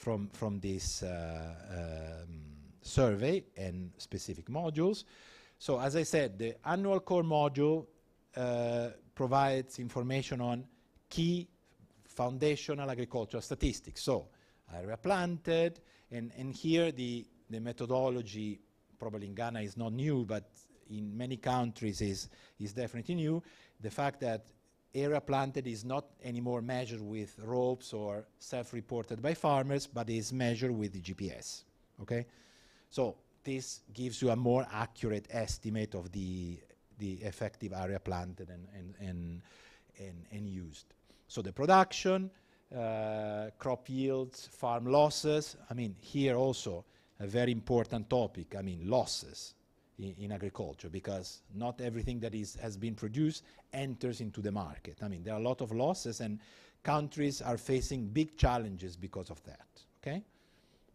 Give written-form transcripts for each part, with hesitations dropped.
from this survey and specific modules. So as I said, the annual core module provides information on key foundational agricultural statistics. So area planted, and here the methodology probably in Ghana is not new, but in many countries is definitely new. The fact that area planted is not anymore measured with ropes or self-reported by farmers, but is measured with the GPS, okay? So this gives you a more accurate estimate of the effective area planted and used. So the production, crop yields, farm losses. I mean, here also a very important topic. I mean, losses in agriculture, because not everything that has been produced enters into the market. I mean, there are a lot of losses, and countries are facing big challenges because of that. Okay,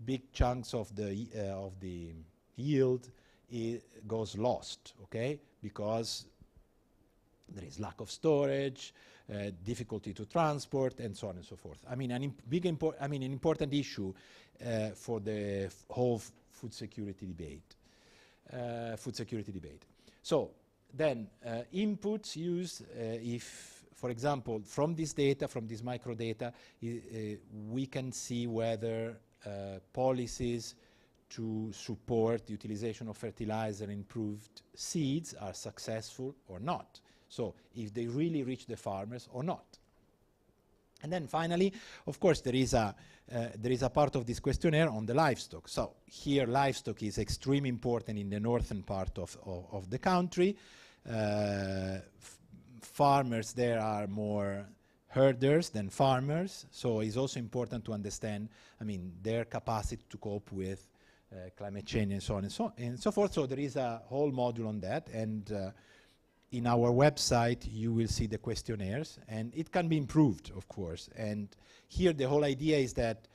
big chunks of the yield goes lost. Okay, because there is lack of storage, difficulty to transport, and so on and so forth. I mean, an important issue for the whole food security debate. So then inputs used, if, for example, from this data, from this micro data, we can see whether policies to support the utilization of fertilizer and improved seeds are successful or not. So if they really reach the farmers or not. And then finally, of course, there is a part of this questionnaire on the livestock. So here livestock is extremely important in the northern part of the country. Farmers there are more herders than farmers, so it's also important to understand, I mean, their capacity to cope with climate change and so on and so forth. So there is a whole module on that, and in our website you will see the questionnaires, and it can be improved, of course. And here the whole idea is that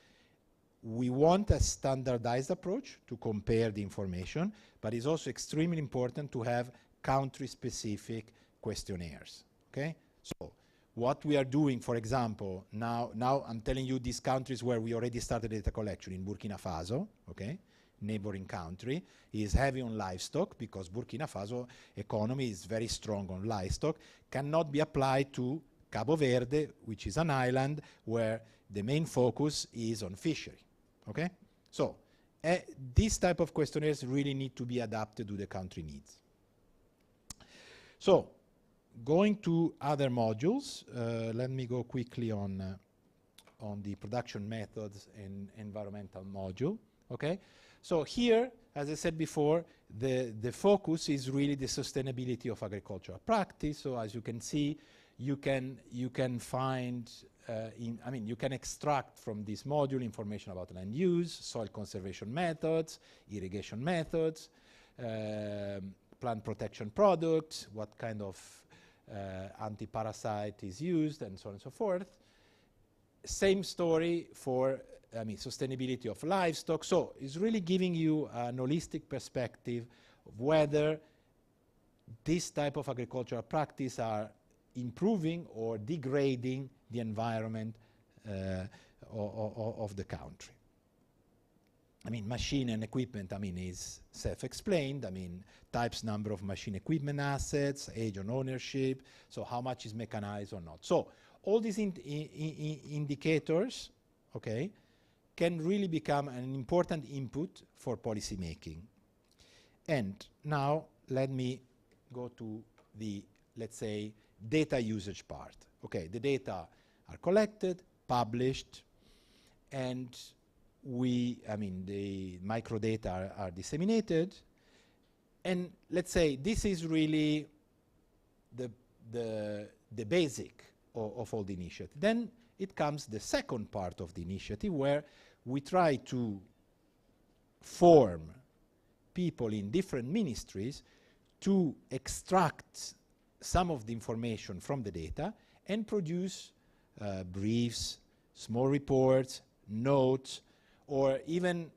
we want a standardized approach to compare the information, but it's also extremely important to have country-specific questionnaires. Okay, so what we are doing, for example, now I'm telling you these countries where we already started data collection. In Burkina Faso, okay, neighboring country, is heavy on livestock, because Burkina Faso economy is very strong on livestock, cannot be applied to Cabo Verde, which is an island where the main focus is on fishery. Okay, so this type of questionnaires really need to be adapted to the country needs. So going to other modules, let me go quickly on the production methods and environmental module. Okay, so here, as I said before, the focus is really the sustainability of agricultural practice. So as you can see, you can find you can extract from this module information about land use, soil conservation methods, irrigation methods, plant protection products, what kind of anti-parasite is used, and so on and so forth. Same story for sustainability of livestock. So it's really giving you an holistic perspective of whether this type of agricultural practice are improving or degrading the environment of the country. I mean, machine and equipment, is self-explained. Types, number of machine equipment assets, age on ownership, so how much is mechanized or not. So all these indicators, okay, can really become an important input for policy making. And now let me go to the, let's say, data usage part. Okay, the data are collected, published, and the microdata are disseminated. And let's say this is really the basic of all the initiative. Then it comes the second part of the initiative, where we try to form people in different ministries to extract some of the information from the data and produce briefs, small reports, notes, or even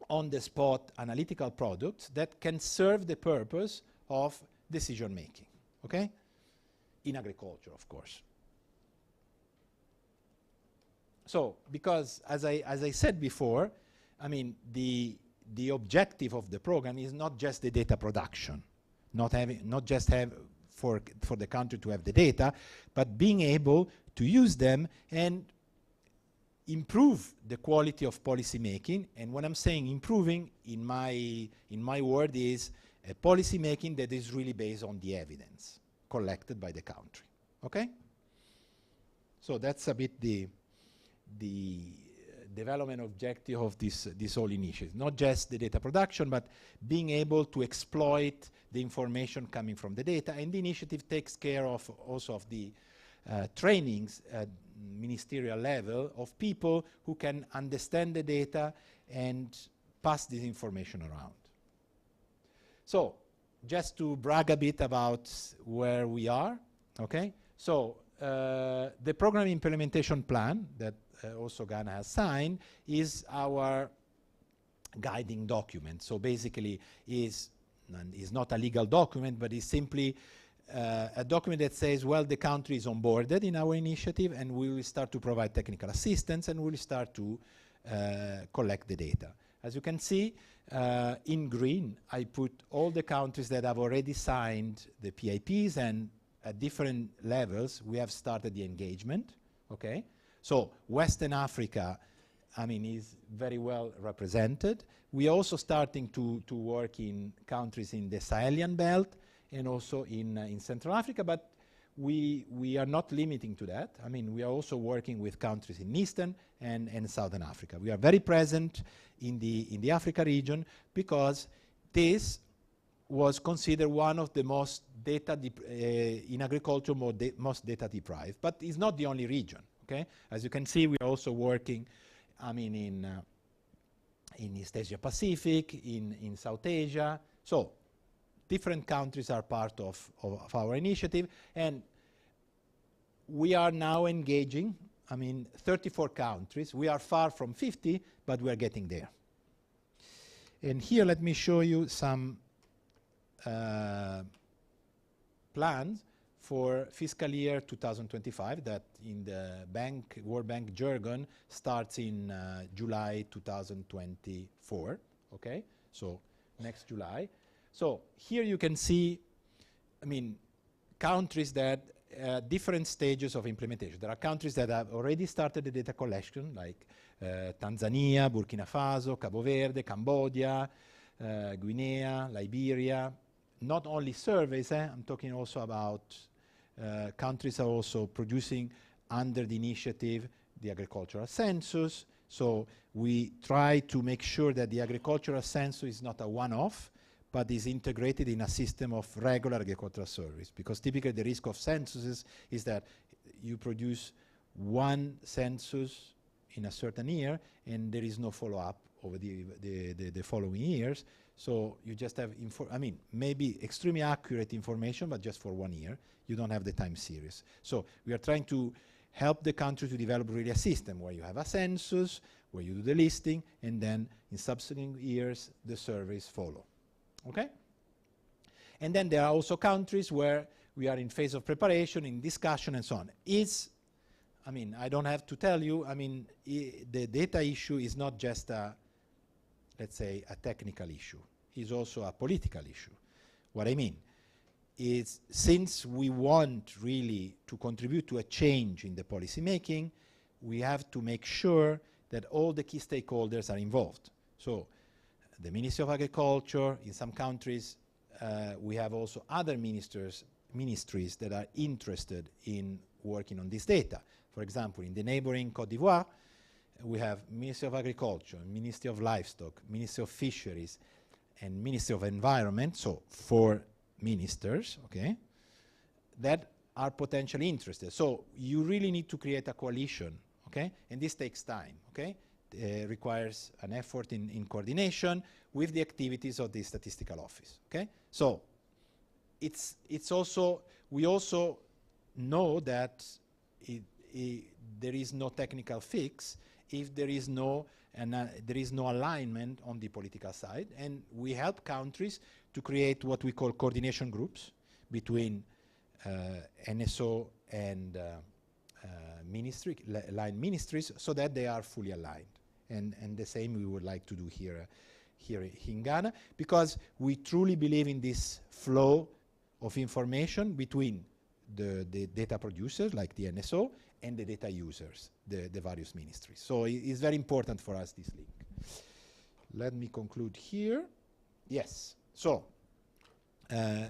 on-the-spot analytical products that can serve the purpose of decision-making, okay? In agriculture, of course. So, because as I said before, I mean, the objective of the program is not just the data production, not just have for the country to have the data, but being able to use them and improve the quality of policy making. And when I'm saying improving, in my word, is a policy making that is really based on the evidence collected by the country. Okay? So that's a bit the development objective of this whole initiative. Not just the data production, but being able to exploit the information coming from the data. And the initiative takes care of also of the trainings at ministerial level of people who can understand the data and pass this information around. So, just to brag a bit about where we are, okay? So, the program implementation plan that also Ghana has signed is our guiding document. So basically is not a legal document, but is simply a document that says, well, the country is onboarded in our initiative, and we will start to provide technical assistance, and we will start to collect the data. As you can see, in green, I put all the countries that have already signed the PIPs, and at different levels, we have started the engagement, okay? So Western Africa, I mean, is very well represented. We are also starting to work in countries in the Sahelian belt and also in Central Africa, but we are not limiting to that. I mean, we are also working with countries in Eastern and Southern Africa. We are very present in the Africa region because this was considered one of the most data in agriculture, most data deprived, but it's not the only region. Okay, as you can see, we are also working, I mean, in East Asia Pacific, in South Asia. So different countries are part of our initiative, and we are now engaging, I mean, 34 countries. We are far from 50, but we are getting there. And here, let me show you some plans for fiscal year 2025 that in the World Bank jargon starts in July 2024, okay? So next July. So here you can see, I mean, countries that different stages of implementation. There are countries that have already started the data collection, like Tanzania, Burkina Faso, Cabo Verde, Cambodia, Guinea, Liberia. Not only surveys, I'm talking also about countries are also producing under the initiative the agricultural census. So we try to make sure that the agricultural census is not a one-off, but is integrated in a system of regular agricultural service. Because typically the risk of censuses is that you produce one census in a certain year and there is no follow-up over the following years. So you just have, I mean, maybe extremely accurate information, but just for 1 year. You don't have the time series. So we are trying to help the country to develop really a system where you have a census, where you do the listing, and then in subsequent years, the surveys follow. Okay? And then there are also countries where we are in phase of preparation, in discussion, and so on. I mean, I don't have to tell you, I mean, the data issue is not just a, let's say, a technical issue. It's also a political issue. What I mean is, since we want really to contribute to a change in the policy making, we have to make sure that all the key stakeholders are involved. So the Ministry of Agriculture, in some countries, we have also other ministries that are interested in working on this data. For example, in the neighboring Cote d'Ivoire, we have Ministry of Agriculture, Ministry of Livestock, Ministry of Fisheries, and Ministry of Environment, so 4 ministers, okay, that are potentially interested. So you really need to create a coalition, okay, and this takes time, okay. Requires an effort in coordination with the activities of the Statistical Office, okay. So it's also, we also know that there is no technical fix if there is no alignment on the political side, and we help countries to create what we call coordination groups between NSO and line ministries, so that they are fully aligned. And the same we would like to do here in Ghana, because we truly believe in this flow of information between the data producers, like the NSO, and the data users, the various ministries. So it's very important for us, this link. Let me conclude here. Yes, so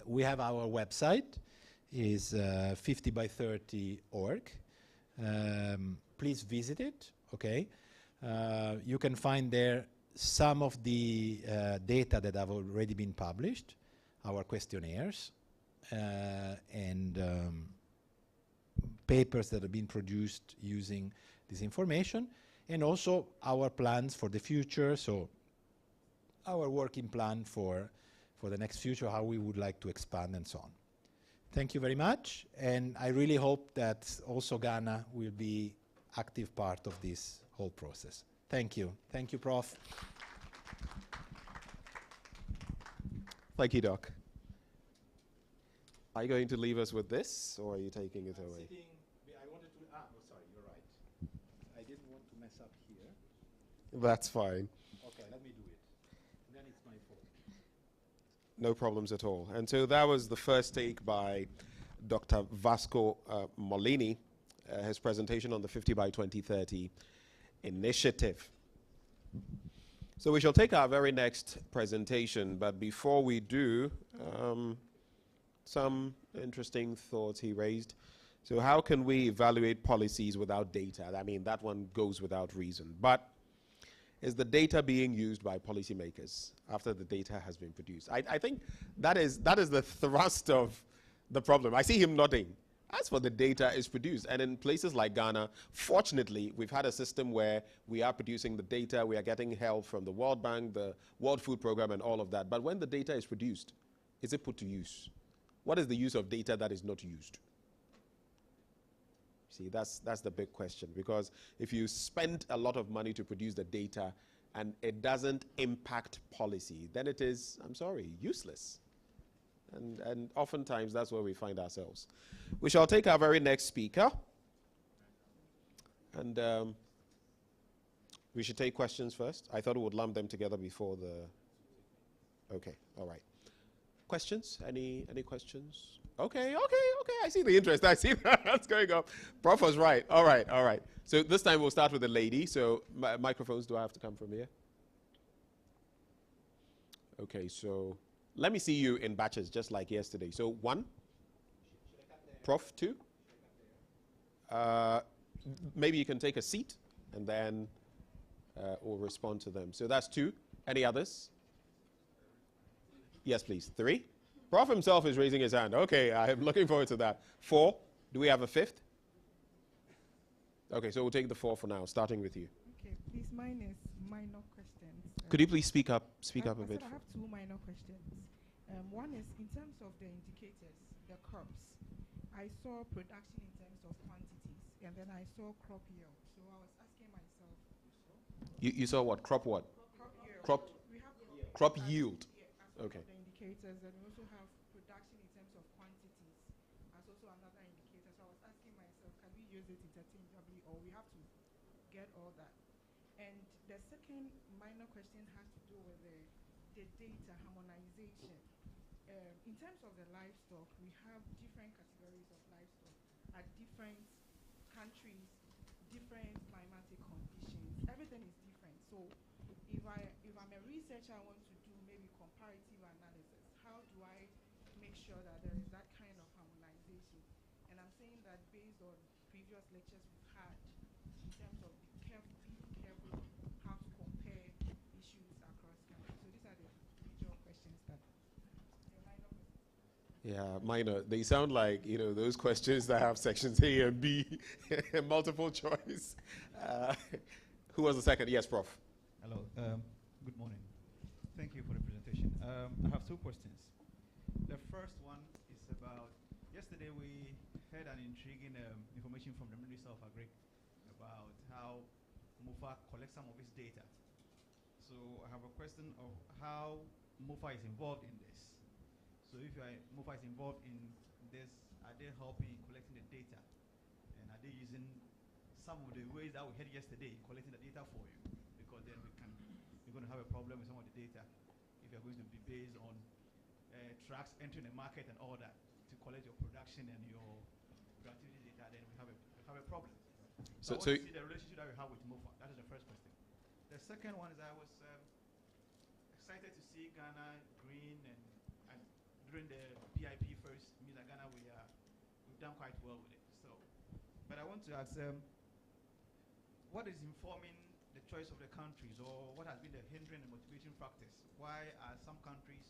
we have our website, is 50by30.org. Please visit it, okay? You can find there some of the data that have already been published, our questionnaires, and papers that have been produced using this information, and also our plans for the future, so our working plan for the next future, how we would like to expand and so on. Thank you very much, and I really hope that also Ghana will be active part of this whole process. Thank you. Thank you, Prof. Thank you, Doc. Are you going to leave us with this, or are you taking it away? I wanted to, sorry, you're right. I didn't want to mess up here. That's fine. Okay, let me do it. Then it's my fault. No problems at all. And so that was the first take by Dr. Vasco Molini, his presentation on the 50 by 2030 initiative. So we shall take our very next presentation, but before we do, some interesting thoughts he raised. So how can we evaluate policies without data? I mean, that one goes without reason. But is the data being used by policymakers after the data has been produced? I think that is the thrust of the problem. I see him nodding. As for the data is produced, and in places like Ghana, fortunately, we've had a system where we are producing the data, we are getting help from the World Bank, the World Food Program, and all of that. But when the data is produced, is it put to use? What is the use of data that is not used? See, that's the big question, because if you spend a lot of money to produce the data and it doesn't impact policy, then it is, I'm sorry, useless. And oftentimes that's where we find ourselves. We shall take our very next speaker. And we should take questions first. I thought we would lump them together before the... Okay, all right. Questions? Any questions? Okay. I see the interest. I see that's going up. Prof was right. All right. So this time we'll start with the lady. So microphones, do I have to come from here? Okay, so let me see you in batches, just like yesterday. So 1, Prof 2. Maybe you can take a seat, and then we'll respond to them. So that's 2. Any others? Yes, please. 3. Prof himself is raising his hand. Okay, I'm looking forward to that. 4. Do we have a 5th? Okay, so we'll take the 4 for now, starting with you. Okay, please, mine is minor questions. Could you please speak up a bit? I have 2 minor questions. One is in terms of the indicators, the crops. I saw production in terms of quantities, and then I saw crop yield. So I was asking myself. You saw what? Crop what? Crop yield. We have crop yield. Yeah, okay. The indicators, and we also have production in terms of quantities as also another indicator. So I was asking myself, can we use it interchangeably, or we have to get all that? And the second minor question has to do with the data harmonization. In terms of the livestock, we have different categories of livestock at different countries, different climatic conditions. Everything is different. So if I'm a researcher, I want to do maybe comparative analysis. How do I make sure that there is that kind of harmonization? And I'm saying that based on previous lectures we've had in terms of being careful how to compare issues across countries. So these are the major questions that Yeah, minor. They sound like, those questions that have sections A and B, multiple choice. Who was the second? Yes, Prof. Hello. Good morning. Thank you for the presentation. I have 2 questions. The first one is about, yesterday we heard an intriguing information from the Ministry of Agri about how MOFA collects some of its data. So I have a question of how MOFA is involved in this. So if MOFA is involved in this, are they helping in collecting the data? And are they using some of the ways that we had yesterday, collecting the data for you, because then we're going to have a problem with some of the data if you're going to be based on trucks entering the market and all that to collect your production and your productivity data, then we have a problem. So I want to see the relationship that we have with MOFA. That is the first question. The second one is I was excited to see Ghana green and during the PIP first, means that Ghana we've done quite well with it. So, but I want to ask what is informing the choice of the countries, or what has been the hindering and motivating factors? Why are some countries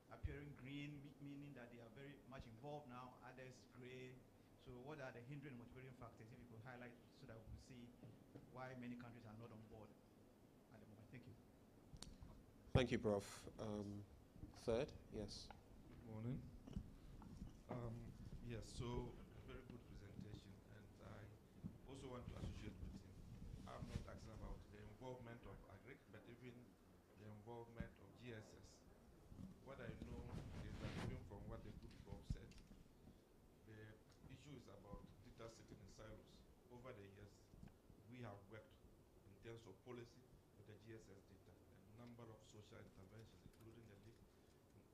appearing green, meaning that they are very much involved now, others gray? So what are the hindering and motivating factors, if you could highlight so that we can see why many countries are not on board at the moment? Thank you. Thank you, Prof. Third, yes. Good morning. Yes, so very good presentation, and I also want to associate with him. I'm not asking about the involvement of AGRIC, but even the involvement of GSS. What I know is that even from what the good Prof said, the issue is about data sitting in silos. Over the years, we have worked in terms of policy with the GSS data, a number of social interventions, including the leak,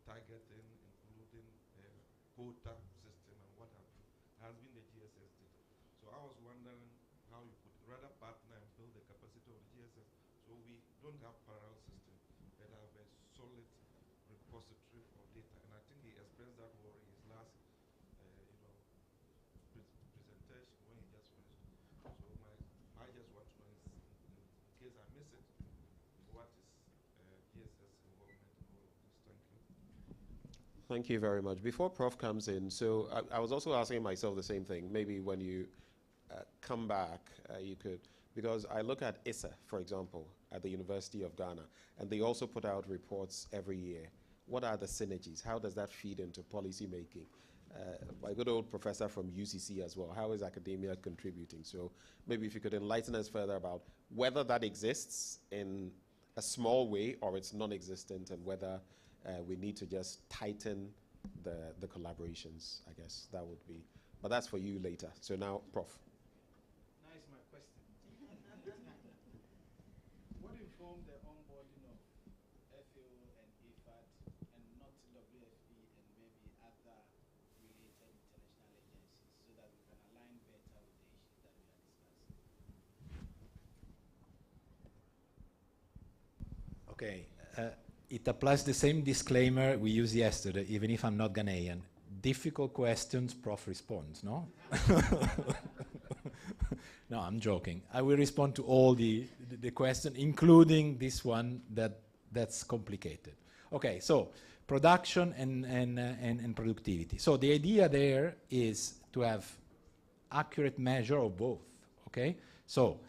targeting, including the quota system and what have you, has been the GSS data. So I was wondering how you could rather partner and build the capacity of the GSS so we don't have parallel system, but have a solid repository of data. And I think he expressed that worry in his last presentation when he just finished. So I just want to know, in case I miss it, what is GSS involvement in all of this? Thank you. Thank you very much. Before Prof comes in, so I was also asking myself the same thing. Maybe when you come back, you could, because I look at ISA, for example, at the University of Ghana, and they also put out reports every year. What are the synergies? How does that feed into policy making? My good old professor from UCC as well, how is academia contributing? So maybe if you could enlighten us further about whether that exists in a small way or it's non-existent, and whether we need to just tighten the collaborations, I guess that would be. But that's for you later. So now, Prof. Nice, my question. What informed the onboarding of FAO and IFAD and not WFP and maybe other related international agencies so that we can align better with the issues that we are discussing? Okay. It applies the same disclaimer we used yesterday, even if I'm not Ghanaian. Difficult questions, Prof responds, no? No, I'm joking. I will respond to all the questions, including this one that's complicated. Okay, so production and productivity. So the idea there is to have accurate measure of both, okay? So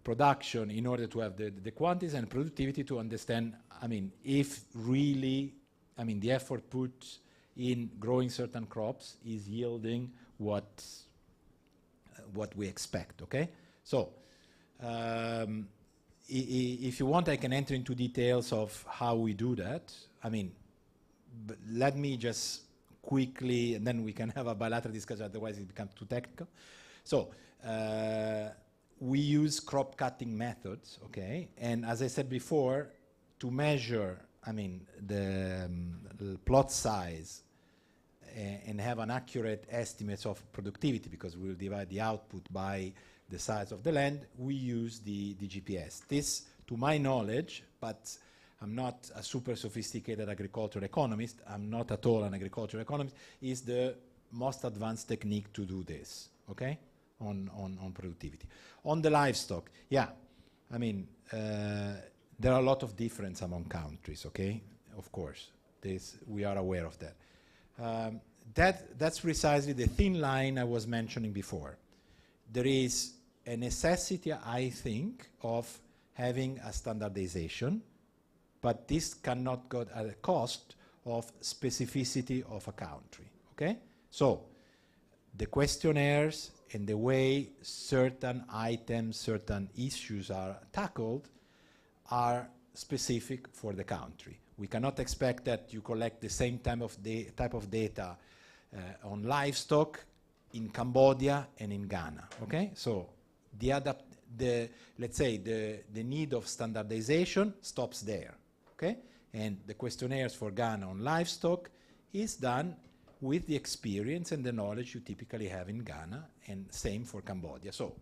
production in order to have the quantities, and productivity to understand, I mean, if really, I mean, the effort put in growing certain crops is yielding what we expect, okay? So if you want, I can enter into details of how we do that. I mean, but let me just quickly, and then we can have a bilateral discussion, otherwise it becomes too technical. So we use crop cutting methods, okay? And as I said before, to measure, I mean, the plot size and have an accurate estimate of productivity, because we'll divide the output by the size of the land, we use the GPS. This, to my knowledge, but I'm not a super sophisticated agricultural economist, I'm not at all an agricultural economist, is the most advanced technique to do this, okay? On productivity. On the livestock, yeah, I mean, there are a lot of difference among countries, okay? Of course, we are aware of that. That's precisely the thin line I was mentioning before. There is a necessity, I think, of having a standardization, but this cannot go at a cost of specificity of a country, okay? So the questionnaires and the way certain items, certain issues are tackled are specific for the country. We cannot expect that you collect the same type of data on livestock in Cambodia and in Ghana, okay? So let's say the need of standardization stops there, okay? And the questionnaires for Ghana on livestock is done with the experience and the knowledge you typically have in Ghana, and same for Cambodia. So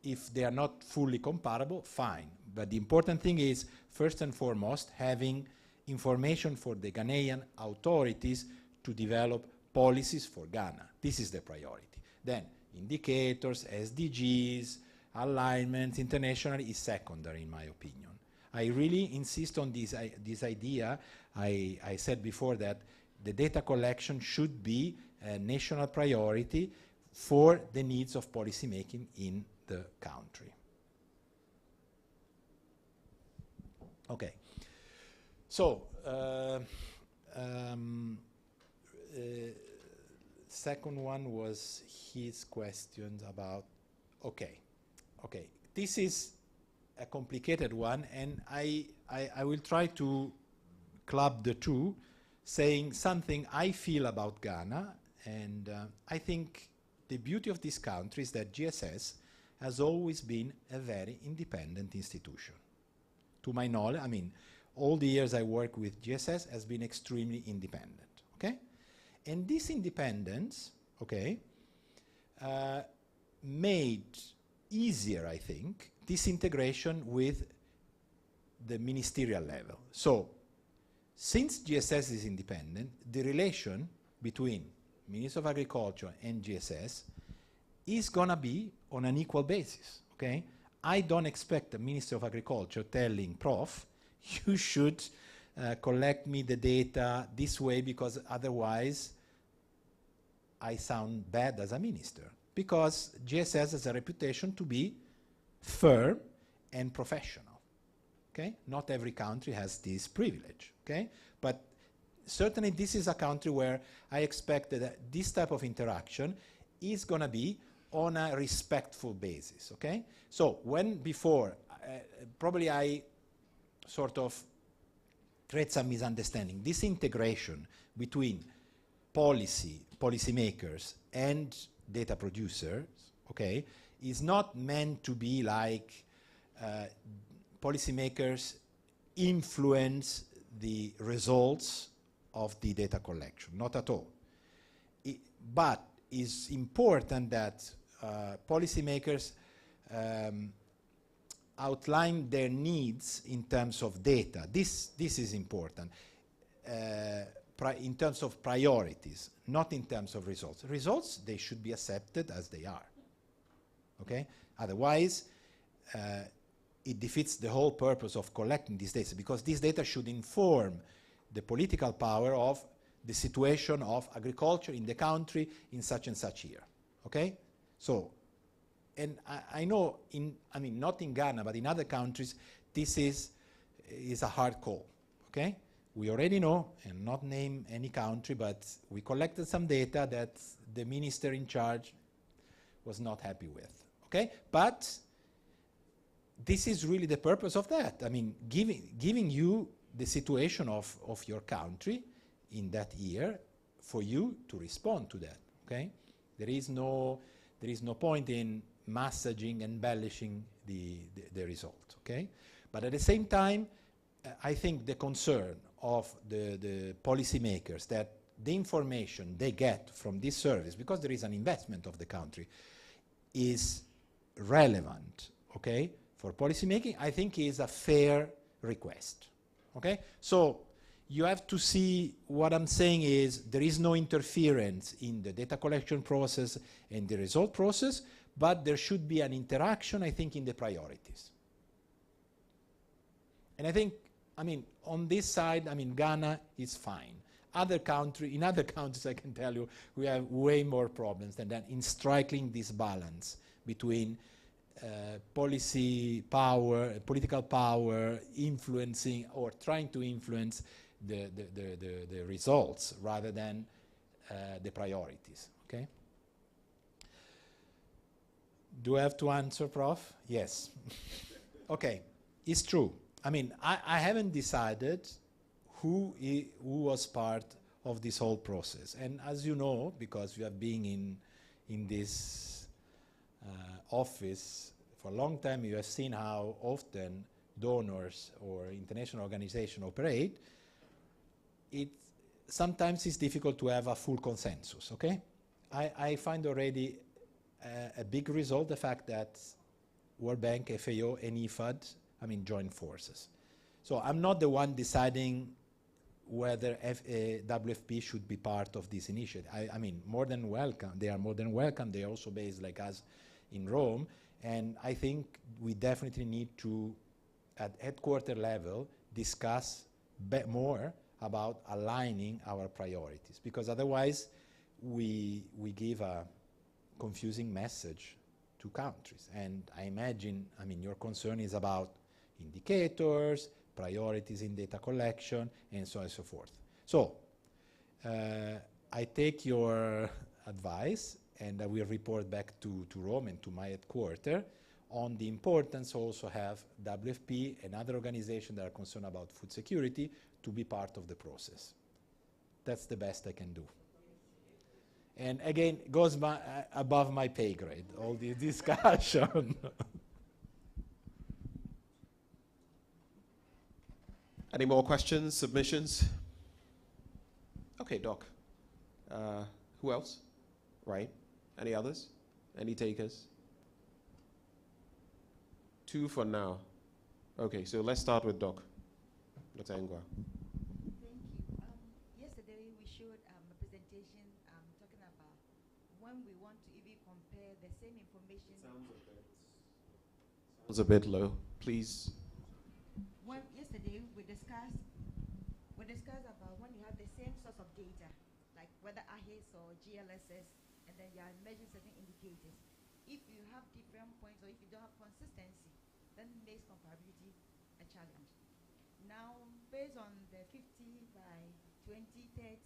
if they are not fully comparable, fine. But the important thing is, first and foremost, having information for the Ghanaian authorities to develop policies for Ghana. This is the priority. Then indicators, SDGs, alignments, internationally is secondary in my opinion. I really insist on this idea. I said before that the data collection should be a national priority for the needs of policymaking in the country. Okay. So, second one was his questions about, okay, this is a complicated one, and I will try to club the two, saying something I feel about Ghana, and I think the beauty of this country is that GSS has always been a very independent institution. To my knowledge, I mean, all the years I work with GSS has been extremely independent, okay? And this independence, okay, made easier, I think, this integration with the ministerial level. So, since GSS is independent, the relation between Minister of Agriculture and GSS is gonna be on an equal basis, okay? I don't expect the Minister of Agriculture telling Prof, you should collect me the data this way because otherwise I sound bad as a minister. Because GSS has a reputation to be firm and professional, okay? Not every country has this privilege, okay? But certainly this is a country where I expect that this type of interaction is gonna be on a respectful basis, okay? So when before, probably I sort of create some misunderstanding. This integration between policymakers and data producers, okay, is not meant to be like policymakers influence the results of the data collection, not at all. But it's important that policymakers outline their needs in terms of data. This is important. In terms of priorities, not in terms of results. Results, they should be accepted as they are, okay? Otherwise, it defeats the whole purpose of collecting these data, because these data should inform the political power of the situation of agriculture in the country in such and such year, okay? So, and I know, I mean, not in Ghana, but in other countries, this is a hard call, okay? We already know, and not name any country, but we collected some data that the minister in charge was not happy with, okay? But this is really the purpose of that. I mean, giving you the situation of your country in that year for you to respond to that, okay? There is no point in massaging, embellishing the result, okay? But at the same time, I think the concern of the policymakers that the information they get from this service, because there is an investment of the country, is relevant, okay, for policymaking, I think is a fair request, okay? So you have to see what I'm saying is there is no interference in the data collection process and the result process, but there should be an interaction, I think, in the priorities. And I think, I mean, on this side, I mean, Ghana is fine. In other countries, I can tell you, we have way more problems than that in striking this balance between policy power, political power, influencing or trying to influence the results rather than the priorities, okay? Do I have to answer, Prof? Yes. Okay, it's true. I mean, I haven't decided who was part of this whole process. And as you know, because we have been in this office, for a long time you have seen how often donors or international organizations operate. Sometimes it's difficult to have a full consensus, okay? I find already a big result the fact that World Bank, FAO, and IFAD, join forces. So I'm not the one deciding whether WFP should be part of this initiative. More than welcome. They are more than welcome. They are also based like us in Rome. And I think we definitely need to, at headquarter level, discuss more about aligning our priorities, because otherwise we give a confusing message to countries. And I imagine, your concern is about indicators, priorities in data collection, and so on and so forth. So I take your advice, and I will report back to Rome and to my headquarters on the importance also have WFP and other organizations that are concerned about food security to be part of the process. That's the best I can do. And again, goes above my pay grade, all this discussion. Any more questions, submissions? Okay, Doc. Who else? Right. Any others? Any takers? 2 for now. Okay, so let's start with Doc. Dr. Engwa. Thank you. Yesterday we showed a presentation talking about when we want to even compare the same information. Sounds a bit low. Please. Yesterday we discussed about when you have the same source of data, like whether AHIS or GLSS, and then you are measuring certain indicators. If you have different points or if you don't have consistency, then it makes comparability a challenge. Now, based on the 50 by 2030,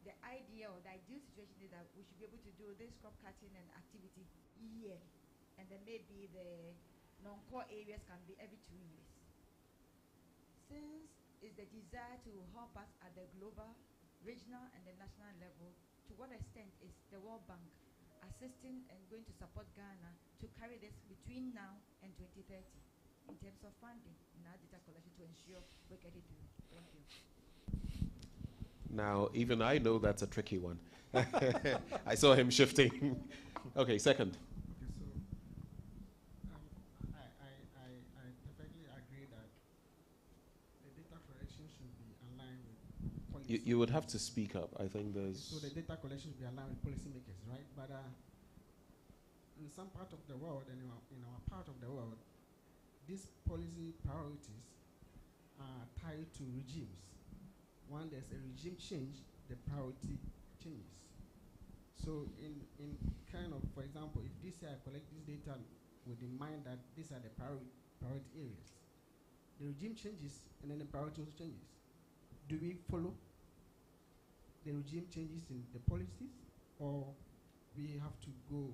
the idea or the ideal situation is that we should be able to do this crop cutting and activity yearly, and then maybe the non-core areas can be every 2 years. Since it's the desire to help us at the global, regional, and the national level, to what extent is the World Bank assisting and going to support Ghana to carry this between now and 2030 in terms of funding in our data collection to ensure we get it through? Thank you. Now, even I know that's a tricky one. I saw him shifting. Okay, second. I perfectly agree that the data collection should be aligned with policy. You would have to speak up. I think there's... So the data collection should be aligned with policymakers, right? But in some part of the world and in our part of the world, these policy priorities are tied to regimes. When there's a regime change, the priority changes. So in kind of, for example, if this year I collect this data with in mind that these are the priority areas, the regime changes and then the priority also changes. Do we follow the regime changes in the policies, or we have to go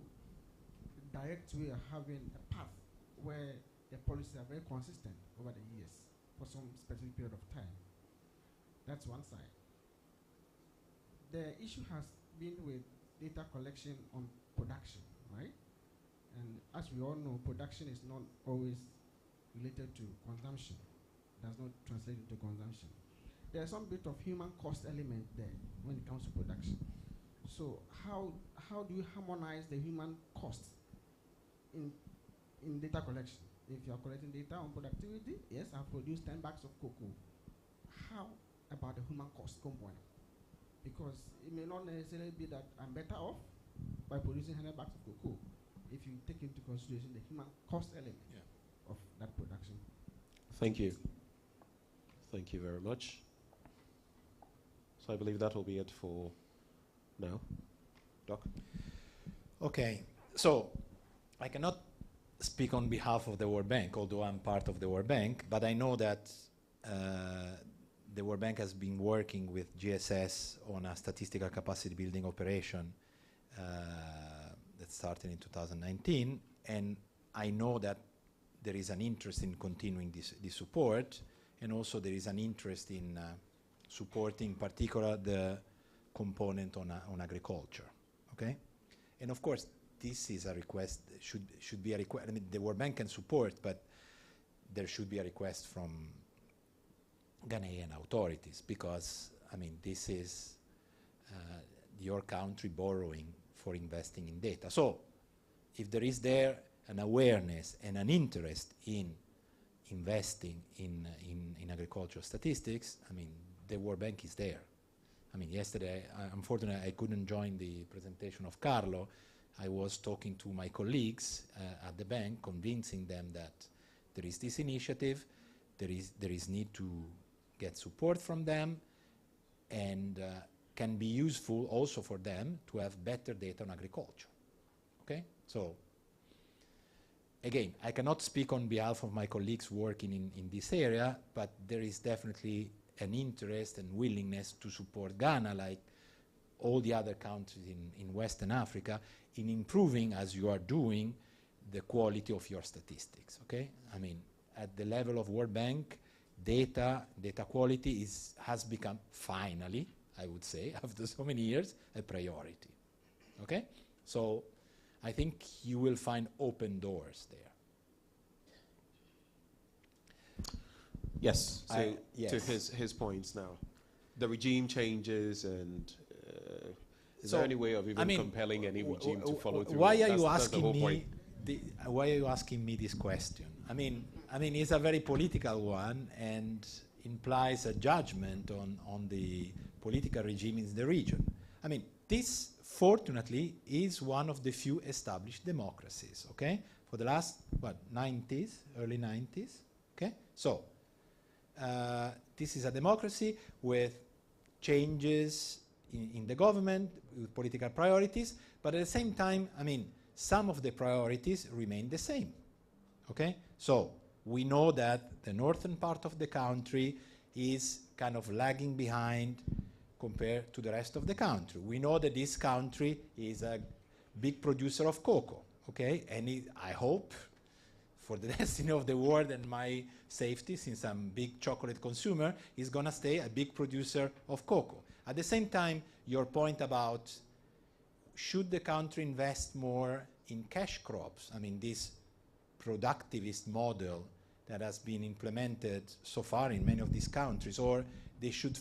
direct way of having a path where the policies are very consistent over the years for some specific period of time? That's one side. The issue has been with data collection on production, right? And as we all know, production is not always related to consumption. Does not translate into consumption. There's some bit of human cost element there when it comes to production. So how do you harmonize the human cost in data collection? If you are collecting data on productivity, yes, I've produced 10 bags of cocoa. How about the human cost component? Because it may not necessarily be that I'm better off by producing 100 bags of cocoa if you take into consideration the human cost element of that production. Thank you. Thank you very much. So I believe that will be it for now. Doc? Okay, so I cannot speak on behalf of the World Bank, although I'm part of the World Bank, but I know that the World Bank has been working with GSS on a statistical capacity building operation that started in 2019, and I know that there is an interest in continuing this support, and also there is an interest in supporting in particular the component on agriculture, okay? And of course, this is a request, should be a request. I mean, the World Bank can support, but there should be a request from Ghanaian authorities, because, I mean, this is your country borrowing for investing in data. So if there is there an awareness and an interest in investing in agricultural statistics, I mean, the World Bank is there. I mean, yesterday, unfortunately, I couldn't join the presentation of Carlo. I was talking to my colleagues at the bank, convincing them that there is this initiative, there is need to get support from them, and can be useful also for them to have better data on agriculture. Okay? So, again, I cannot speak on behalf of my colleagues working in this area, but there is definitely an interest and willingness to support Ghana, like all the other countries in Western Africa, in improving, as you are doing, the quality of your statistics, okay? I mean, at the level of World Bank, data quality has become, finally, I would say, after so many years, a priority, okay? So I think you will find open doors there. Yes, so yes. to his points now. The regime changes, and is So, there any way of even I mean, compelling any regime to follow through? Why are That's- you that's the asking whole me? point. Why are you asking me this question? I mean, it's a very political one and implies a judgment on the political regime in the region. I mean, this, fortunately, is one of the few established democracies. Okay, for the last early 90s. Okay, so this is a democracy with changes in the government, with political priorities, but at the same time, I mean, some of the priorities remain the same. Okay? So we know that the northern part of the country is kind of lagging behind compared to the rest of the country. We know that this country is a big producer of cocoa. Okay? And I hope, for the destiny of the world and my safety, since I'm a big chocolate consumer, is going to stay a big producer of cocoa. At the same time, your point about should the country invest more in cash crops? I mean, this productivist model that has been implemented so far in many of these countries, or they should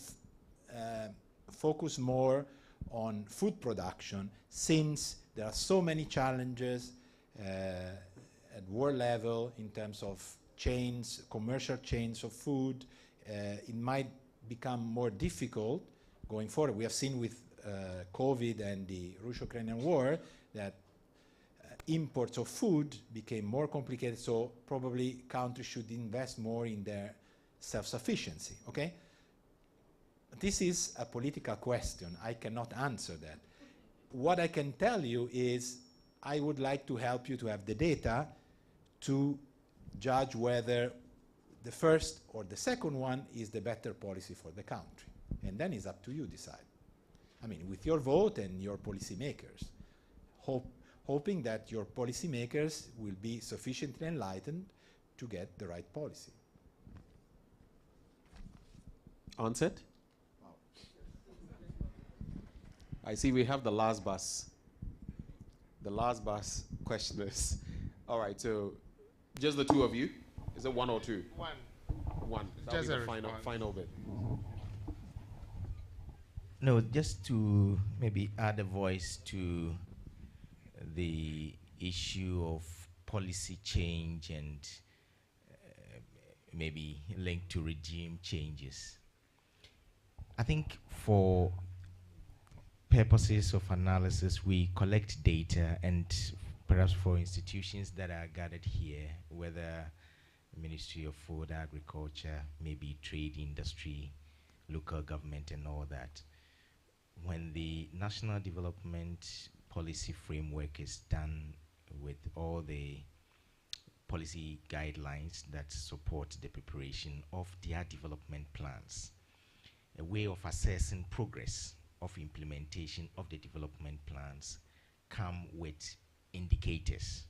focus more on food production, since there are so many challenges at world level in terms of chains, commercial chains of food. It might become more difficult going forward. We have seen with COVID and the Russo-Ukrainian war that imports of food became more complicated, so probably countries should invest more in their self-sufficiency, okay? This is a political question. I cannot answer that. What I can tell you is I would like to help you to have the data to judge whether the first or the second one is the better policy for the country. And then it's up to you to decide. I mean, with your vote and your policymakers, hoping that your policymakers will be sufficiently enlightened to get the right policy. Answered? Wow. I see we have the last bus. The last bus questioners. All right, so just the two of you? Is it one or two? One. That'll Just be the a final bit. No, just to maybe add a voice to the issue of policy change and maybe linked to regime changes. I think for purposes of analysis, we collect data, and perhaps for institutions that are gathered here, whether Ministry of Food, Agriculture, maybe trade industry, local government and all that, when the national development policy framework is done with all the policy guidelines that support the preparation of their development plans, a way of assessing progress of implementation of the development plans come with indicators.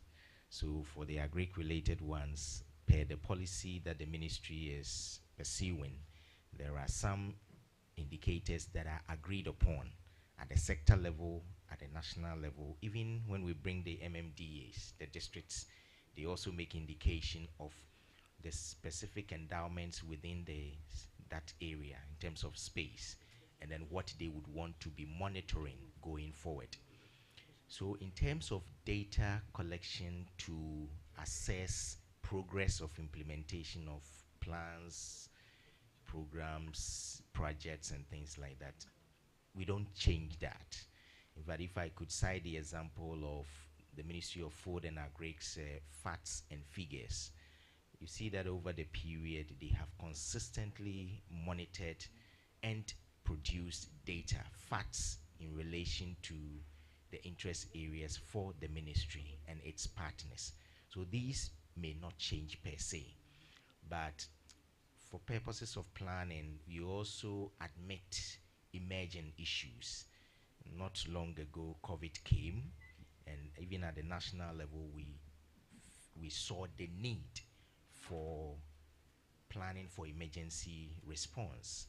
So for the agric-related ones, per the policy that the ministry is pursuing, there are some indicators that are agreed upon at the sector level, at the national level, even when we bring the MMDAs, the districts, they also make indication of the specific endowments within that area in terms of space, and then what they would want to be monitoring going forward. So in terms of data collection to assess progress of implementation of plans, programs, projects, and things like that, we don't change that. In fact, if I could cite the example of the Ministry of Food and Agri's facts and figures, you see that over the period they have consistently monitored and produced data, facts in relation to the interest areas for the ministry and its partners. So these may not change per se, but for purposes of planning, we also admit emerging issues. Not long ago, COVID came, and even at the national level, we saw the need for planning for emergency response,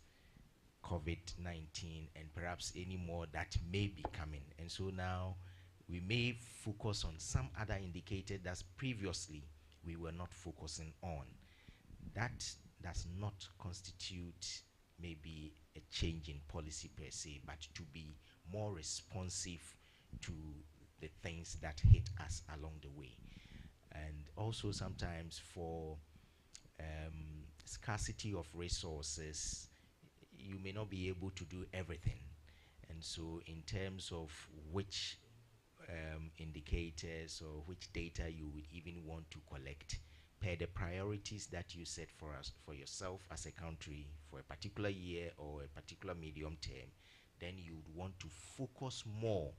COVID-19, and perhaps any more that may be coming. And so now we may focus on some other indicator that previously we were not focusing on. That does not constitute maybe a change in policy per se, but to be more responsive to the things that hit us along the way. And also sometimes for scarcity of resources, you may not be able to do everything. And so in terms of which indicators or which data you would even want to collect, per the priorities that you set for us, for yourself as a country, for a particular year or a particular medium term, then you would want to focus more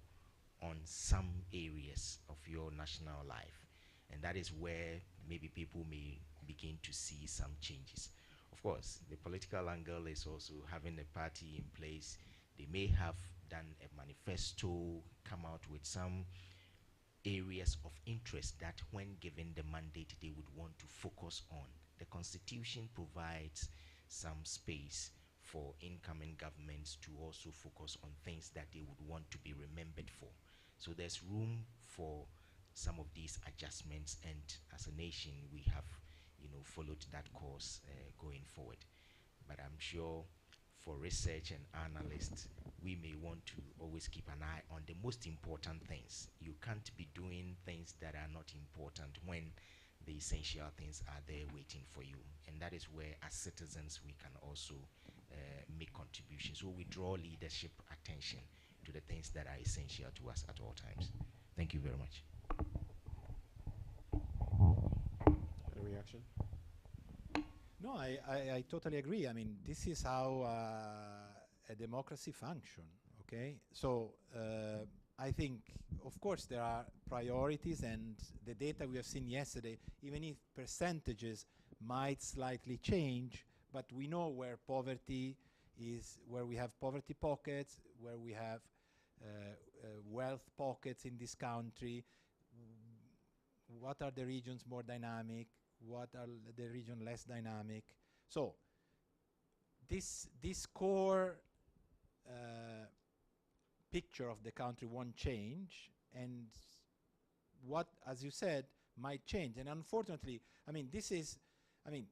on some areas of your national life. And that is where maybe people may begin to see some changes. Of course, the political angle is also having a party in place. They may have done a manifesto, come out with some areas of interest that when given the mandate they would want to focus on. The Constitution provides some space for incoming governments to also focus on things that they would want to be remembered for. So there's room for some of these adjustments, and as a nation we have followed that course going forward. But I'm sure for research and analysts, we may want to always keep an eye on the most important things. You can't be doing things that are not important when the essential things are there waiting for you. And that is where, as citizens, we can also make contributions. So we draw leadership attention to the things that are essential to us at all times. Thank you very much. Any reaction? No, I totally agree. I mean, this is how a democracy functions, okay? So I think, of course, there are priorities, and the data we have seen yesterday, even if percentages might slightly change, but we know where poverty is, where we have poverty pockets, where we have wealth pockets in this country, what are the regions more dynamic, what are the region less dynamic. So this core picture of the country won't change, and what, as you said, might change. And unfortunately, I mean, this is, I mean,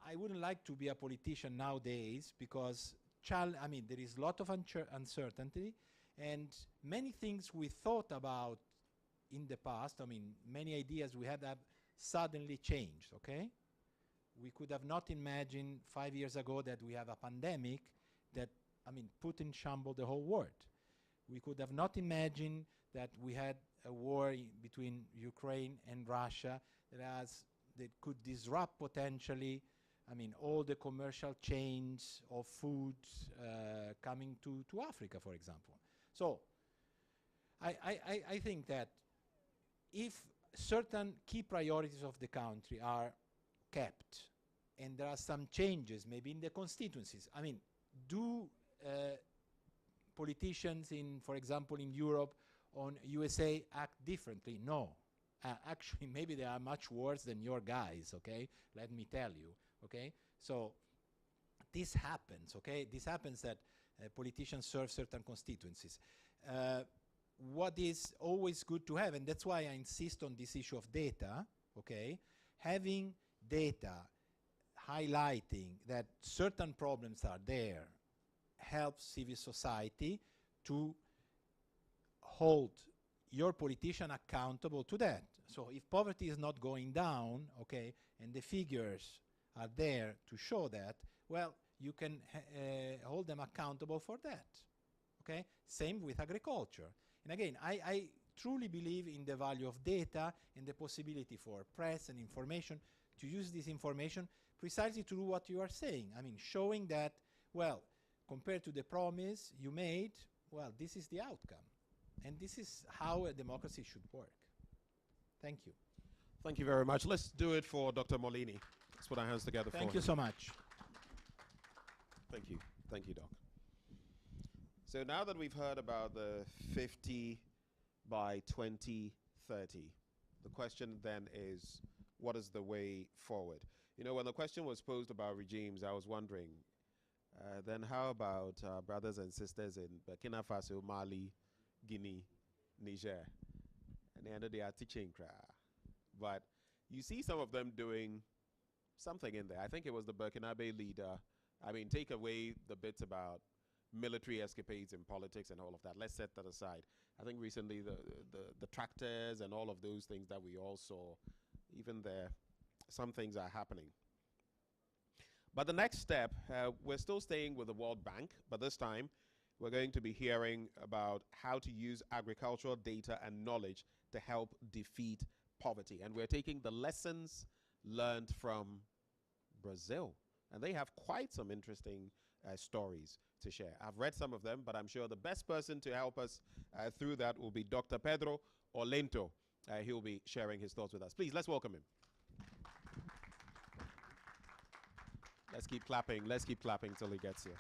I wouldn't like to be a politician nowadays, because I mean, there is a lot of uncertainty, and many things we thought about in the past, I mean, many ideas we had have suddenly changed, okay? We could have not imagined 5 years ago that we have a pandemic that, I mean, put in shambles the whole world. We could have not imagined that we had a war between Ukraine and Russia that could disrupt potentially, I mean, all the commercial chains of food coming to Africa, for example. So I think that if certain key priorities of the country are kept, and there are some changes maybe in the constituencies, I mean, do politicians in, for example, in Europe, on USA act differently? No. Actually, maybe they are much worse than your guys, okay? Let me tell you, okay? So this happens, okay? This happens that politicians serve certain constituencies. What is always good to have, and that's why I insist on this issue of data, okay? Having data highlighting that certain problems are there helps civil society to hold your politician accountable to that. So if poverty is not going down, okay, and the figures are there to show that, well, you can hold them accountable for that, okay? Same with agriculture. And again, I truly believe in the value of data and the possibility for press and information to use this information precisely to do what you are saying. I mean, showing that, well, compared to the promise you made, well, this is the outcome. And this is how a democracy should work. Thank you. Thank you very much. Let's do it for Dr. Molini. Let's put our hands together for him. Thank you so much. Thank you. Thank you, Doc. So now that we've heard about the 50 by 2030, the question then is, what is the way forward? You know, when the question was posed about regimes, I was wondering, then how about brothers and sisters in Burkina Faso, Mali, Guinea, Niger? And the end of the day are teaching. But you see some of them doing something in there. I think it was the Burkinabe leader. I mean, take away the bits about military escapades in politics and all of that. Let's set that aside. I think recently the tractors and all of those things that we all saw, even there, some things are happening. But the next step, we're still staying with the World Bank, but this time we're going to be hearing about how to use agricultural data and knowledge to help defeat poverty. And we're taking the lessons learned from Brazil. And they have quite some interesting stories to share. I've read some of them, but I'm sure the best person to help us through that will be Dr. Pedro Olento. He'll be sharing his thoughts with us. Please, let's welcome him. Let's keep clapping. Let's keep clapping till he gets here.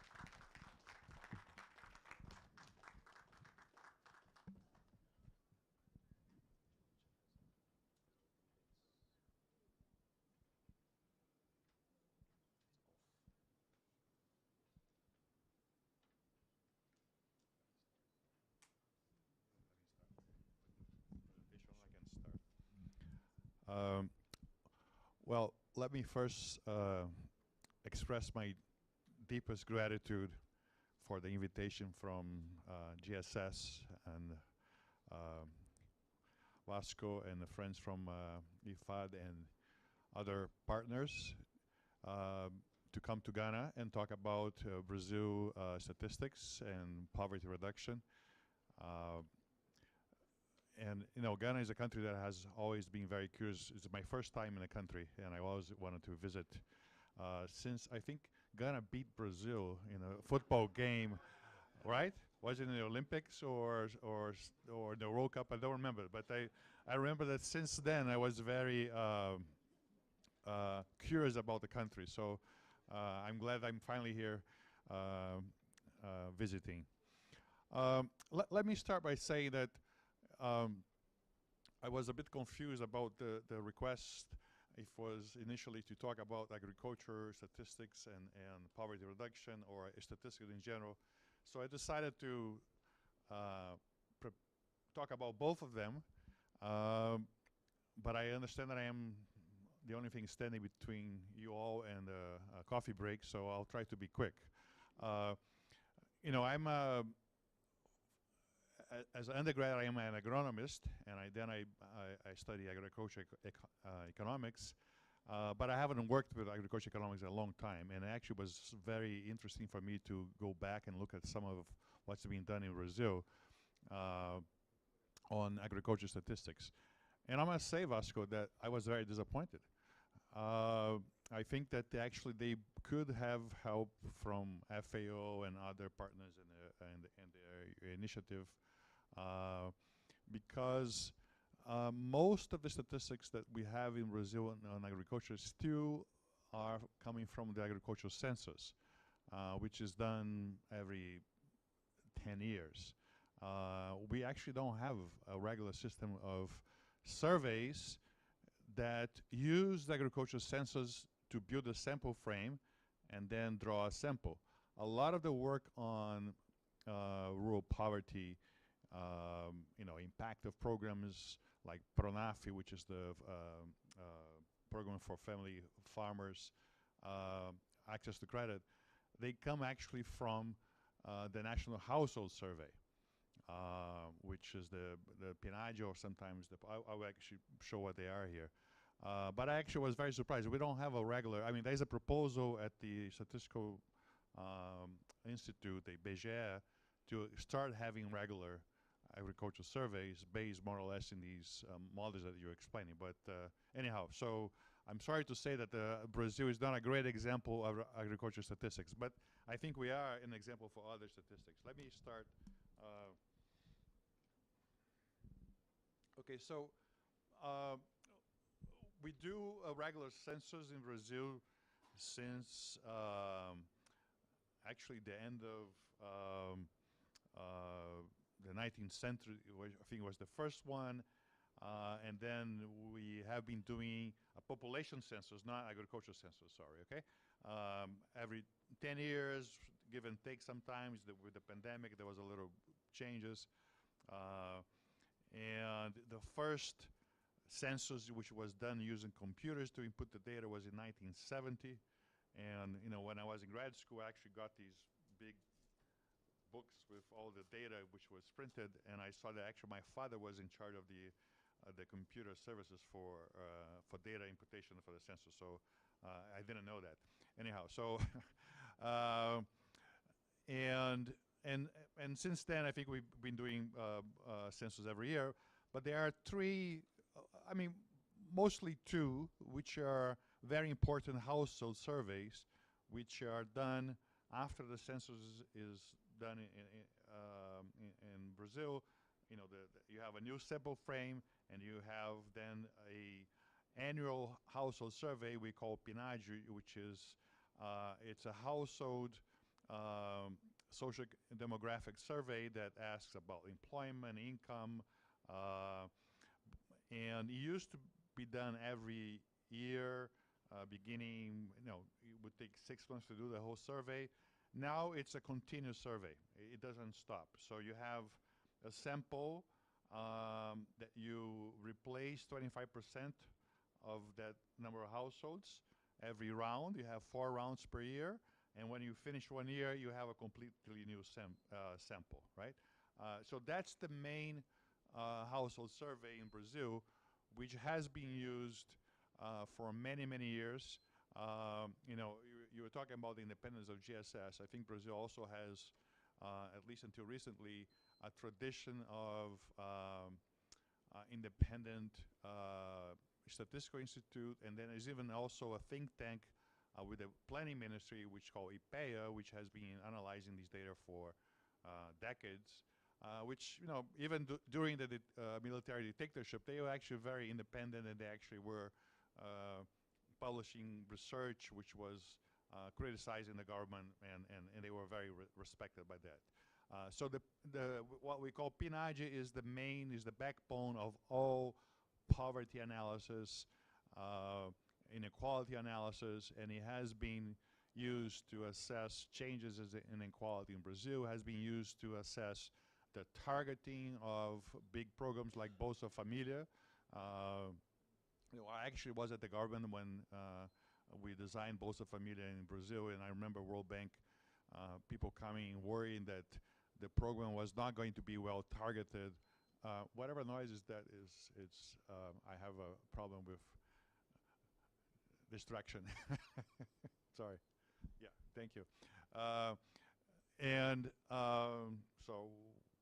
Well, let me first express my deepest gratitude for the invitation from GSS and Vasco and the friends from IFAD and other partners to come to Ghana and talk about Brazil statistics and poverty reduction. And you know, Ghana is a country that has always been very curious. It's my first time in the country, and I always wanted to visit. Since I think Ghana beat Brazil in a football game, right? Was it in the Olympics or the World Cup? I don't remember, but I remember that since then I was very curious about the country. So I'm glad I'm finally here visiting. Let me start by saying that I was a bit confused about the request. It was initially to talk about agriculture, statistics, and poverty reduction, or statistics in general. So I decided to talk about both of them. But I understand that I am the only thing standing between you all and a coffee break, so I'll try to be quick. You know, I'm as an undergrad, I am an agronomist, and then I study agriculture economics, but I haven't worked with agriculture economics in a long time, and it actually was very interesting for me to go back and look at some of what's being done in Brazil on agriculture statistics. And I must say, Vasco, that I was very disappointed. I think that they could have help from FAO and other partners in the initiative, because most of the statistics that we have in Brazil on agriculture still are coming from the agricultural census, which is done every 10 years. We actually don't have a regular system of surveys that use the agricultural census to build a sample frame and then draw a sample. a lot of the work on rural poverty, impact of programs like PRONAFI, which is the program for family farmers, access to credit, they come actually from the National Household Survey, which is the PNAD, or sometimes I will actually show what they are here. But I actually was very surprised. We don't have a regular, there's a proposal at the Statistical Institute, the BGE, to start having regular agricultural surveys based more or less in these models that you're explaining. But anyhow, so I'm sorry to say that Brazil is not a great example of agricultural statistics, but I think we are an example for other statistics. Let me start. Okay, so we do a regular census in Brazil since actually the end of the 19th century. I think it was the first one. And then we have been doing a population census, not agricultural census, sorry, okay? Every 10 years, give and take sometimes. With the pandemic, there was a little changes. And the first census, which was done using computers to input the data, was in 1970. And when I was in grad school, I actually got these big books with all the data which was printed, and I saw that actually my father was in charge of the computer services for data imputation for the census. So I didn't know that. Anyhow, so and since then, I think we've been doing census every year. But there are three, mostly two, which are very important household surveys, which are done after the census is done in Brazil. You have a new sample frame, and you have then a annual household survey we call PNAD, which is it's a household social demographic survey that asks about employment, income, and it used to be done every year, beginning, it would take 6 months to do the whole survey. Now it's a continuous survey. It doesn't stop. So you have a sample that you replace 25% of that number of households every round. You have 4 rounds per year. And when you finish 1 year, you have a completely new sample, right? So that's the main household survey in Brazil, which has been used for many, many years. You were talking about the independence of GSS. I think Brazil also has, at least until recently, a tradition of independent statistical institute, and then there's even also a think tank with the planning ministry, which is called IPEA, which has been analyzing these data for decades. Which, even during the military dictatorship, they were actually very independent, and they actually were publishing research which was criticizing the government, and they were very respected by that. So what we call PNAD is the backbone of all poverty analysis, inequality analysis, and it has been used to assess changes in inequality in Brazil, has been used to assess the targeting of big programs like Bolsa Familia. I actually was at the government when we designed Bolsa Familia in Brazil, and I remember World Bank people coming worrying that the program was not going to be well targeted. Whatever noise is that is, I have a problem with distraction. Sorry. Yeah, thank you. So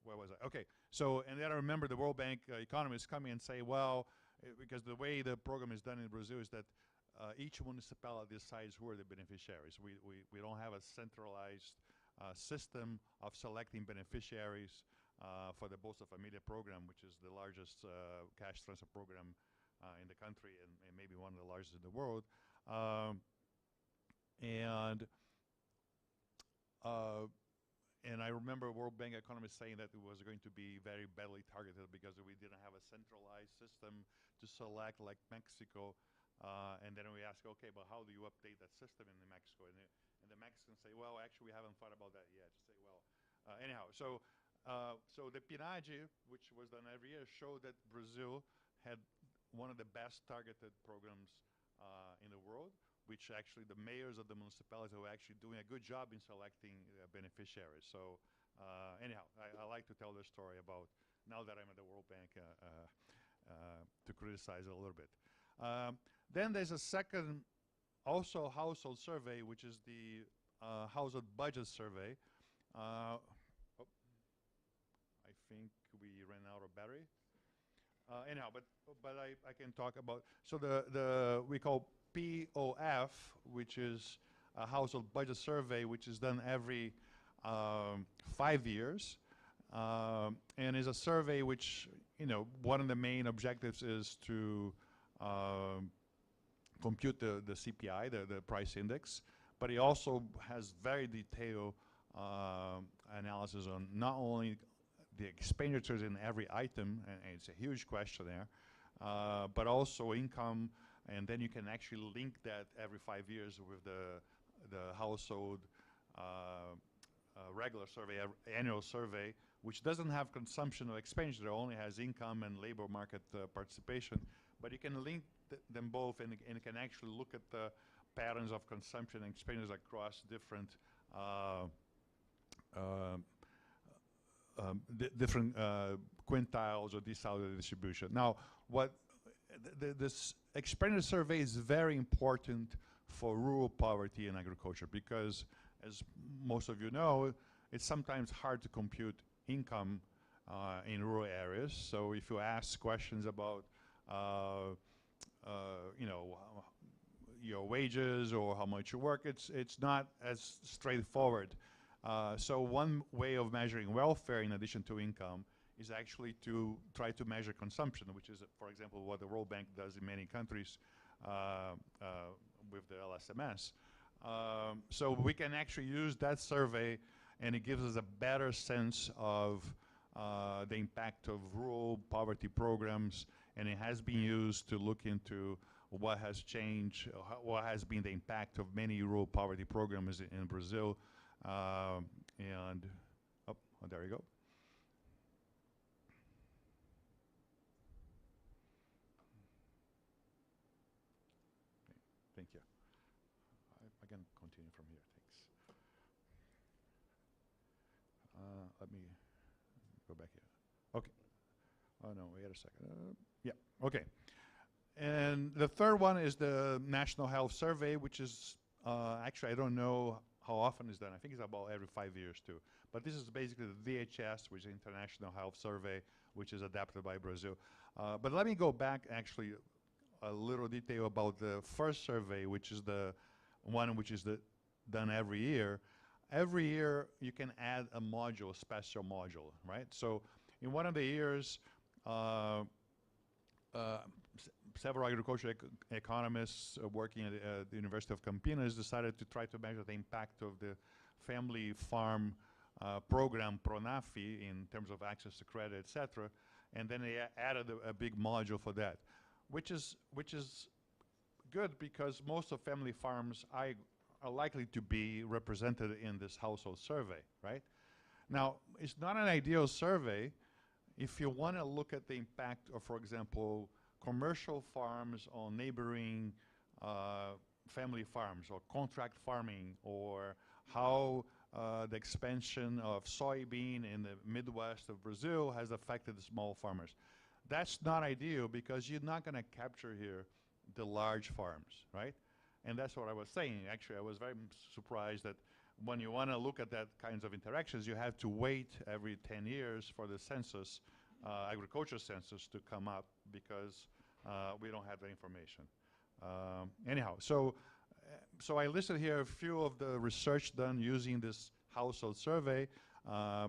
where was I? Okay, so, and then I remember the World Bank economists coming and say, well, because the way the program is done in Brazil is that each municipality decides who are the beneficiaries. We don't have a centralized system of selecting beneficiaries for the Bolsa Familia program, which is the largest cash transfer program in the country, and maybe one of the largest in the world. And I remember World Bank economists saying that it was going to be very badly targeted because we didn't have a centralized system to select, like Mexico, And then we ask, okay, but how do you update that system in Mexico? And the Mexicans say, well, actually, we haven't thought about that yet. Say, well, anyhow, so the PNAD, which was done every year, showed that Brazil had one of the best targeted programs in the world, which actually the mayors of the municipalities were actually doing a good job in selecting beneficiaries. So anyhow, I like to tell this story about, now that I'm at the World Bank, to criticize it a little bit. Then there's a second, also household survey, which is the household budget survey. Oh, I think we ran out of battery. Anyhow, but I can talk about, so we call POF, which is a household budget survey, which is done every 5 years. And is a survey which, one of the main objectives is to compute the CPI, the price index, but it also has very detailed analysis on not only the expenditures in every item, and it's a huge questionnaire, but also income, and then you can actually link that every 5 years with the household regular survey, annual survey, which doesn't have consumption or expenditure, only has income and labor market participation. But you can link them both, and you can actually look at the patterns of consumption and expenditures across different different quintiles or decile distribution. Now, this expenditure survey is very important for rural poverty and agriculture because, as most of you know, it's sometimes hard to compute income in rural areas. So if you ask questions about, your wages or how much you work, it's not as straightforward. So one way of measuring welfare in addition to income is actually to try to measure consumption, which is, for example, what the World Bank does in many countries with the LSMS. So we can actually use that survey, and it gives us a better sense of the impact of rural poverty programs, and it has been used to look into what has changed, what has been the impact of many rural poverty programs in Brazil. And, oh, there you go. Okay, thank you. I can continue from here, thanks. Let me go back here. Okay. Oh no, wait a second. Yeah, okay. And the third one is the National Health Survey, which is, actually I don't know how often it's done. I think it's about every 5 years too. But this is basically the VHS, which is International Health Survey, which is adapted by Brazil. But let me go back actually a little detail about the first survey, which is the one which is done every year. Every year you can add a module, a special module, right? So in one of the years, several agricultural economists working at the University of Campinas decided to try to measure the impact of the family farm program, PRONAFI, in terms of access to credit, et cetera. And then they added a big module for that, which is good because most of family farms are likely to be represented in this household survey, right? Now, it's not an ideal survey if you want to look at the impact of, for example, commercial farms on neighboring family farms, or contract farming, or how the expansion of soybean in the Midwest of Brazil has affected the small farmers. That's not ideal because you're not going to capture here the large farms, right? And that's what I was saying. Actually, I was very surprised that when you want to look at that kinds of interactions, you have to wait every 10 years for the census, agriculture census, to come up because we don't have the information. Anyhow, so I listed here a few of the research done using this household survey,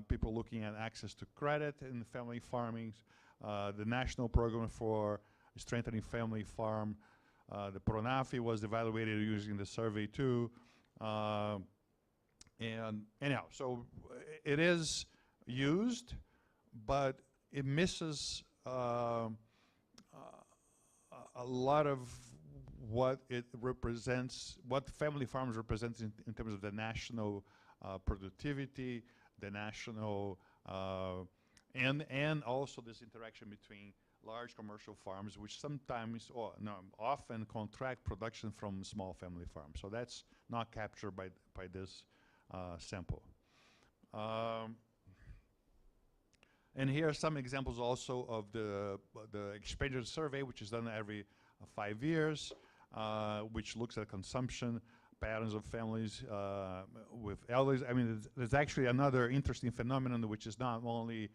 people looking at access to credit in family farming, the national program for strengthening family farm, the PRONAFI was evaluated using the survey too. And anyhow, so it is used, but it misses a lot of what it represents, what family farms represent in terms of the national productivity, the national, and also this interaction between large commercial farms, which sometimes, or no, often contract production from small family farms. So that's not captured by this sample. And here are some examples also of the expenditure survey, which is done every 5 years, which looks at consumption patterns of families with elders. I mean, there's actually another interesting phenomenon, which is not only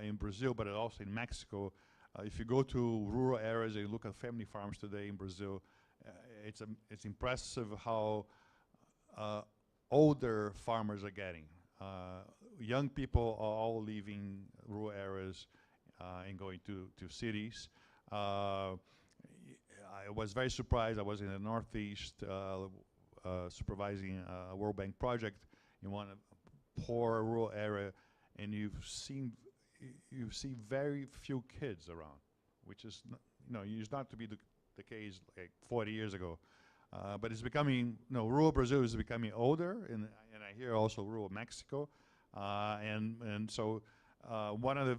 in Brazil, but also in Mexico. If you go to rural areas and you look at family farms today in Brazil, it's impressive how older farmers are getting. Young people are all leaving rural areas and going to cities. I was very surprised. I was in the Northeast supervising a World Bank project in one poor rural area, and you see very few kids around, which is used not to be the case like 40 years ago. But it's becoming, rural Brazil is becoming older, and I hear also rural Mexico. And so one of the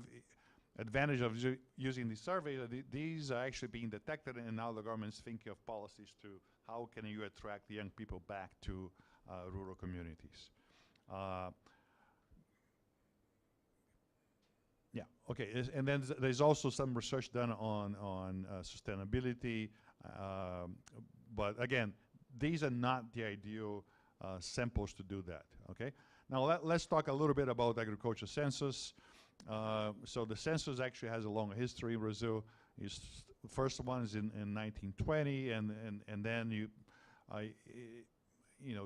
advantage of using these surveys, these are actually being detected, and now the government's thinking of policies to how can you attract young people back to rural communities. Yeah, okay, and then there's also some research done on sustainability, but again, these are not the ideal samples to do that, okay? Now let's talk a little bit about agriculture census. So the census actually has a long history in Brazil. The first one is in 1920, and then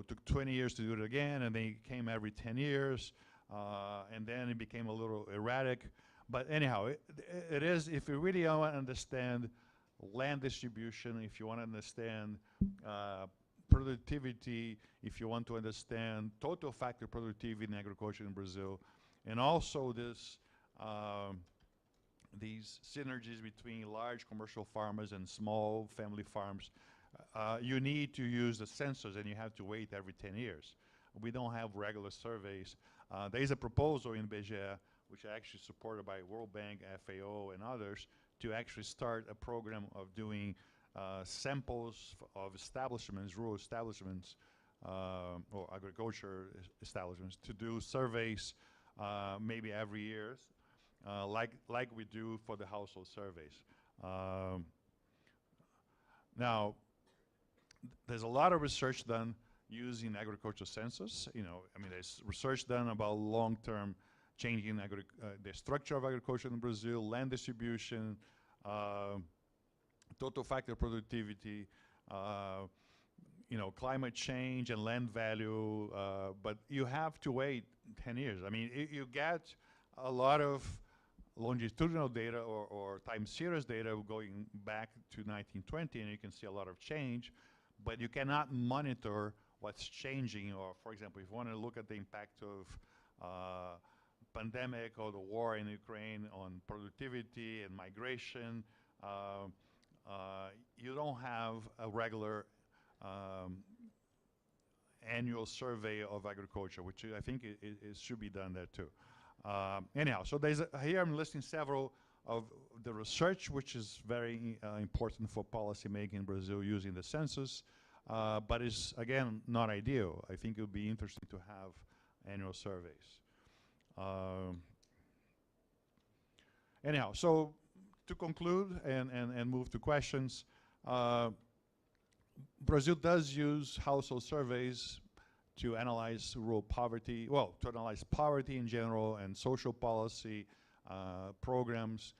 took 20 years to do it again, and then it came every 10 years, and then it became a little erratic. But anyhow, it is, if you really want to understand land distribution, if you want to understand productivity, if you want to understand total factor productivity in agriculture in Brazil, and also these synergies between large commercial farmers and small family farms, you need to use the census, and you have to wait every 10 years. We don't have regular surveys. There is a proposal in BGE, which is actually supported by World Bank, FAO, and others, to actually start a program of doing samples of establishments, rural establishments, or agriculture establishments, to do surveys maybe every year, like we do for the household surveys. Now, there's a lot of research done using agricultural census. There's research done about long-term changing the structure of agriculture in Brazil, land distribution, total factor productivity, climate change and land value, but you have to wait 10 years. I mean, you get a lot of longitudinal data or time series data going back to 1920, and you can see a lot of change, but you cannot monitor what's changing. Or, for example, if you want to look at the impact of pandemic or the war in Ukraine on productivity and migration, you don't have a regular annual survey of agriculture, which I think it should be done there too. Anyhow, so here I'm listing several of the research, which is very important for policy making in Brazil using the census, but is, again, not ideal. I think it would be interesting to have annual surveys. Anyhow, so to conclude and move to questions, Brazil does use household surveys to analyze rural poverty, to analyze poverty in general and social policy programs,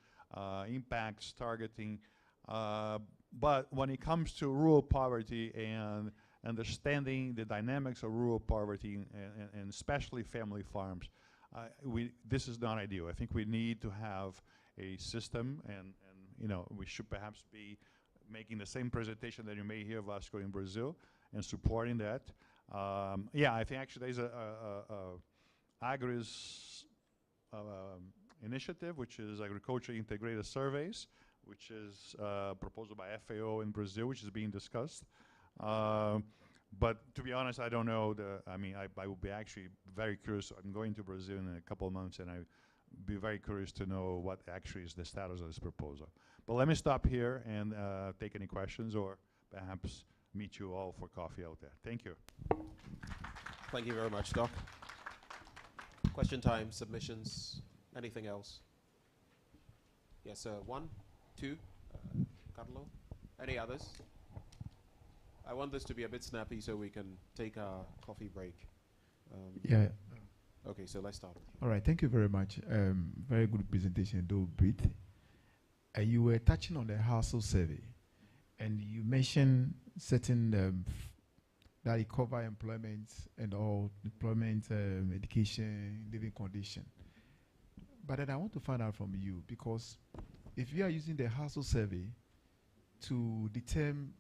impacts, targeting. But when it comes to rural poverty and understanding the dynamics of rural poverty and especially family farms, this is not ideal. I think we need to have a system, and we should perhaps be making the same presentation that you may hear of Vasco in Brazil and supporting that. Yeah, I think actually there's a Agri's initiative, which is agriculture integrated surveys, which is a proposal by FAO in Brazil, which is being discussed. But to be honest, I don't know. I would be actually very curious. I'm going to Brazil in a couple of months, and I'd be very curious to know what actually is the status of this proposal. But let me stop here and take any questions, or perhaps meet you all for coffee out there. Thank you. Thank you very much, Doc. Question time, submissions, anything else? Yes, 1, 2, Carlo. Any others? I want this to be a bit snappy so we can take a coffee break. Yeah. Okay, so let's start. All right. Thank you very much. Very good presentation, though brief. You were touching on the household survey, and you mentioned certain that it cover employment and all employment, education, living condition. But then I want to find out from you, because if you are using the household survey to determine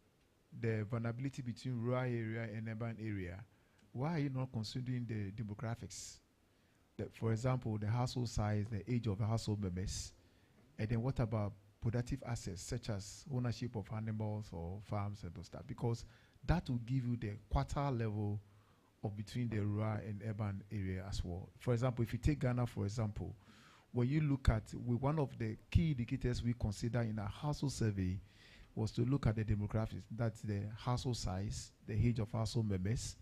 the vulnerability between rural area and urban area, why are you not considering the demographics? For example, the household size, the age of the household members, and then what about productive assets such as ownership of animals or farms and those stuff? Because that will give you the quartile level of between the rural and urban area as well. For example, if you take Ghana, for example, when you look at one of the key indicators we consider in a household survey was to look at the demographics. That's the household size, the age of household members,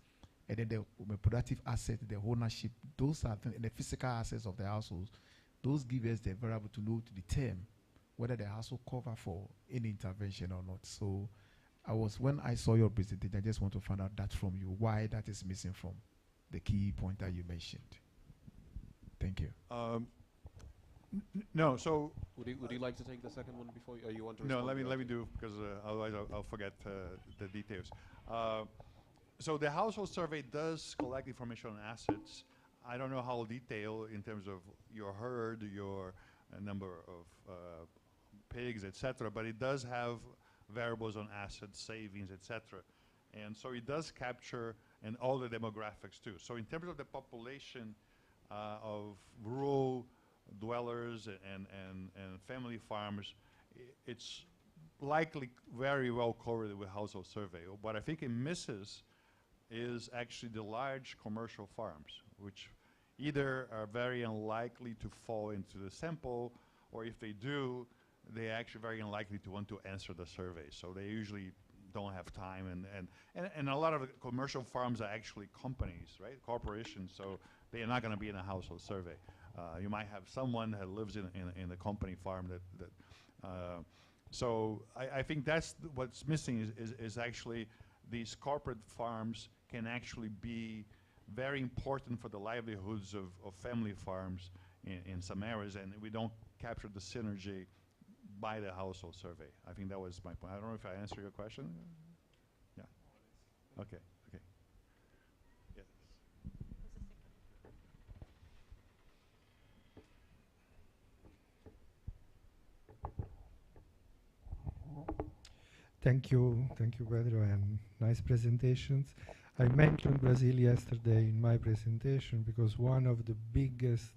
and then the productive asset, the ownership. Those are the physical assets of the household. Those give us the variable to know to determine whether the household cover for any intervention or not. So when I saw your presentation, I just want to find out that from you, why that is missing from the key point that you mentioned. Thank you. No, so would you like to take the second one before you, or you want to? No, let me do, because otherwise I'll forget the details. So the household survey does collect information on assets. I don't know how detailed in terms of your herd, your number of pigs, etc. But it does have variables on assets, savings, etc. And so it does capture and all the demographics too. So in terms of the population of rural dwellers and family farmers, it's likely very well correlated with household survey. What I think it misses is actually the large commercial farms, which either are very unlikely to fall into the sample, or if they do, they're actually very unlikely to want to answer the survey. So they usually don't have time, and a lot of the commercial farms are actually companies, right? Corporations, so they are not going to be in a household survey. You might have someone that lives in the company farm so I think that's what's missing is actually these corporate farms can actually be very important for the livelihoods of family farms in some areas, and we don't capture the synergy by the household survey. I think that was my point. I don't know if I answered your question. Yeah. Okay. Okay. Yes. Thank you, Pedro, and nice presentations. I mentioned Brazil yesterday in my presentation because one of the biggest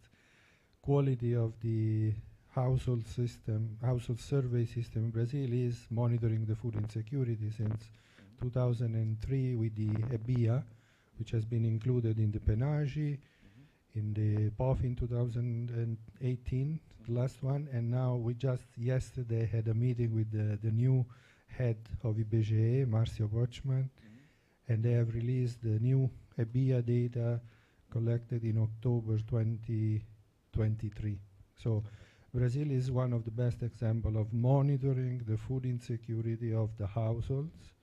quality of the household survey system in Brazil is monitoring the food insecurity since 2003 with the EBIA, which has been included in the PNAGI, in the POF in 2018, the last one, and now we just yesterday had a meeting with the new head of IBGE, Marcio Bochman, and they have released the new EBIA data collected in October 2023. So Brazil is one of the best examples of monitoring the food insecurity of the households,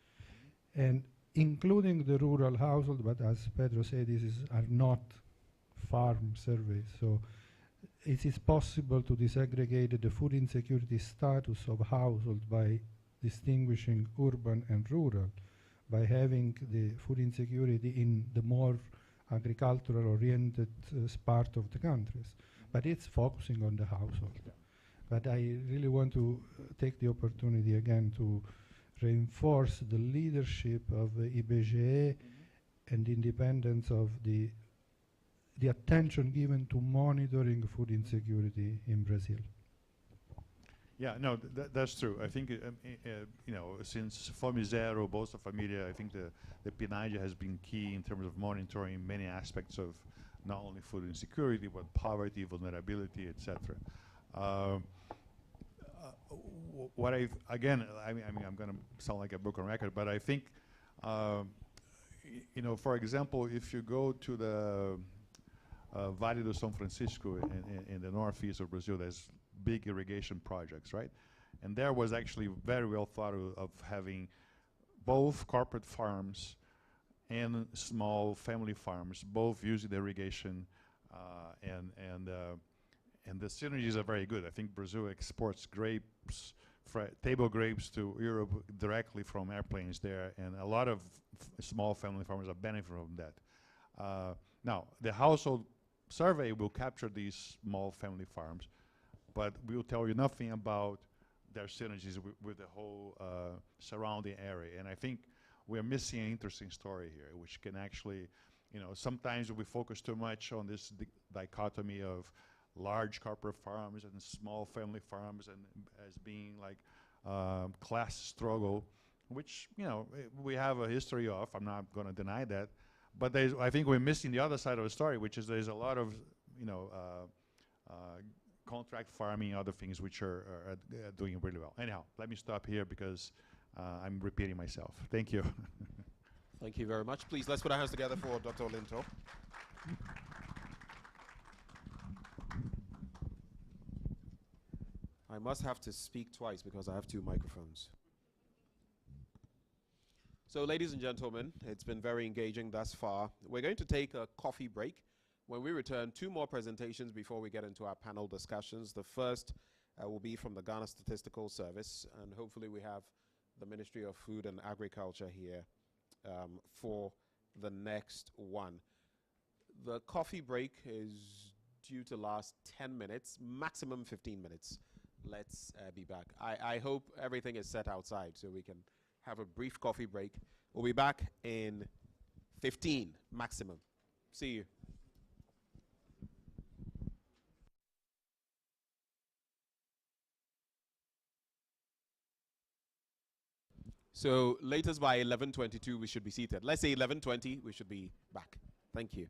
and including the rural household, but as Pedro said, are not farm surveys. So it is possible to disaggregate the food insecurity status of household by distinguishing urban and rural, by having the food insecurity in the more agricultural-oriented part of the countries. But it's focusing on the household. But I really want to take the opportunity again to reinforce the leadership of IBGE and the independence of the attention given to monitoring food insecurity in Brazil. Yeah, no, that's true. I think, you know, since Fome Zero, Bolsa Familia, I think the PNAD has been key in terms of monitoring many aspects of not only food insecurity, but poverty, vulnerability, etc. What again, I mean, I'm going to sound like a broken record, but I think, you know, for example, if you go to the Vale do São Francisco in the northeast of Brazil, there's big irrigation projects, right? And there was actually very well thought of having both corporate farms and small family farms, both using the irrigation, and the synergies are very good. I think Brazil exports grapes, table grapes to Europe directly from airplanes there, and a lot of small family farmers are benefiting from that. Now, the household survey will capture these small family farms, but we'll tell you nothing about their synergies with the whole surrounding area. And I think we're missing an interesting story here, which can actually, you know, sometimes we focus too much on this dichotomy of large corporate farms and small family farms, and as being like class struggle, which, you know, we have a history of. I'm not going to deny that, but I think we're missing the other side of the story, which is there's a lot of, you know, contract farming, other things which are doing really well. Anyhow, let me stop here because I'm repeating myself. Thank you. Thank you very much. Please, let's put our hands together for Dr. Olinto. I must have to speak twice because I have two microphones. So, ladies and gentlemen, it's been very engaging thus far. We're going to take a coffee break. When we return, two more presentations before we get into our panel discussions. The first will be from the Ghana Statistical Service, and hopefully we have the Ministry of Food and Agriculture here for the next one. The coffee break is due to last 10 minutes, maximum 15 minutes. Let's be back. I hope everything is set outside so we can have a brief coffee break. We'll be back in 15 maximum. See you. So latest by 11:22 we should be seated. Let's say 11:20 we should be back. Thank you.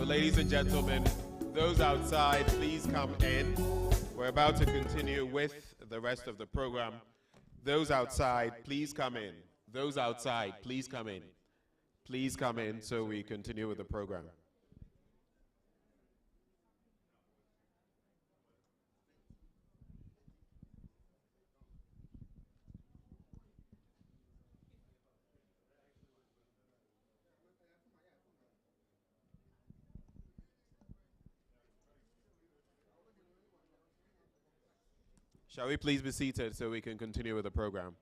ladies and gentlemen, those outside, please come in. We're about to continue with the rest of the program. Those outside, please come in. Those outside, please come in. Please come in so we continue with the program. Shall we please be seated so we can continue with the program?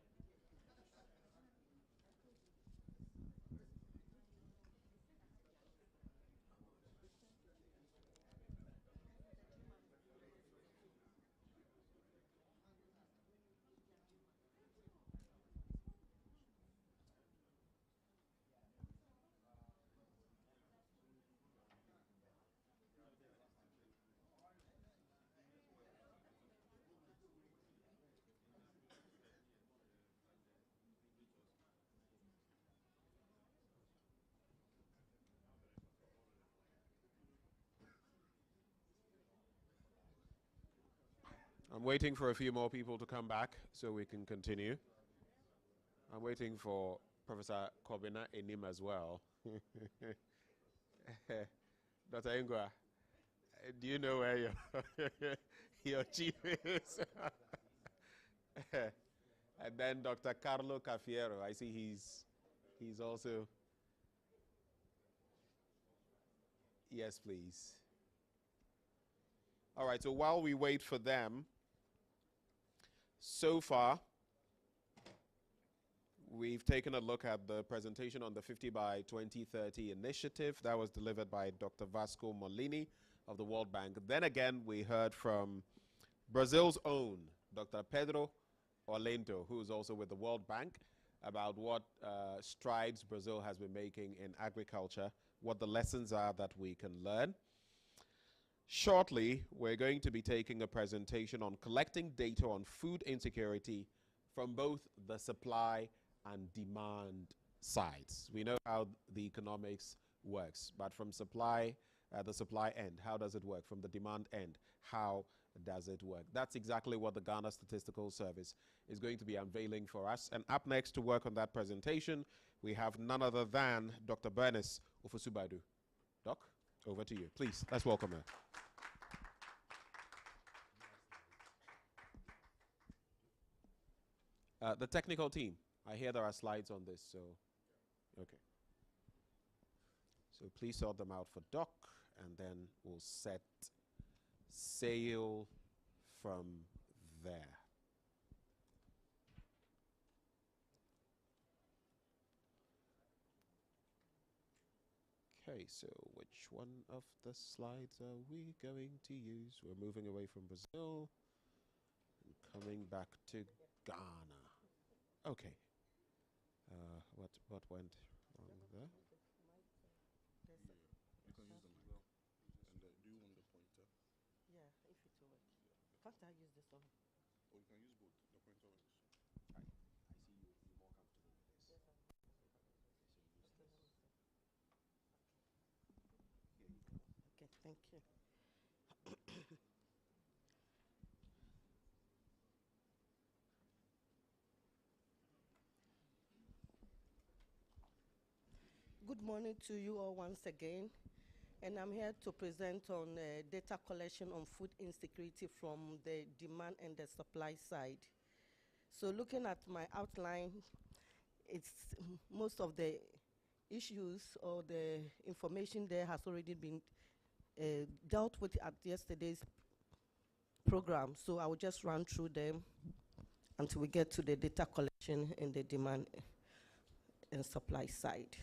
I'm waiting for a few more people to come back so we can continue. I'm waiting for Professor Kobina Enim as well. Dr. Ingwa, do you know where your chief is? And then Dr. Carlo Cafiero, I see he's also. Yes, please. All right, so while we wait for them, so far, we've taken a look at the presentation on the 50 by 2030 initiative that was delivered by Dr. Vasco Molini of the World Bank. Then again, we heard from Brazil's own Dr. Pedro Orlando, who is also with the World Bank, about what strides Brazil has been making in agriculture, what the lessons are that we can learn. Shortly, we're going to be taking a presentation on collecting data on food insecurity from both the supply and demand sides. We know how the economics works, but from supply, the supply end, how does it work? From the demand end, how does it work? That's exactly what the Ghana Statistical Service is going to be unveiling for us. And up next to work on that presentation, we have none other than Dr. Bernice Ofusubadu. Doc, over to you. Please, let's welcome her. The technical team. I hear there are slides on this, so okay. So please sort them out for Doc, and then we'll set sail from there. Okay, so which one of the slides are we going to use? We're moving away from Brazil and coming back to Ghana. Okay. What went wrong there? You can use the mic. And do you want the pointer? Yeah, if it will work. Can't I use this one? Or you can use both. The pointer works. I see you're more comfortable with this. Yes, Okay, so use this. Here you go. Okay, thank you. Good morning to you all once again, and I'm here to present on data collection on food insecurity from the demand and the supply side. So looking at my outline, it's most of the issues or the information there has already been dealt with at yesterday's program. So I will just run through them until we get to the data collection and the demand and supply side.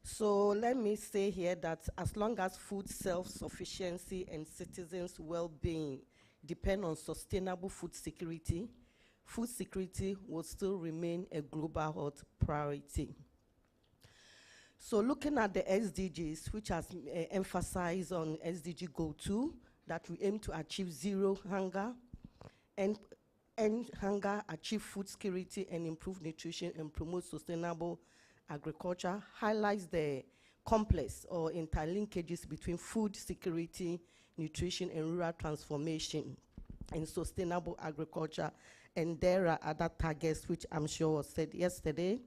So let me say here that as long as food self-sufficiency and citizens' well-being depend on sustainable food security will still remain a global health priority. So looking at the SDGs, which has emphasized on SDG Goal 2, that we aim to achieve zero hunger, and end hunger, achieve food security, and improve nutrition and promote sustainable agriculture, highlights the complex or interlinkages between food security, nutrition, and rural transformation and sustainable agriculture. And there are other targets which I'm sure was said yesterday.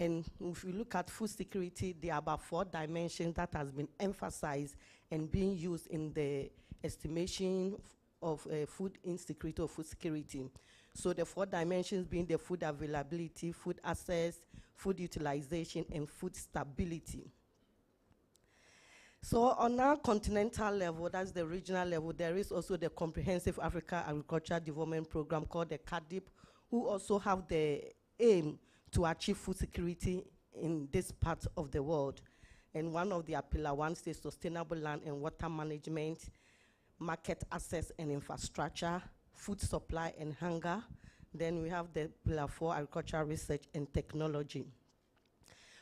And if you look at food security, there are about 4 dimensions that has been emphasized and being used in the estimation of food insecurity or food security. So the 4 dimensions being the food availability, food access, food utilization, and food stability. So on our continental level, that's the regional level, there is also the Comprehensive Africa Agricultural Development Program called the CADIP, who also have the aim to achieve food security in this part of the world. And one of their pillar 1 is sustainable land and water management, market access and infrastructure, food supply and hunger. Then we have the pillar 4, agricultural research and technology.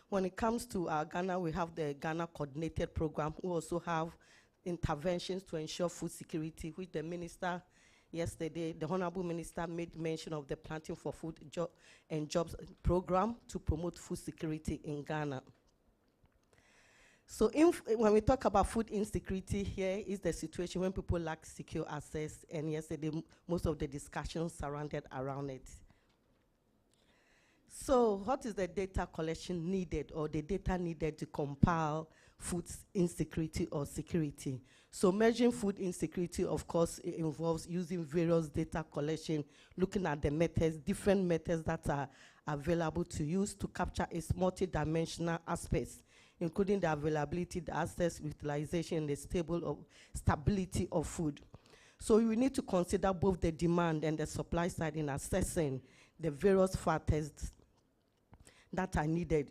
When it comes to Ghana, we have the Ghana Coordinated Program, who also have interventions to ensure food security, which the minister yesterday, the Honorable Minister made mention of the Planting for Food and Jobs program to promote food security in Ghana. So when we talk about food insecurity, here is the situation when people lack secure access, and yesterday most of the discussions surrounded around it. So what is the data collection needed, or the data needed to compile food insecurity or security? So measuring food insecurity, of course, it involves using various data collection, looking at the methods, different methods that are available to use to capture its multidimensional aspects, including the availability, the access, utilization, and the stability of food. So we need to consider both the demand and the supply side in assessing the various factors that are needed,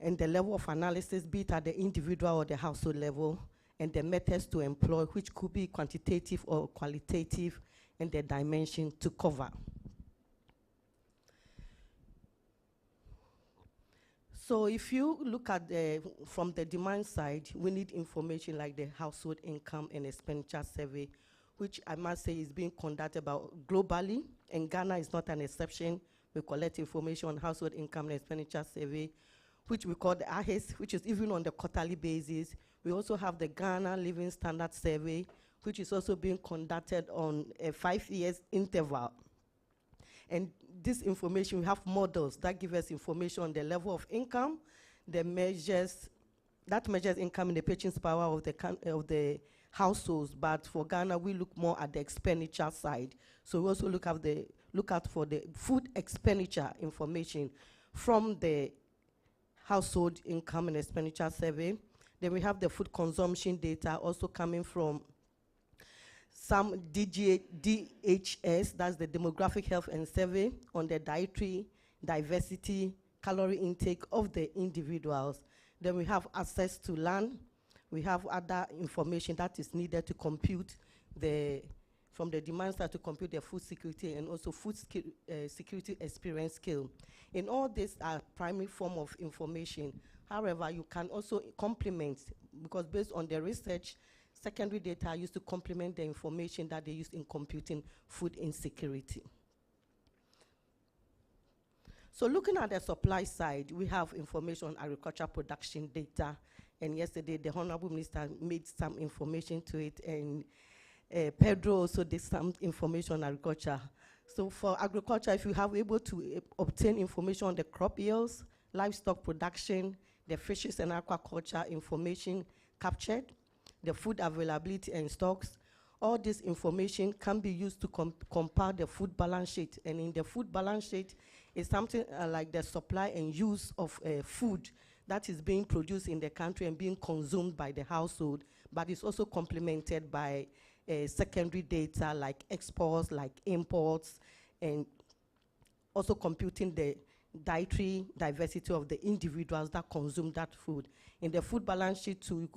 and the level of analysis, be it at the individual or the household level, and the methods to employ, which could be quantitative or qualitative, and the dimension to cover. So if you look at from the demand side, we need information like the household income and expenditure survey, which I must say is being conducted about globally, and Ghana is not an exception. We collect information on household income and expenditure survey, which we call the AHES, which is even on the quarterly basis. We also have the Ghana Living Standard Survey, which is also being conducted on a 5 years interval. And this information, we have models that give us information on the level of income, the measures, that measures income in the purchasing power of the households. But for Ghana, we look more at the expenditure side. So we also look out for the food expenditure information from the household income and expenditure survey. Then we have the food consumption data also coming from some DHS, that's the Demographic Health and Survey, on the dietary diversity, calorie intake of the individuals. Then we have access to land. We have other information that is needed to compute from the demand side to compute the food security and also food security experience scale. In all these are primary form of information. However, you can also complement, because based on the research, secondary data are used to complement the information that they use in computing food insecurity. So looking at the supply side, we have information on agricultural production data, and yesterday the Honorable Minister made some information to it, and Pedro also did some information on agriculture. So for agriculture, if you have able to obtain information on the crop yields, livestock production, the fishes and aquaculture information captured, the food availability and stocks, all this information can be used to compile the food balance sheet. And in the food balance sheet is something like the supply and use of food that is being produced in the country and being consumed by the household, but it's also complemented by secondary data like exports, like imports, and also computing the dietary diversity of the individuals that consume that food. In the food balance sheet too,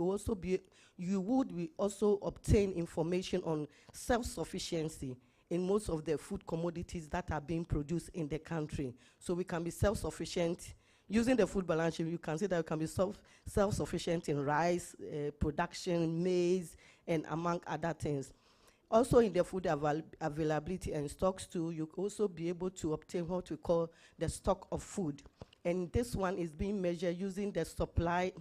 you would also obtain information on self-sufficiency in most of the food commodities that are being produced in the country. So we can be self-sufficient. Using the food balance sheet, you can see that you can be self-sufficient in rice, production, maize, and among other things. Also in the food availability and stocks too, you can also be able to obtain what we call the stock of food. And this one is being measured using the supply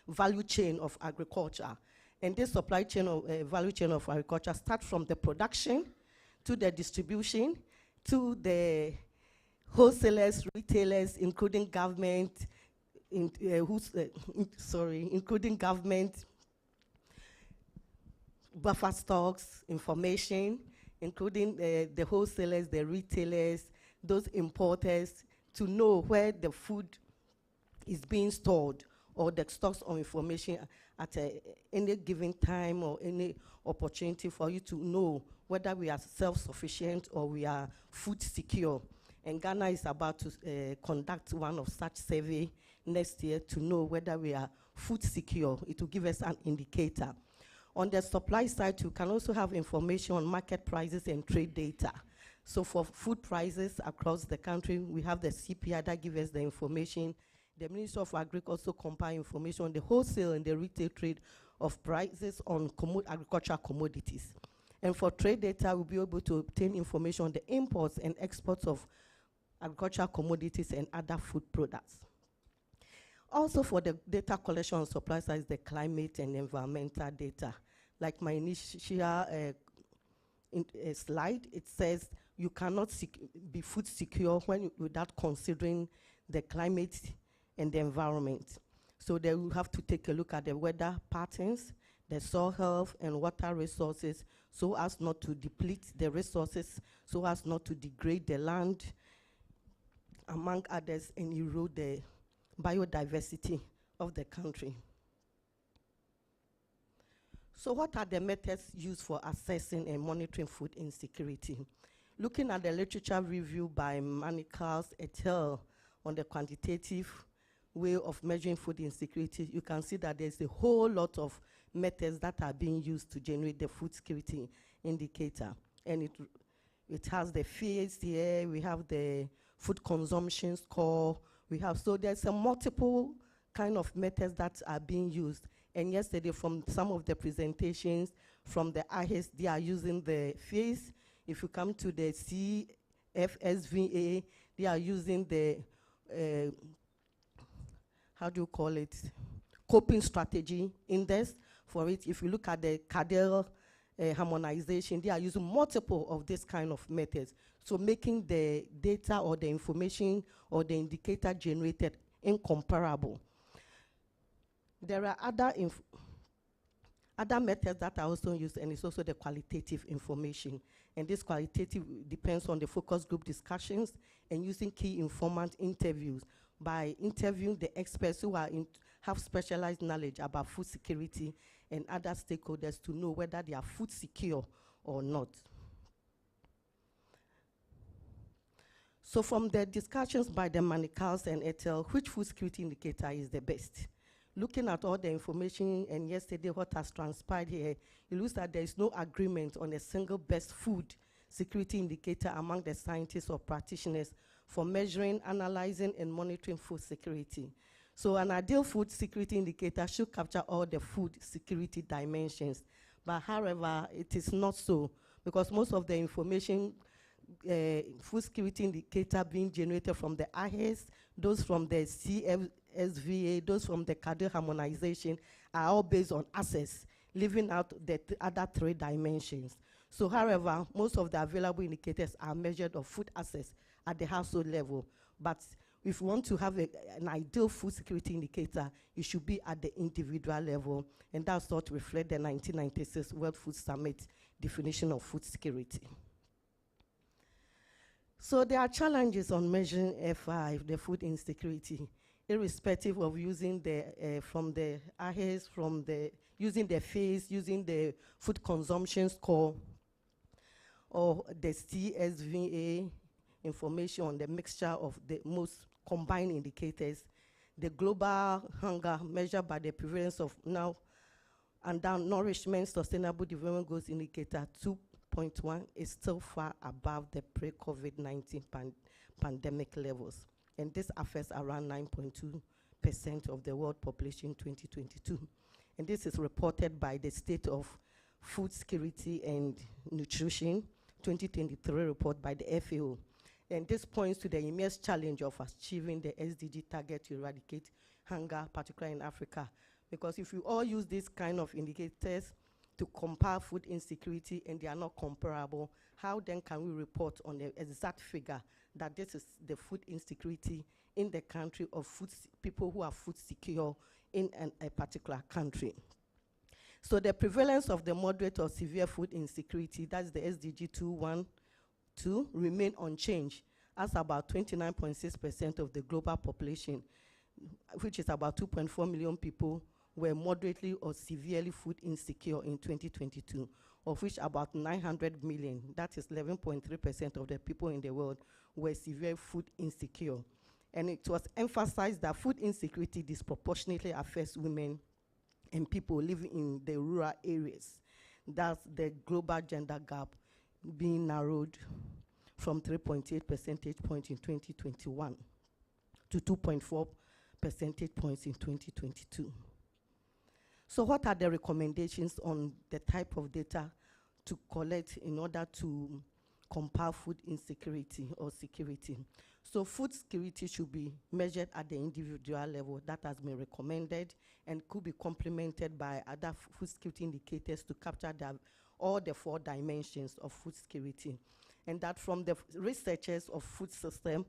value chain of agriculture. And this supply chain of value chain of agriculture starts from the production to the distribution to the wholesalers, retailers, including government, including government, buffer stocks, information, including the wholesalers, the retailers, those importers, to know where the food is being stored, or the stocks of information at any given time or any opportunity for you to know whether we are self-sufficient or we are food secure. And Ghana is about to conduct one of such survey next year to know whether we are food secure. It will give us an indicator. On the supply side, you can also have information on market prices and trade data. So for food prices across the country, we have the CPI that gives us the information. The Ministry of Agriculture also compile information on the wholesale and the retail trade of prices on agricultural commodities. And for trade data, we'll be able to obtain information on the imports and exports of agricultural commodities and other food products. Also for the data collection on supply side, the climate and environmental data. Like my initial slide, it says you cannot be food secure without considering the climate and the environment. So they will have to take a look at the weather patterns, the soil health and water resources, so as not to deplete the resources, so as not to degrade the land, among others, and erode the biodiversity of the country. So what are the methods used for assessing and monitoring food insecurity? Looking at the literature review by Manicals et al. On the quantitative way of measuring food insecurity, you can see that there's a whole lot of methods that are being used to generate the food security indicator. And it has the fears here, we have the food consumption score, we have, so there's a multiple kind of methods that are being used. And yesterday from some of the presentations from the IHS, they are using the fears. If you come to the CFSVA, they are using the, how do you call it, coping strategy index for it. If you look at the cadre harmonization, they are using multiple of this kind of methods. So making the data or the information or the indicator generated incomparable. There are other methods that are also used, and it's also the qualitative information. And this qualitative depends on the focus group discussions and using key informant interviews by interviewing the experts who are have specialized knowledge about food security and other stakeholders to know whether they are food secure or not. So from the discussions by the Manicals and et al., which food security indicator is the best? Looking at all the information and yesterday what has transpired here, it looks that there is no agreement on a single best food security indicator among the scientists or practitioners for measuring, analyzing, and monitoring food security. So an ideal food security indicator should capture all the food security dimensions. But however, it is not so, because most of the information, food security indicator being generated from the IHS, those from the CFSVA, those from the cadre harmonization are all based on access, leaving out the other three dimensions. So however, most of the available indicators are measured of food access at the household level. But if you want to have an ideal food security indicator, it should be at the individual level. And that's what reflects the 1996 World Food Summit definition of food security. So there are challenges on measuring F5, the food insecurity, irrespective of using the, from the IHS, using the FACE, using the food consumption score, or the CSVA information on the mixture of the most combined indicators, the global hunger measured by the prevalence of now undernourishment sustainable development goals indicator 2.1 is still far above the pre-COVID-19 pandemic levels. And this affects around 9.2% of the world population in 2022. And this is reported by the State of Food Security and Nutrition 2023 report by the FAO. And this points to the immense challenge of achieving the SDG target to eradicate hunger, particularly in Africa. Because if you all use these kind of indicators to compare food insecurity and they are not comparable, how then can we report on the exact figure that this is the food insecurity in the country of people who are food secure in a particular country? So the prevalence of the moderate or severe food insecurity, that's the SDG 212, remain unchanged as about 29.6% of the global population, which is about 2.4 million people, were moderately or severely food insecure in 2022, of which about 900 million, that is 11.3% of the people in the world, were severe food insecure. And it was emphasized that food insecurity disproportionately affects women and people living in the rural areas. That's the global gender gap being narrowed from 3.8 percentage points in 2021 to 2.4 percentage points in 2022. So what are the recommendations on the type of data to collect in order to compare food insecurity or security? So food security should be measured at the individual level. That has been recommended and could be complemented by other food security indicators to capture all the 4 dimensions of food security. And that from the researchers of food system,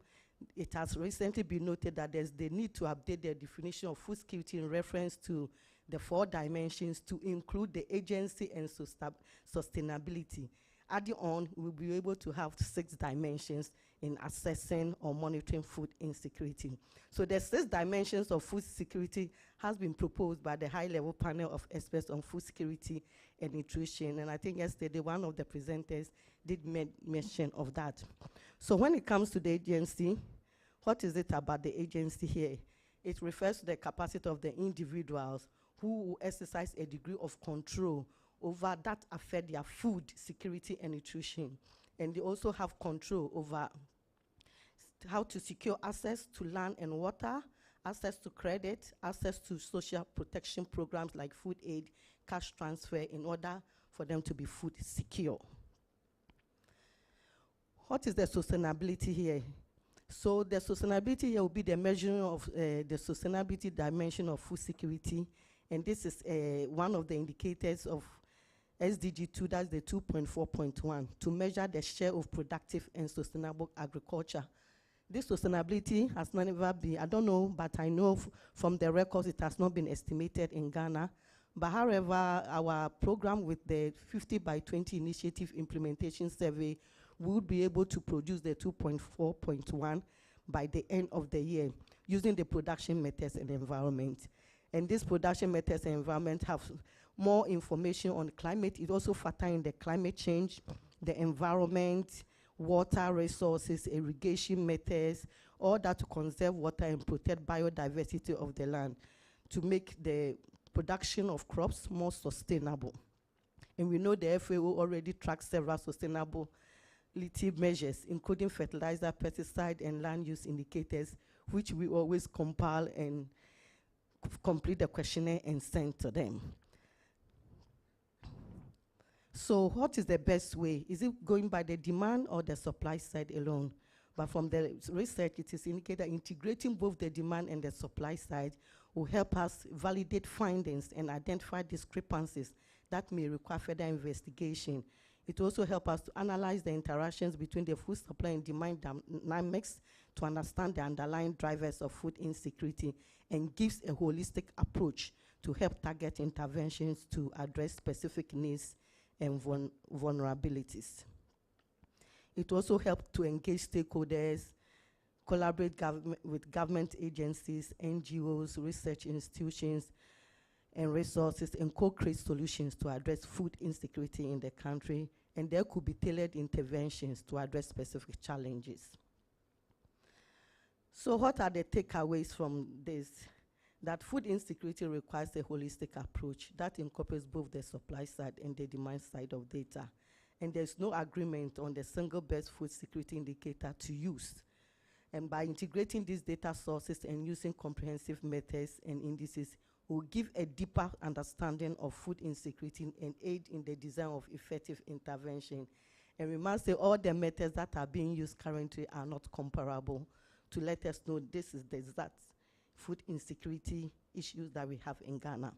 it has recently been noted that there's the need to update the definition of food security in reference to the 4 dimensions to include the agency and sustainability. Adding on, we'll be able to have 6 dimensions in assessing or monitoring food insecurity. So the 6 dimensions of food security has been proposed by the high-level panel of experts on food security and nutrition. And I think yesterday one of the presenters did mention of that. So when it comes to the agency, what is it about the agency here? It refers to the capacity of the individuals who exercise a degree of control over that affect their food security and nutrition. And they also have control over how to secure access to land and water, access to credit, access to social protection programs like food aid, cash transfer, in order for them to be food secure. What is the sustainability here? So the sustainability here will be the measuring of the sustainability dimension of food security. And this is one of the indicators of SDG 2, that's the 2.4.1, to measure the share of productive and sustainable agriculture. This sustainability has never been, I don't know, but I know from the records it has not been estimated in Ghana. But however, our program with the 50 by 20 initiative implementation survey will be able to produce the 2.4.1 by the end of the year using the production methods and environment. And these production methods and environment have more information on climate. It also factors in the climate change, the environment, water resources, irrigation methods, all that to conserve water and protect biodiversity of the land to make the production of crops more sustainable. And we know the FAO already tracks several sustainability measures, including fertilizer, pesticide, and land use indicators, which we always compile and complete the questionnaire and send to them. So what is the best way? Is it going by the demand or the supply side alone? But from the research, it is indicated that integrating both the demand and the supply side will help us validate findings and identify discrepancies that may require further investigation. It also helps us to analyze the interactions between the food supply and demand dynamics to understand the underlying drivers of food insecurity, and gives a holistic approach to help target interventions to address specific needs and vulnerabilities. It also helps to engage stakeholders, collaborate with government agencies, NGOs, research institutions, and resources, and co-create solutions to address food insecurity in the country. And there could be tailored interventions to address specific challenges. So what are the takeaways from this? That food insecurity requires a holistic approach that incorporates both the supply side and the demand side of data. And there's no agreement on the single best food security indicator to use. And by integrating these data sources and using comprehensive methods and indices, will give a deeper understanding of food insecurity and aid in the design of effective intervention. And we must say all the methods that are being used currently are not comparable, to let us know this is the exact food insecurity issues that we have in Ghana.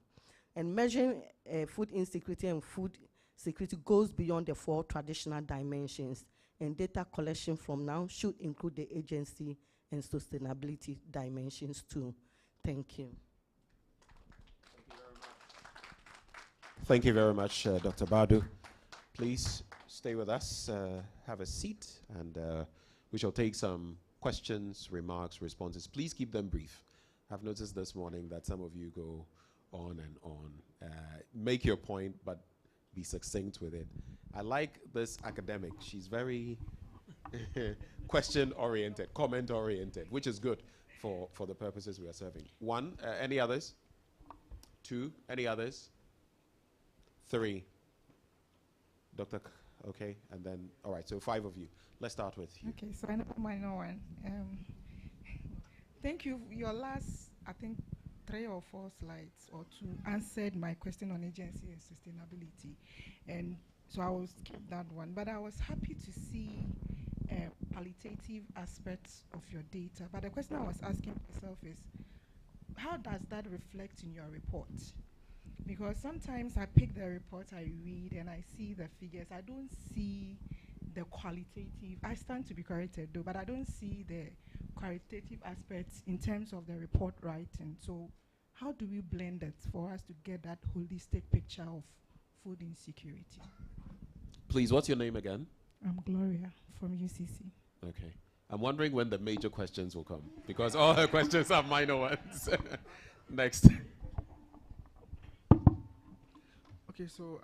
And measuring food insecurity and food security goes beyond the 4 traditional dimensions, and data collection from now should include the agency and sustainability dimensions too. Thank you. Thank you very much, Dr. Badu. Please stay with us, have a seat, and we shall take some questions, remarks, responses. Please keep them brief. I've noticed this morning that some of you go on and on. Make your point, but be succinct with it. I like this academic. She's very question-oriented, comment-oriented, which is good for the purposes we are serving. 1, any others? 2, any others? 3. Dr. Okay, and then, all right, so 5 of you. Let's start with you. Okay, so I know one. Thank you. Your last, I think, 3 or 4 slides or 2 answered my question on agency and sustainability. And so I will skip that one. But I was happy to see qualitative aspects of your data. But the question I was asking myself is, how does that reflect in your report? Because sometimes I pick the report, I read, and I see the figures. I don't see the qualitative. I stand to be corrected, though, but I don't see the qualitative aspects in terms of the report writing. So how do we blend it for us to get that holistic picture of food insecurity? Please, what's your name again? I'm Gloria from UCC. Okay. I'm wondering when the major questions will come, because all her questions are minor ones. Next. Okay, so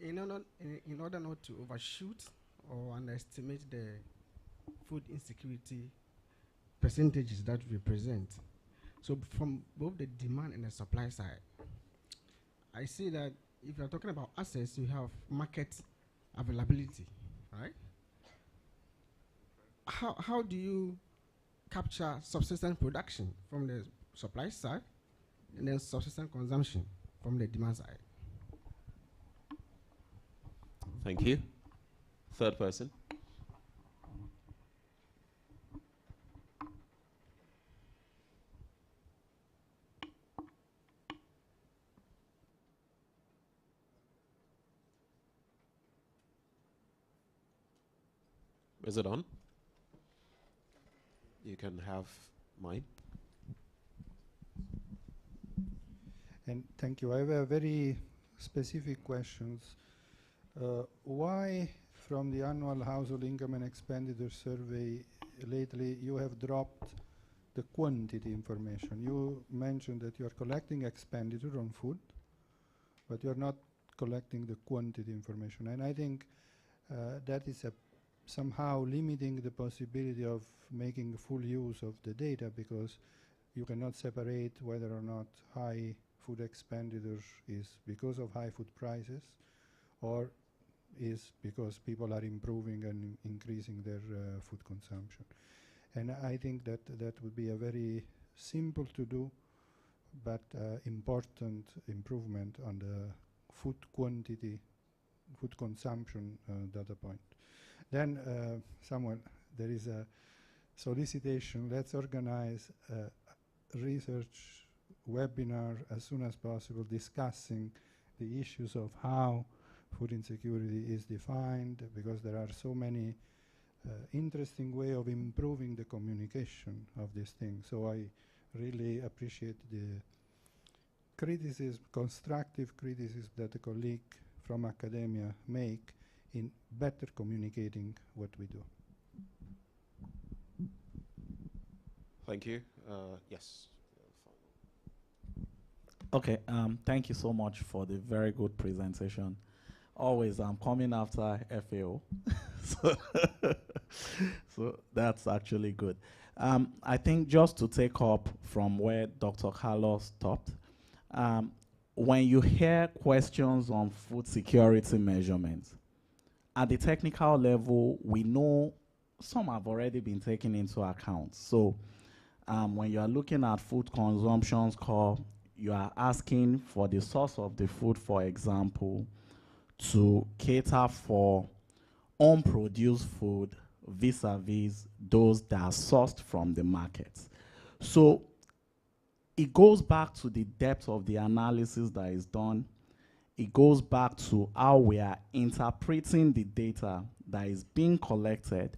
in order not to overshoot or underestimate the food insecurity percentages that we present, so from both the demand and the supply side, I see that if you're talking about access, you have market availability, right? How do you capture subsistence production from the supply side and then subsistence consumption from the demand side? Thank you. 3rd person. Is it on? You can have mine. And thank you. I have a very specific questions. Why, from the annual household income and expenditure survey lately, you have dropped the quantity information? You mentioned that you are collecting expenditure on food, but you are not collecting the quantity information. And I think that is somehow limiting the possibility of making full use of the data, because you cannot separate whether or not high food expenditure is because of high food prices or is because people are improving and increasing their food consumption. And I think that that would be a very simple to do but important improvement on the food quantity, food consumption data point. Then Samuel, there is a solicitation. Let's organize a research webinar as soon as possible discussing the issues of how food insecurity is defined, because there are so many interesting way of improving the communication of this thing. So I really appreciate the criticism, constructive criticism that the colleague from academia make in better communicating what we do. Thank you. Yes. Okay, thank you so much for the very good presentation. Always I'm coming after FAO, so that's actually good. I think just to take up from where Dr. Carlos stopped, when you hear questions on food security measurements, at the technical level, we know some have already been taken into account. So when you are looking at food consumption score, you are asking for the source of the food, for example, to cater for unproduced food vis-a-vis those that are sourced from the market. So it goes back to the depth of the analysis that is done. It goes back to how we are interpreting the data that is being collected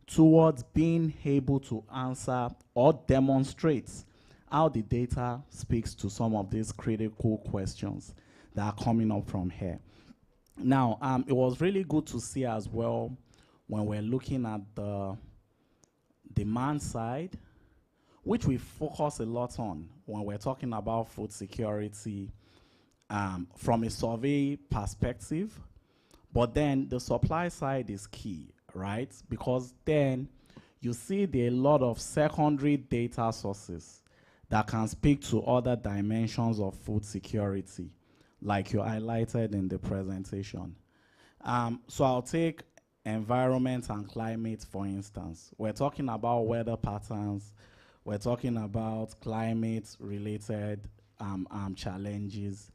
towards being able to answer or demonstrate how the data speaks to some of these critical questions that are coming up from here. Now, it was really good to see as well when we're looking at the demand side, which we focus a lot on when we're talking about food security from a survey perspective. But then the supply side is key, right? Because then you see there are a lot of secondary data sources that can speak to other dimensions of food security, like you highlighted in the presentation. So I'll take environment and climate, for instance. We're talking about weather patterns. We're talking about climate-related challenges.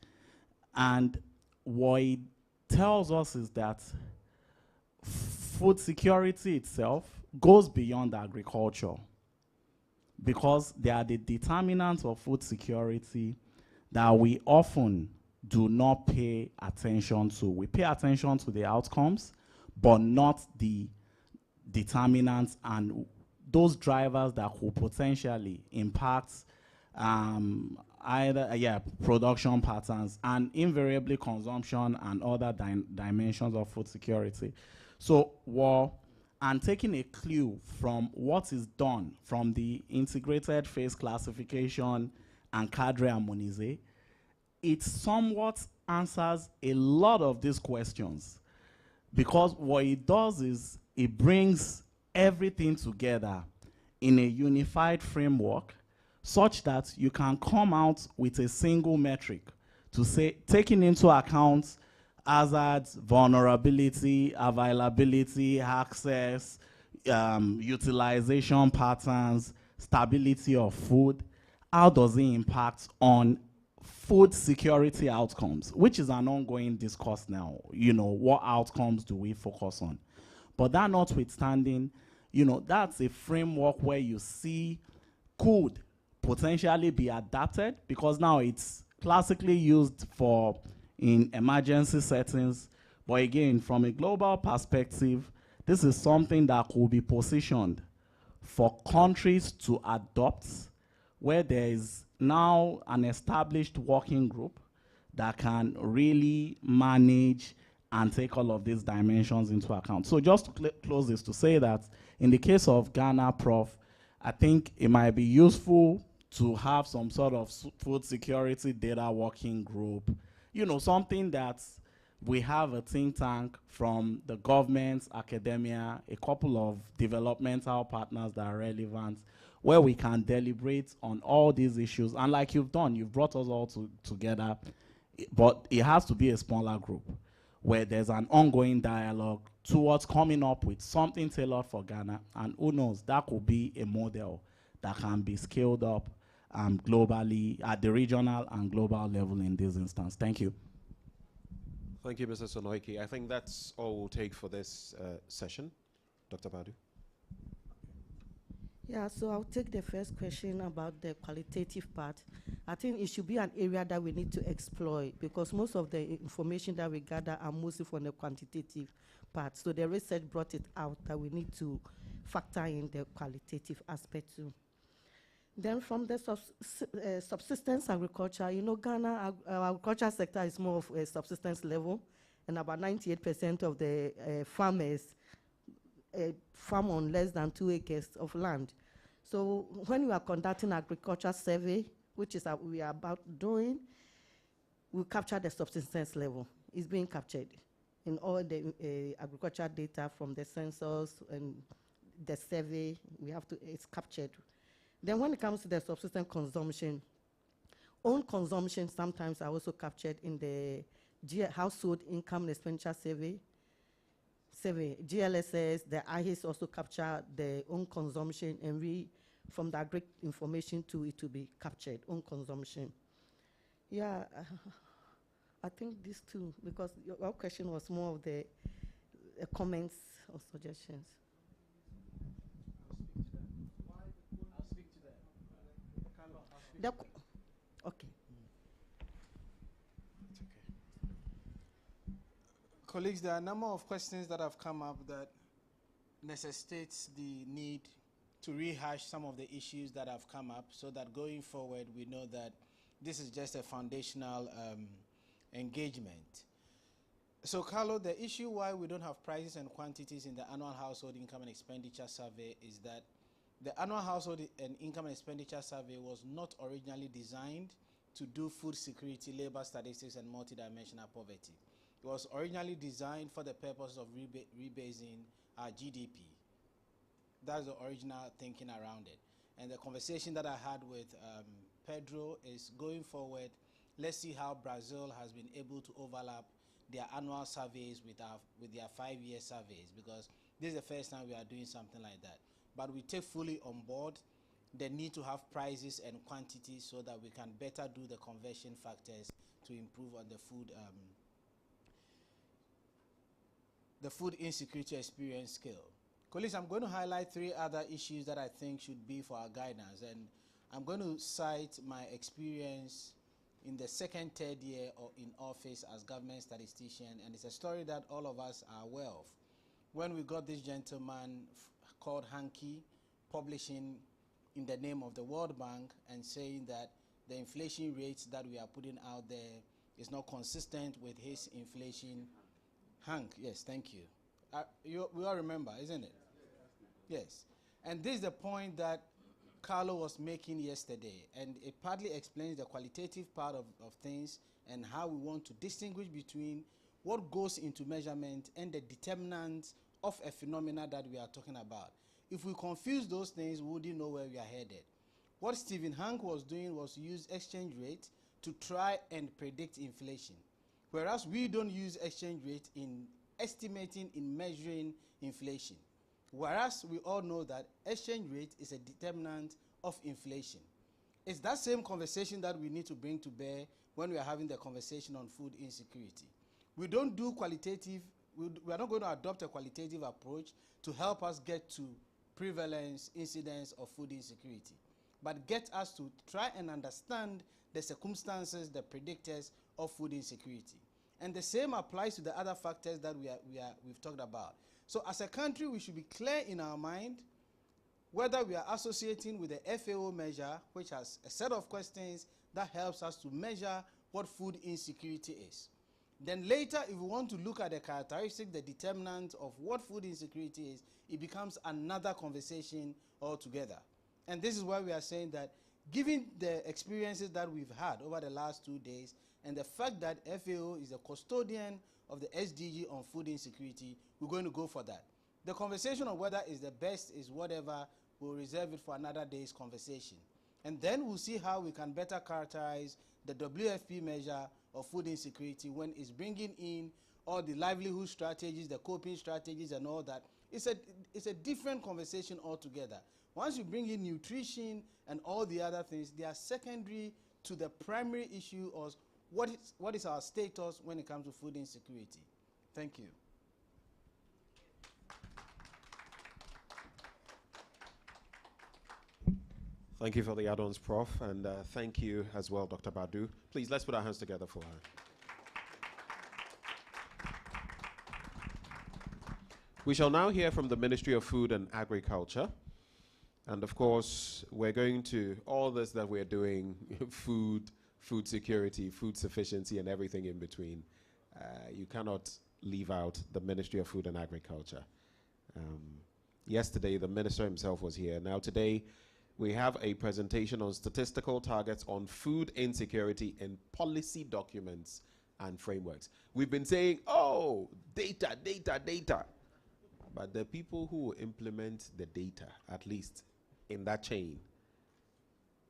And what it tells us is that food security itself goes beyond agriculture, because they are the determinants of food security that we often do not pay attention to. We pay attention to the outcomes, but not the determinants and those drivers that could potentially impact production patterns and invariably consumption and other dimensions of food security. So, and taking a clue from what is done from the integrated phase classification and cadre harmonise, it somewhat answers a lot of these questions, because what it does is it brings everything together in a unified framework such that you can come out with a single metric to say, taking into account hazards, vulnerability, availability, access, utilization patterns, stability of food. How does it impact on food security outcomes, which is an ongoing discourse now? You know, what outcomes do we focus on? But that notwithstanding, you know, that's a framework where you see could potentially be adapted, because now it's classically used for in emergency settings. But again, from a global perspective, this is something that could be positioned for countries to adopt, where there is now an established working group that can really manage and take all of these dimensions into account. So just to close this, to say that in the case of Ghana, Prof, I think it might be useful to have some sort of food security data working group, you know, something that we have a think tank from the government, academia, a couple of developmental partners that are relevant, where we can deliberate on all these issues. And like you've done, you've brought us all together, but it has to be a smaller group where there's an ongoing dialogue towards coming up with something tailored for Ghana. And who knows, that could be a model that can be scaled up globally at the regional and global level in this instance. Thank you. Thank you, Mr. Sonoike. I think that's all we'll take for this session. Dr. Badu. Yeah, so I'll take the first question about the qualitative part. I think it should be an area that we need to exploit, because most of the information that we gather are mostly from the quantitative part. So the research brought it out that we need to factor in the qualitative aspect too. Then from the subsistence agriculture, you know, Ghana, our agriculture sector is more of a subsistence level, and about 98% of the farmers farm on less than 2 acres of land. So when we are conducting agriculture survey, which is we are about doing, we capture the subsistence level. It's being captured in all the agriculture data from the census and the survey. It's captured. Then when it comes to the subsistence consumption, own consumption sometimes are also captured in the household income and expenditure survey. GLSS, the IHIS also capture the own consumption, and from the agri information to it to be captured, own consumption. Yeah, I think these two, because your question was more of the comments or suggestions. I'll speak to them. Okay. Colleagues, there are a number of questions that have come up that necessitates the need to rehash some of the issues that have come up so that going forward we know that this is just a foundational engagement. So, Carlo, the issue why we don't have prices and quantities in the annual household income and expenditure survey is that the annual household and income and expenditure survey was not originally designed to do food security, labor statistics, and multidimensional poverty. It was originally designed for the purpose of rebasing our GDP. That's the original thinking around it. And the conversation that I had with Pedro is going forward, let's see how Brazil has been able to overlap their annual surveys with their 5-year surveys, because this is the first time we are doing something like that. But we take fully on board the need to have prices and quantities so that we can better do the conversion factors to improve on the food insecurity experience scale. Colleagues, I'm going to highlight 3 other issues that I think should be for our guidance, and I'm going to cite my experience in the 2nd, 3rd year in office as government statistician, and it's a story that all of us are aware of. When we got this gentleman called Hanke publishing in the name of the World Bank and saying that the inflation rates that we are putting out there is not consistent with his inflation. Hank, yes, thank you. We all remember, isn't it? Yes. And this is the point that Carlo was making yesterday, and it partly explains the qualitative part of things and how we want to distinguish between what goes into measurement and the determinants of a phenomena that we are talking about. If we confuse those things, we wouldn't know where we are headed. What Stephen Hanke was doing was use exchange rate to try and predict inflation, whereas we don't use exchange rate in estimating, in measuring inflation. Whereas we all know that exchange rate is a determinant of inflation. It's that same conversation that we need to bring to bear when we are having the conversation on food insecurity. We don't do qualitative, we are not going to adopt a qualitative approach to help us get to prevalence, incidence of food insecurity, but get us to try and understand the circumstances, the predictors of food insecurity. And the same applies to the other factors that we've talked about. So as a country, we should be clear in our mind whether we are associating with the FAO measure, which has a set of questions that helps us to measure what food insecurity is. Then later, if we want to look at the characteristic, the determinant of what food insecurity is, it becomes another conversation altogether. And this is why we are saying that given the experiences that we've had over the last 2 days, and the fact that FAO is a custodian of the SDG on food insecurity, we're going to go for that. The conversation on whether it's the best is whatever, we'll reserve it for another day's conversation. And then we'll see how we can better characterize the WFP measure of food insecurity when it's bringing in all the livelihood strategies, the coping strategies and all that. It's a different conversation altogether. Once you bring in nutrition and all the other things, they are secondary to the primary issue of what is our status when it comes to food insecurity. Thank you. Thank you for the add-ons, Prof. And thank you as well, Dr. Badu. Please, let's put our hands together for her. We shall now hear from the Ministry of Food and Agriculture. And of course, we're going to, all this that we're doing, food security, food sufficiency, and everything in between, you cannot leave out the Ministry of Food and Agriculture. Yesterday, the minister himself was here. Now today, we have a presentation on statistical targets on food insecurity in policy documents and frameworks. We've been saying, oh, data, data, data. But the people who implement the data, at least in that chain,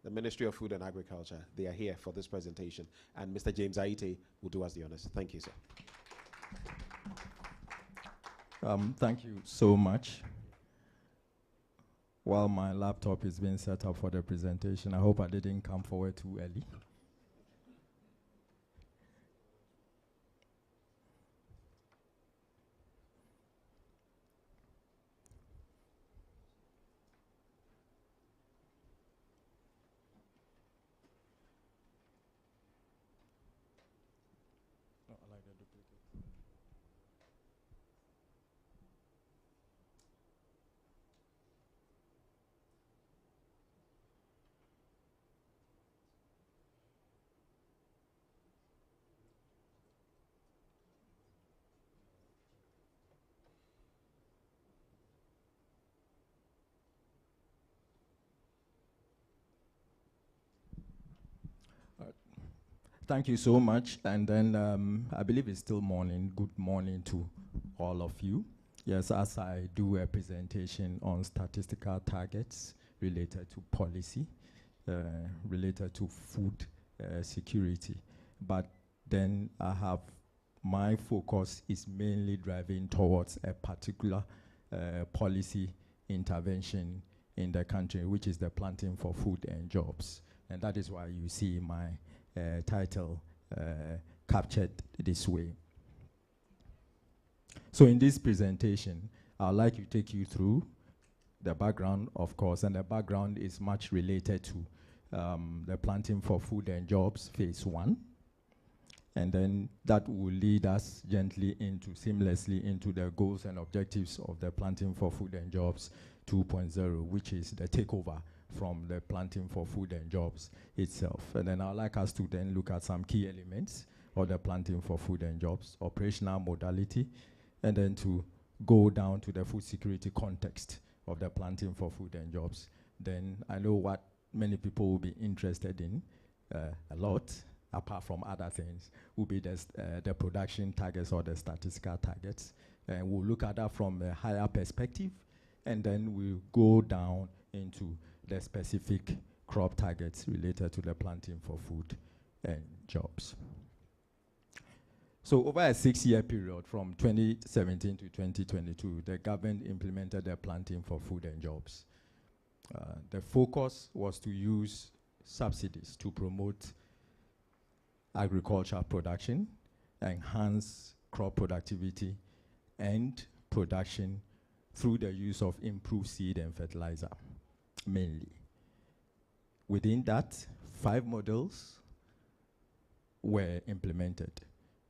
the Ministry of Food and Agriculture, they are here for this presentation. And Mr. James Aite will do us the honors. Thank you, sir. Thank you so much. While my laptop is being set up for the presentation, I hope I didn't come forward too early. Thank you so much. And then I believe it's still morning. Good morning to all of you. Yes, as I do a presentation on statistical targets related to policy, related to food security. But then I have my focus is mainly driving towards a particular policy intervention in the country, which is the planting for food and jobs. And that is why you see my title captured this way. So in this presentation, I'd like to take you through the background, of course, and the background is much related to the planting for food and jobs phase 1. And then that will lead us gently seamlessly into the goals and objectives of the planting for food and jobs 2.0, which is the takeover from the planting for food and jobs itself. And then I'd like us to then look at some key elements of the planting for food and jobs, operational modality, and then to go down to the food security context of the planting for food and jobs. Then I know what many people will be interested in a lot, apart from other things, will be the production targets or the statistical targets. And we'll look at that from a higher perspective, and then we'll go down into the specific crop targets related to the planting for food and jobs. So over a 6-year period from 2017 to 2022, the government implemented the planting for food and jobs. The focus was to use subsidies to promote agricultural production, enhance crop productivity and production through the use of improved seed and fertilizer, mainly. Within that, 5 models were implemented,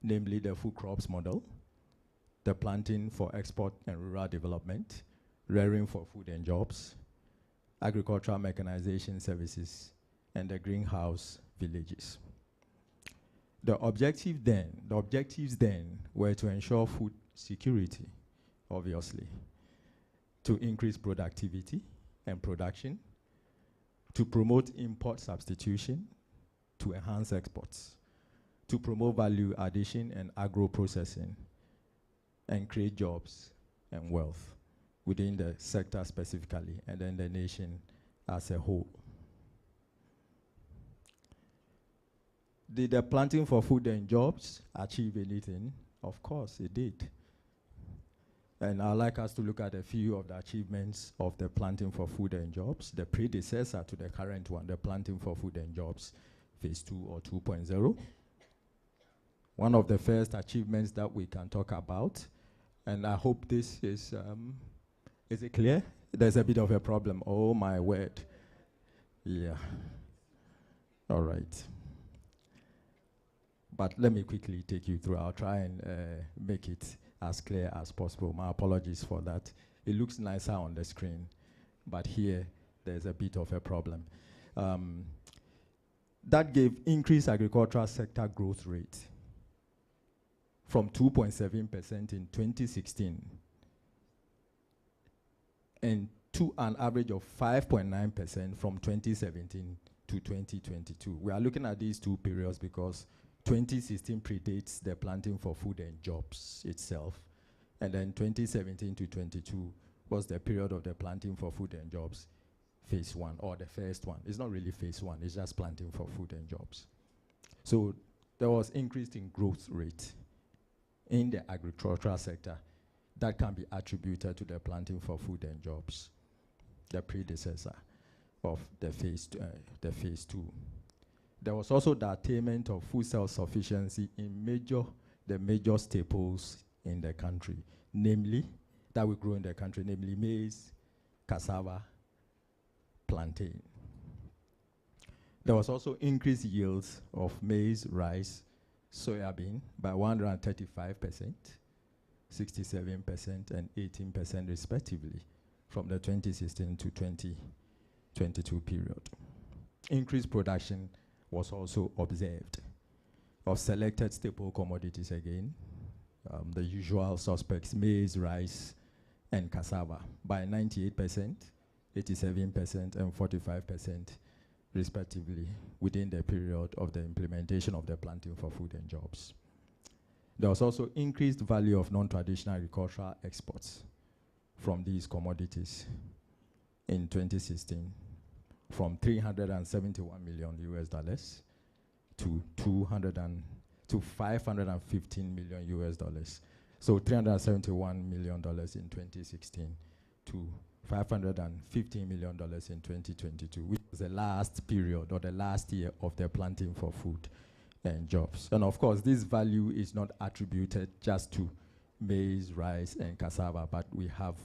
namely the food crops model, the planting for export and rural development, rearing for food and jobs, agricultural mechanization services, and the greenhouse villages. The objectives then were to ensure food security, obviously, to increase productivity and production, to promote import substitution, to enhance exports, to promote value addition and agro-processing, and create jobs and wealth within the sector specifically, and then the nation as a whole. Did the planting for food and jobs achieve anything? Of course, it did. And I'd like us to look at a few of the achievements of the planting for food and jobs, the predecessor to the current one, the planting for food and jobs phase 2 or 2.0. One of the first achievements that we can talk about, and I hope this is it clear? There's a bit of a problem. Oh my word. Yeah. All right. But let me quickly take you through. I'll try and make it as clear as possible. My apologies for that. It looks nicer on the screen, but here there's a bit of a problem. That gave increased agricultural sector growth rate from 2.7% in 2016 and to an average of 5.9% from 2017 to 2022. We are looking at these two periods because 2016 predates the planting for food and jobs itself. And then 2017 to 22 was the period of the planting for food and jobs phase 1, or the first one. It's not really phase 1, it's just planting for food and jobs. So there was increase in growth rate in the agricultural sector that can be attributed to the planting for food and jobs, the predecessor of the phase 2. There was also the attainment of food self-sufficiency in the major staples in the country, namely, that we grow in the country, namely maize, cassava, plantain. There was also increased yields of maize, rice, soybean by 135%, 67%, and 18% respectively from the 2016 to 2022 period. Increased production was also observed of selected staple commodities again, the usual suspects, maize, rice, and cassava by 98%, 87%, and 45% respectively, within the period of the implementation of the Planting for Food and Jobs. There was also increased value of non-traditional agricultural exports from these commodities in 2016, from $371 million US dollars to 515 million US dollars. So $371 million in 2016 to $515 million in 2022, which was the last period or the last year of the Planting for Food and Jobs. And of course, this value is not attributed just to maize, rice, and cassava, but we have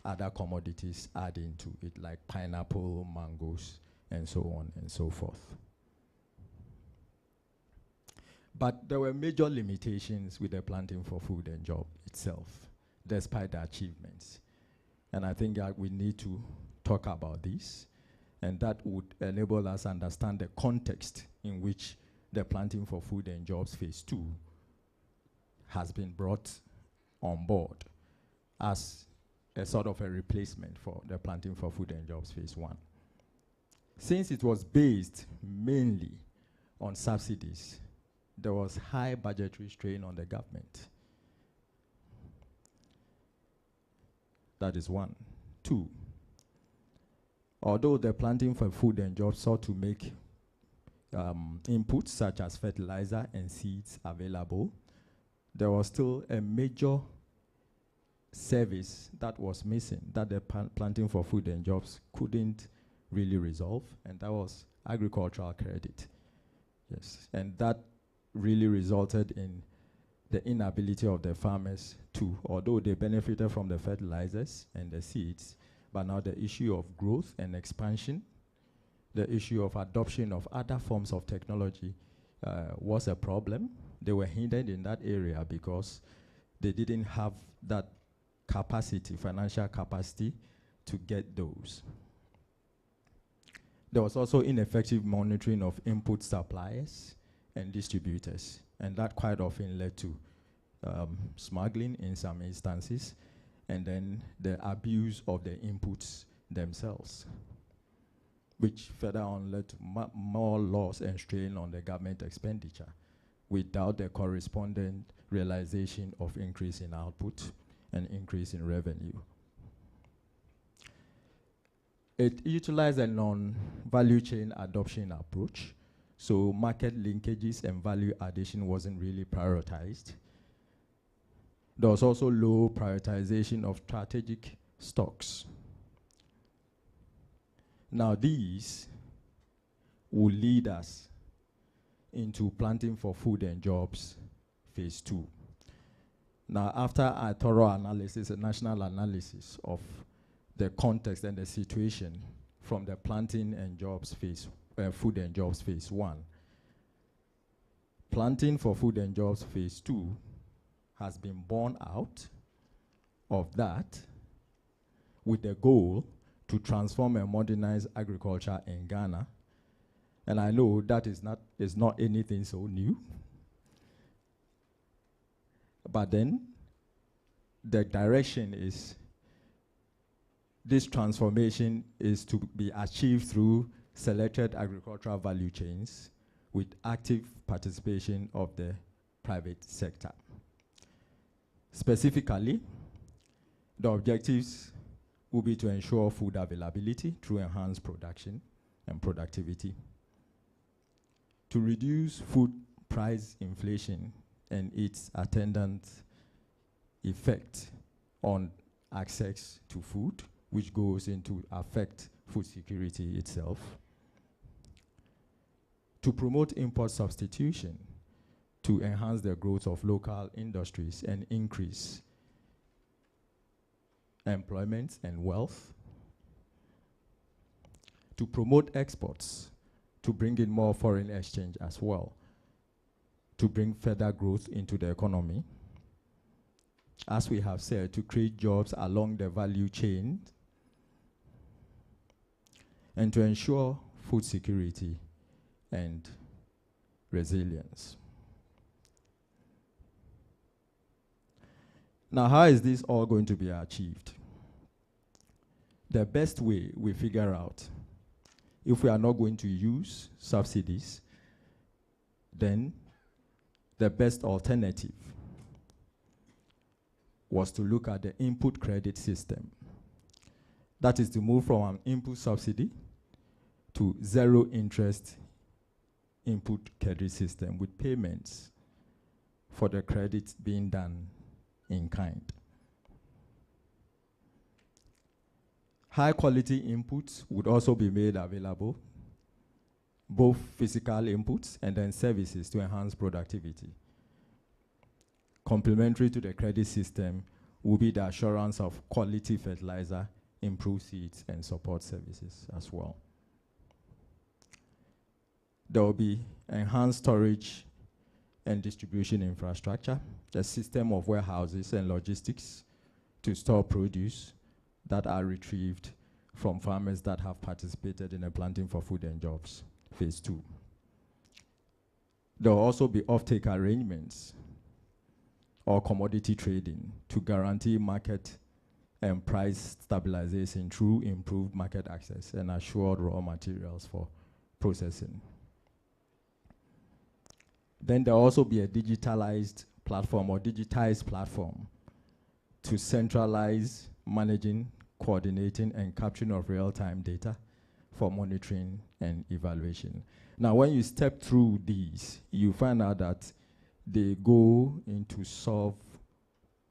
other commodities adding to it, like pineapple, mangoes, and so on and so forth. But there were major limitations with the Planting for Food and Job itself, despite the achievements. And I think that we need to talk about this, and that would enable us to understand the context in which the Planting for Food and Jobs Phase 2 has been brought on board as a sort of a replacement for the Planting for Food and Jobs Phase 1. Since it was based mainly on subsidies, there was high budgetary strain on the government. That is one. Two, although the Planting for Food and Jobs sought to make inputs such as fertilizer and seeds available, there was still a major service that was missing that the Planting for Food and Jobs couldn't really resolve, and that was agricultural credit. Yes, and that really resulted in the inability of the farmers to, although they benefited from the fertilizers and the seeds, but now the issue of growth and expansion, the issue of adoption of other forms of technology was a problem. They were hindered in that area because they didn't have that capacity, financial capacity, to get those. There was also ineffective monitoring of input suppliers and distributors, and that quite often led to smuggling in some instances, and then the abuse of the inputs themselves, which further on led to more loss and strain on the government expenditure without the corresponding realization of increase in output and increase in revenue. It utilized a non-value chain adoption approach, so market linkages and value addition wasn't really prioritized. There was also low prioritization of strategic stocks. Now these will lead us into Planting for Food and Jobs Phase 2. Now, after a thorough analysis, a national analysis of the context and the situation from the Planting and Jobs Phase, Food and Jobs Phase 1, Planting for Food and Jobs Phase 2 has been born out of that with the goal to transform and modernize agriculture in Ghana. And I know that is not anything so new. But then the direction is this transformation is to be achieved through selected agricultural value chains with active participation of the private sector. Specifically, the objectives will be to ensure food availability through enhanced production and productivity, to reduce food price inflation and its attendant effect on access to food, which goes into affect food security itself, to promote import substitution, to enhance the growth of local industries and increase employment and wealth, to promote exports, to bring in more foreign exchange as well, to bring further growth into the economy, as we have said, to create jobs along the value chain, and to ensure food security and resilience. Now, how is this all going to be achieved? The best way we figure out If we are not going to use subsidies, then the best alternative was to look at the input credit system. That is to move from an input subsidy to zero interest input credit system with payments for the credits being done in kind. High quality inputs would also be made available, both physical inputs and then services to enhance productivity. Complementary to the credit system will be the assurance of quality fertilizer, improved seeds, and support services as well. There will be enhanced storage and distribution infrastructure, a system of warehouses and logistics to store produce that are retrieved from farmers that have participated in the Planting for Food and Jobs, phase 2. There will also be offtake arrangements or commodity trading to guarantee market and price stabilization through improved market access and assured raw materials for processing. Then there will also be a digitalized platform or digitized platform to centralize managing, coordinating, and capturing of real-time data for monitoring and evaluation. Now, when you step through these, you find out that they go into solve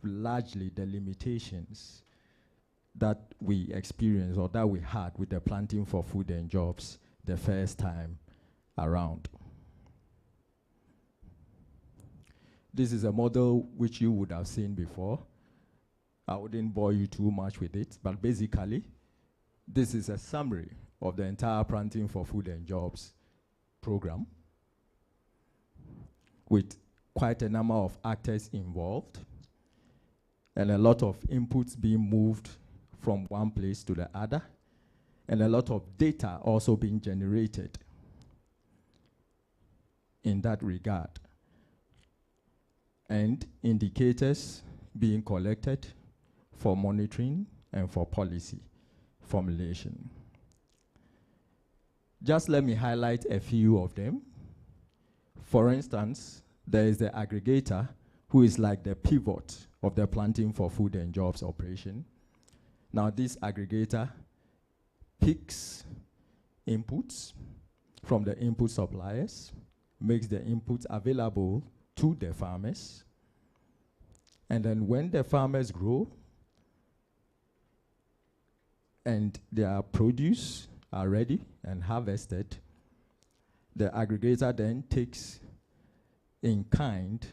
largely the limitations that we experienced or that we had with the Planting for Food and Jobs the first time around. This is a model which you would have seen before. I wouldn't bore you too much with it, but basically, this is a summary of the entire Planting for Food and Jobs program with quite a number of actors involved and a lot of inputs being moved from one place to the other and a lot of data also being generated in that regard, and indicators being collected for monitoring and for policy formulation. Just let me highlight a few of them. For instance, there is the aggregator who is like the pivot of the Planting for Food and Jobs operation. Now this aggregator picks inputs from the input suppliers, makes the inputs available to the farmers, and then when the farmers grow and their produce are ready and harvested, the aggregator then takes in kind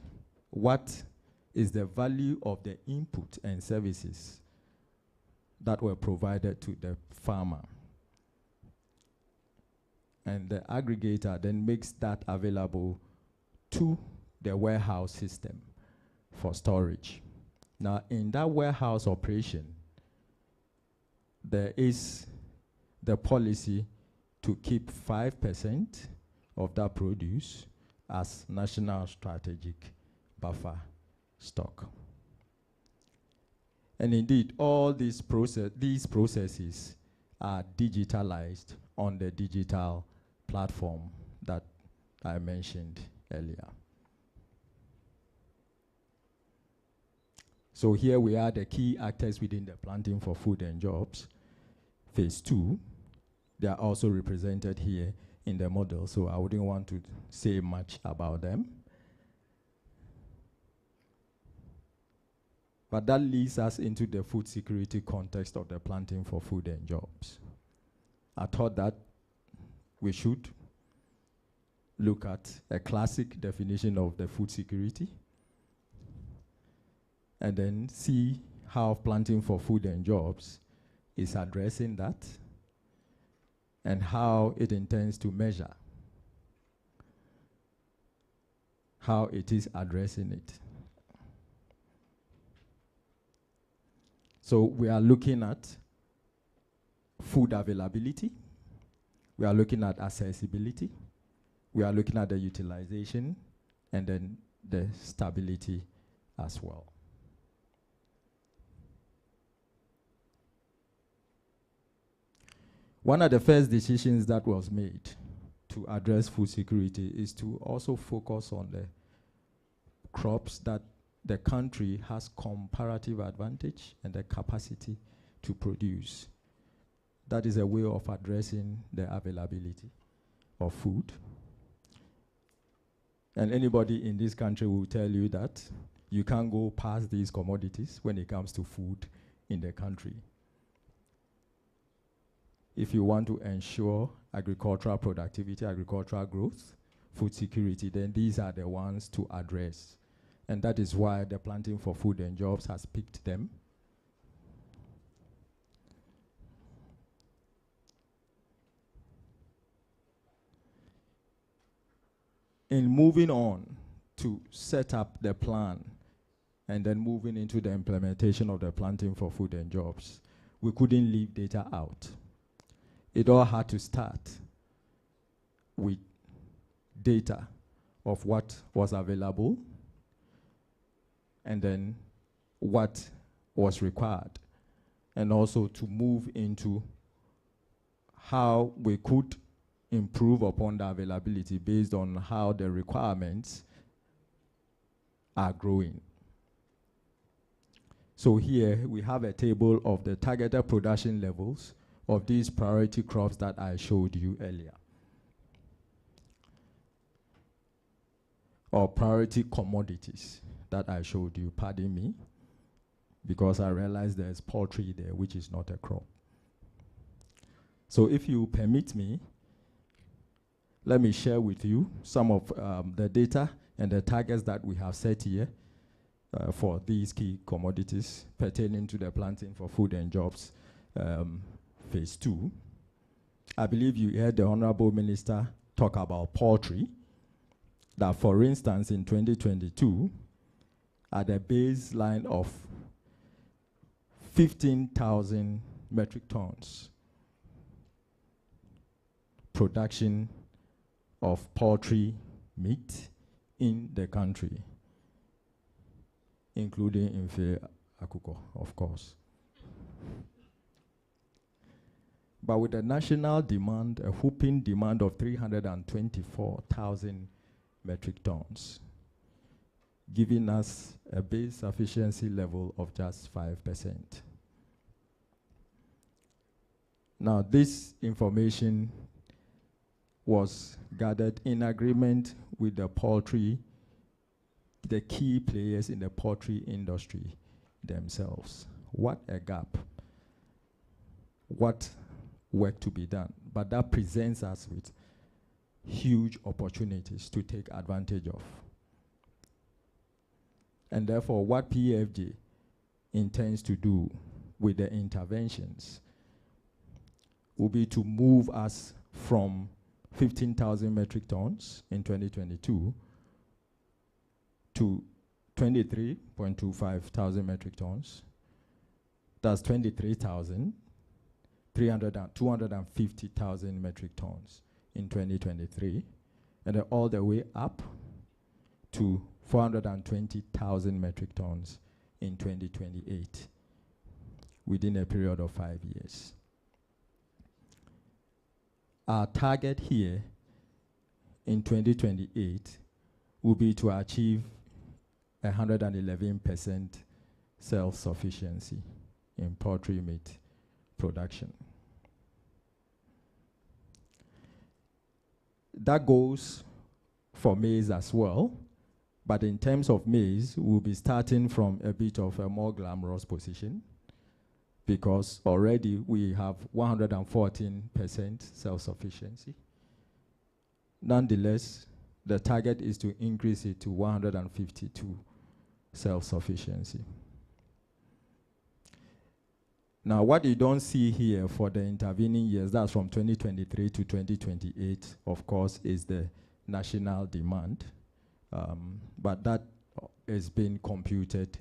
what is the value of the input and services that were provided to the farmer. And the aggregator then makes that available to the warehouse system for storage. Now, in that warehouse operation, there is the policy to keep 5% of that produce as national strategic buffer stock. And indeed, all these processes are digitalized on the digital platform that I mentioned earlier. So here we are, the key actors within the Planting for Food and Jobs, phase 2. They are also represented here in the model, so I wouldn't want to say much about them. But that leads us into the food security context of the Planting for Food and Jobs. I thought that we should look at a classic definition of the food security and then see how Planting for Food and Jobs is addressing that and how it intends to measure how it is addressing it. So we are looking at food availability, we are looking at accessibility, we are looking at the utilization, and then the stability as well. One of the first decisions that was made to address food security is to also focus on the crops that the country has comparative advantage and the capacity to produce. That is a way of addressing the availability of food. And anybody in this country will tell you that you can't go past these commodities when it comes to food in the country. If you want to ensure agricultural productivity, agricultural growth, food security, then these are the ones to address. And that is why the Planting for Food and Jobs has picked them. In moving on to set up the plan and then moving into the implementation of the Planting for Food and Jobs, we couldn't leave data out. It all had to start with data of what was available and then what was required, and also to move into how we could improve upon the availability based on how the requirements are growing. So here we have a table of the targeted production levels of these priority crops that I showed you earlier, or priority commodities that I showed you, pardon me, because I realized there's poultry there, which is not a crop. So if you permit me, let me share with you some of the data and the targets that we have set here for these key commodities pertaining to the Planting for Food and Jobs phase 2. I believe you heard the Honorable Minister talk about poultry, that for instance in 2022, at a baseline of 15,000 metric tons production of poultry meat in the country, including Infe Akuko, of course. But with a national demand, a whooping demand of 324,000 metric tons, giving us a base sufficiency level of just 5%. Now, this information was gathered in agreement with the poultry, the key players in the poultry industry themselves. What a gap. What work to be done. But that presents us with huge opportunities to take advantage of. And therefore, what PFJ intends to do with the interventions will be to move us from 15,000 metric tons in 2022 to 23.25 thousand metric tons. That's 250,000 metric tons in 2023, and then all the way up to 420,000 metric tons in 2028, within a period of 5 years. Our target here in 2028 will be to achieve 111% self-sufficiency in poultry meat production. That goes for maize as well, but in terms of maize, we'll be starting from a bit of a more glamorous position, because already we have 114% self-sufficiency. Nonetheless, the target is to increase it to 152 self-sufficiency. Now, what you don't see here for the intervening years, that's from 2023 to 2028, of course, is the national demand. But that is being computed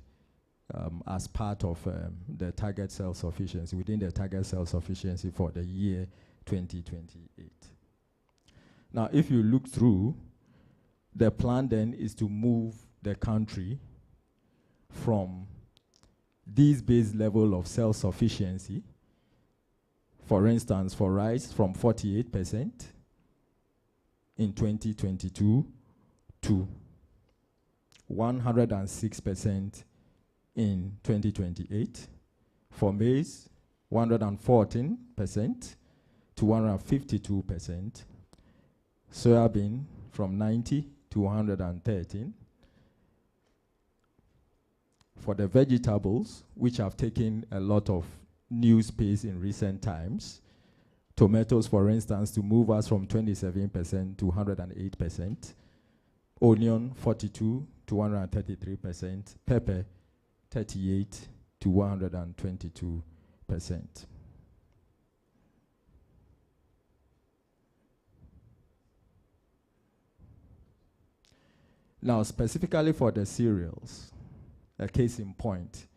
as part of the target self-sufficiency, within the target self-sufficiency for the year 2028. Now, if you look through, the plan then is to move the country from this base level of self-sufficiency For instance, for rice from 48% in 2022 to 106% in 2028. For maize, 114% to 152%. Soybean from 90 to 113. For the vegetables, which have taken a lot of new space in recent times, tomatoes, for instance, to move us from 27% to 108%, onion 42 to 133%, pepper 38 to 122%. Now, specifically for the cereals, a case in point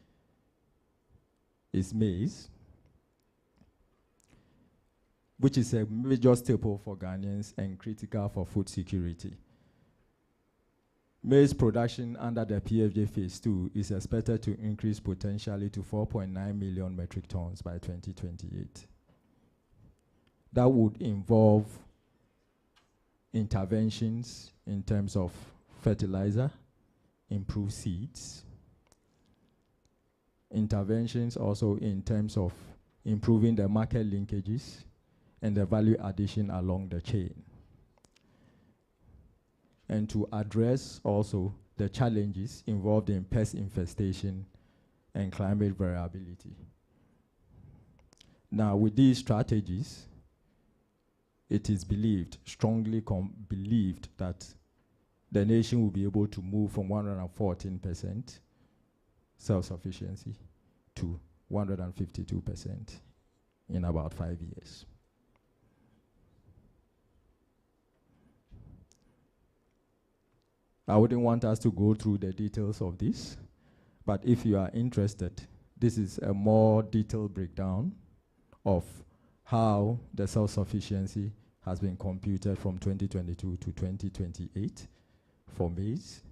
is maize, which is a major staple for Ghanaians and critical for food security. Maize production under the PFJ Phase 2 is expected to increase potentially to 4.9 million metric tons by 2028. That would involve interventions in terms of fertilizer, improved seeds, interventions also in terms of improving the market linkages and the value addition along the chain. And to address also the challenges involved in pest infestation and climate variability. Now, with these strategies, it is believed, strongly believed, that the nation will be able to move from 114% self-sufficiency to 152% in about 5 years. I wouldn't want us to go through the details of this, but if you are interested, this is a more detailed breakdown of how the self-sufficiency has been computed from 2022 to 2028 for maize.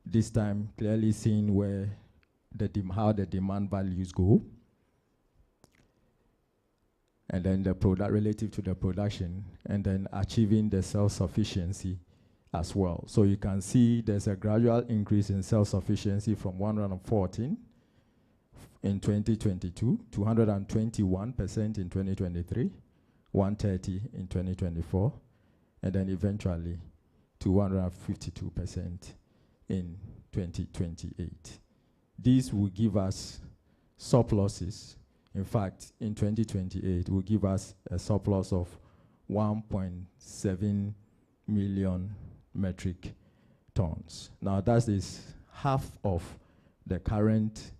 This time clearly seeing where how the demand values go, and then the product relative to the production, and then achieving the self-sufficiency as well. So you can see there's a gradual increase in self-sufficiency from 114 in 2022 to 121% in 2023, 130 in 2024, and then eventually to 152% in 2028. These will give us surpluses. In fact, in 2028, will give us a surplus of 1.7 million metric tons. Now, that is half of the current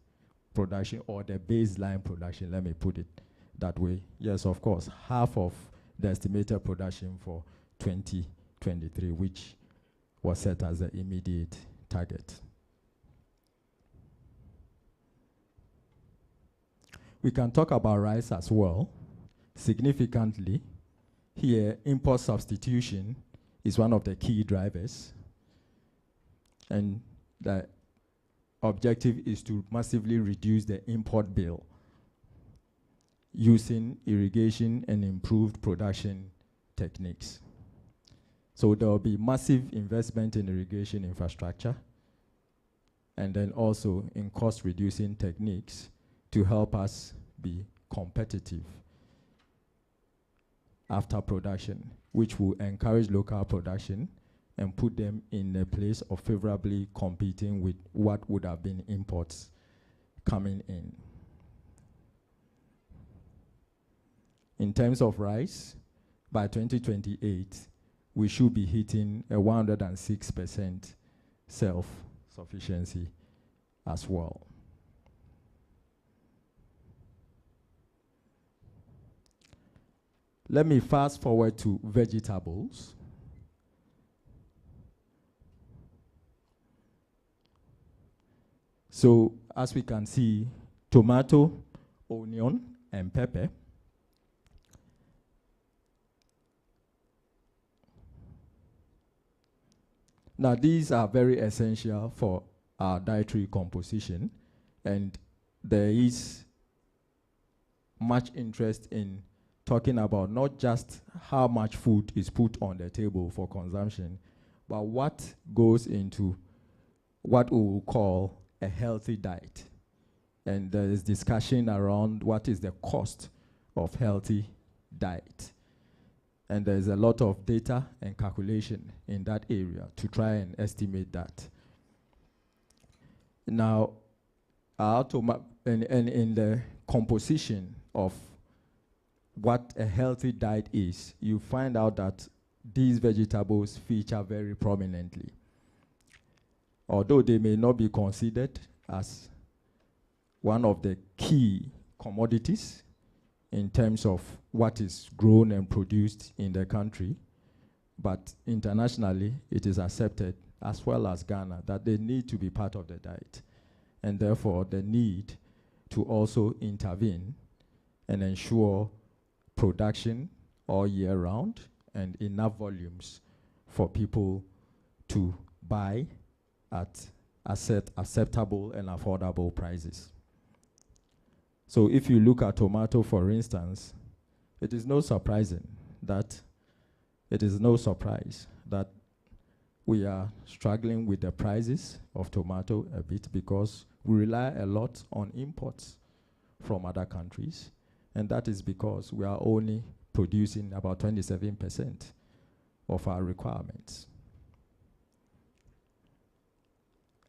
production, or the baseline production, let me put it that way. Yes, of course, half of the estimated production for 2023, which was set as the immediate target. We can talk about rice as well. Significantly, here, import substitution is one of the key drivers. And the objective is to massively reduce the import bill using irrigation and improved production techniques. So there will be massive investment in irrigation infrastructure, and then also in cost-reducing techniques to help us be competitive after production, which will encourage local production and put them in a place of favorably competing with what would have been imports coming in. In terms of rice, by 2028, we should be hitting a 106% self-sufficiency as well. Let me fast forward to vegetables. So, as we can see, tomato, onion, and pepper. Now, these are very essential for our dietary composition, and there is much interest in talking about not just how much food is put on the table for consumption, but what goes into what we will call a healthy diet. And there is discussion around what is the cost of healthy diet. And there is a lot of data and calculation in that area to try and estimate that. Now, in the composition of what a healthy diet is, you find out that these vegetables feature very prominently. Although they may not be considered as one of the key commodities in terms of what is grown and produced in the country, but internationally it is accepted, as well as Ghana, that they need to be part of the diet, and therefore the need to also intervene and ensure production all year round and enough volumes for people to buy at acceptable and affordable prices. So if you look at tomato, for instance, it is no surprise that we are struggling with the prices of tomato a bit, because we rely a lot on imports from other countries, and that is because we are only producing about 27% of our requirements.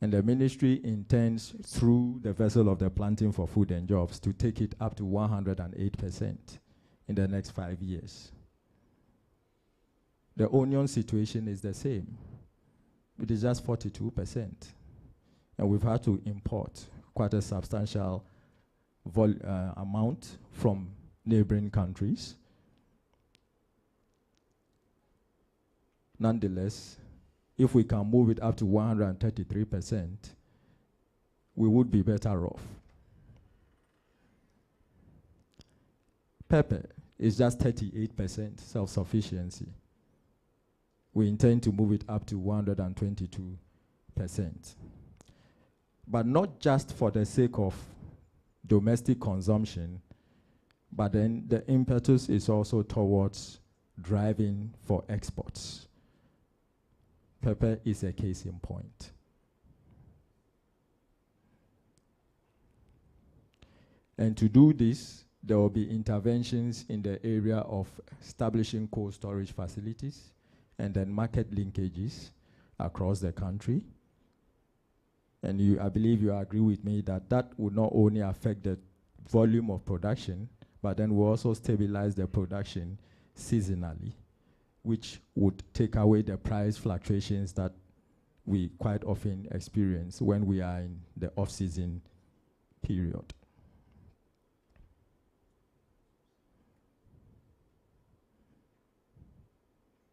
And the ministry intends, through the vessel of the Planting for Food and Jobs, to take it up to 108% in the next 5 years. The onion situation is the same. It is just 42%. And we've had to import quite a substantial amount from neighboring countries. Nonetheless, if we can move it up to 133%, we would be better off. Pepper is just 38% self-sufficiency. We intend to move it up to 122%. But not just for the sake of domestic consumption, but then the impetus is also towards driving for exports. Pepper is a case in point. And to do this, there will be interventions in the area of establishing cold storage facilities and then market linkages across the country. And I believe you agree with me that that would not only affect the volume of production, but then will also stabilize the production seasonally, which would take away the price fluctuations that we quite often experience when we are in the off-season period.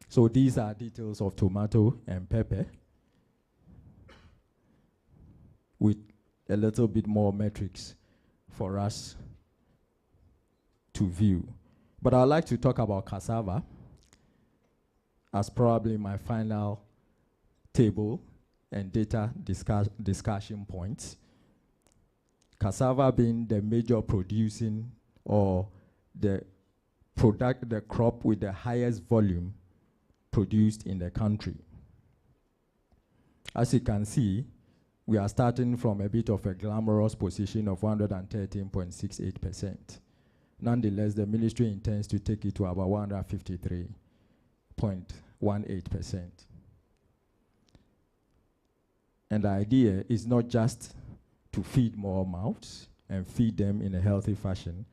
So these are details of tomato and pepper with a little bit more metrics for us to view. But I'd like to talk about cassava as probably my final table and data discussion points. Cassava being the major producing or the crop with the highest volume produced in the country. As you can see, we are starting from a bit of a glamorous position of 113.68%. Nonetheless, the ministry intends to take it to about 153.18%. And the idea is not just to feed more mouths and feed them in a healthy fashion,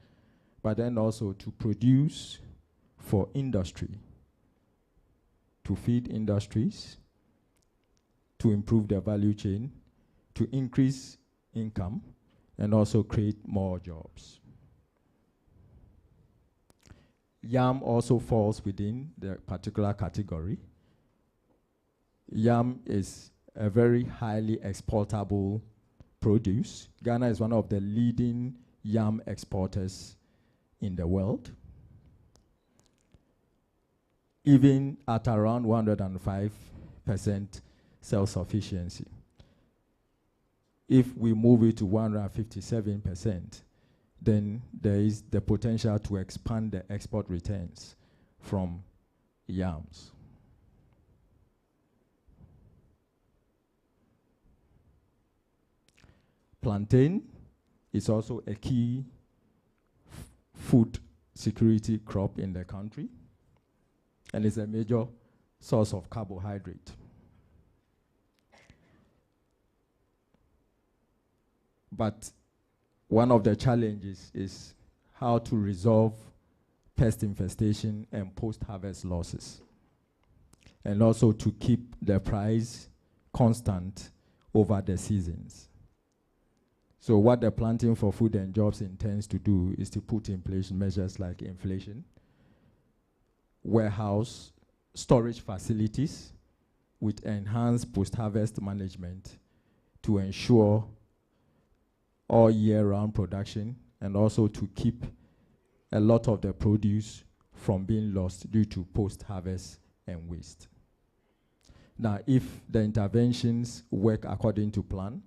but then also to produce for industry, to feed industries, to improve their value chain, to increase income, and also create more jobs. Yam also falls within the particular category. Yam is a very highly exportable produce. Ghana is one of the leading yam exporters in the world, even at around 105% self-sufficiency. If we move it to 157%, then there is the potential to expand the export returns from yams. Plantain is also a key food security crop in the country, and is a major source of carbohydrate. But one of the challenges is how to resolve pest infestation and post-harvest losses, and also to keep the price constant over the seasons. So what the Planting for Food and Jobs intends to do is to put in place measures like inflation, warehouse, storage facilities with enhanced post-harvest management to ensure all year-round production, and also to keep a lot of the produce from being lost due to post-harvest and waste. Now, if the interventions work according to plan,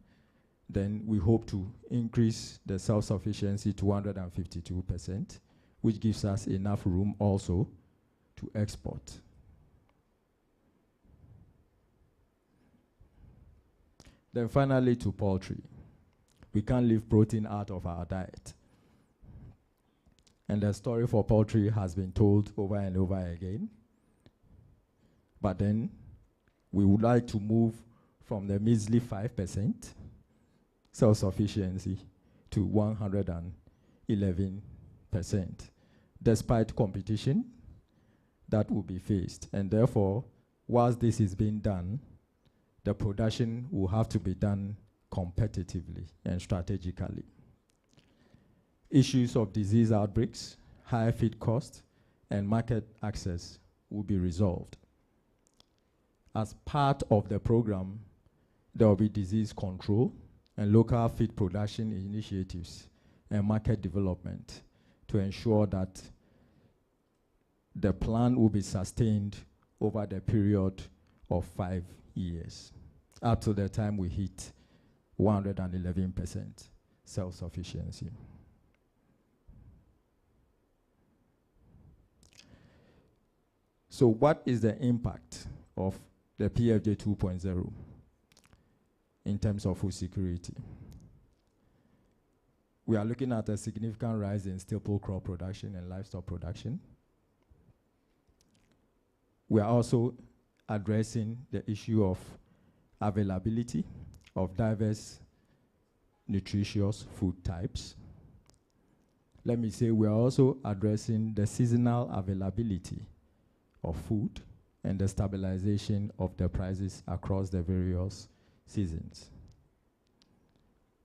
then we hope to increase the self-sufficiency to 152%, which gives us enough room also to export. Then finally, to poultry. We can't leave protein out of our diet. And the story for poultry has been told over and over again. But then we would like to move from the measly 5% self-sufficiency to 111%, despite competition that will be faced. And therefore, whilst this is being done, the production will have to be done competitively and strategically. Issues of disease outbreaks, higher feed costs, and market access will be resolved. As part of the program, there will be disease control and local feed production initiatives and market development to ensure that the plan will be sustained over the period of 5 years, up to the time we hit 111% self-sufficiency. So what is the impact of the PFJ 2.0 in terms of food security? We are looking at a significant rise in staple crop production and livestock production. We are also addressing the issue of availability of diverse nutritious food types. Let me say we are also addressing the seasonal availability of food and the stabilization of the prices across the various seasons.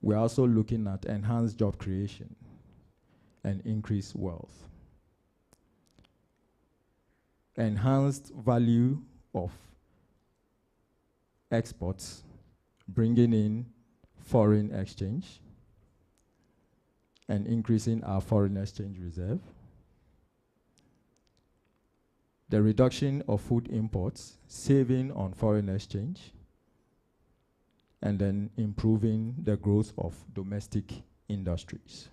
We are also looking at enhanced job creation and increased wealth. Enhanced value of exports, bringing in foreign exchange and increasing our foreign exchange reserve. The reduction of food imports, saving on foreign exchange, and then improving the growth of domestic industries.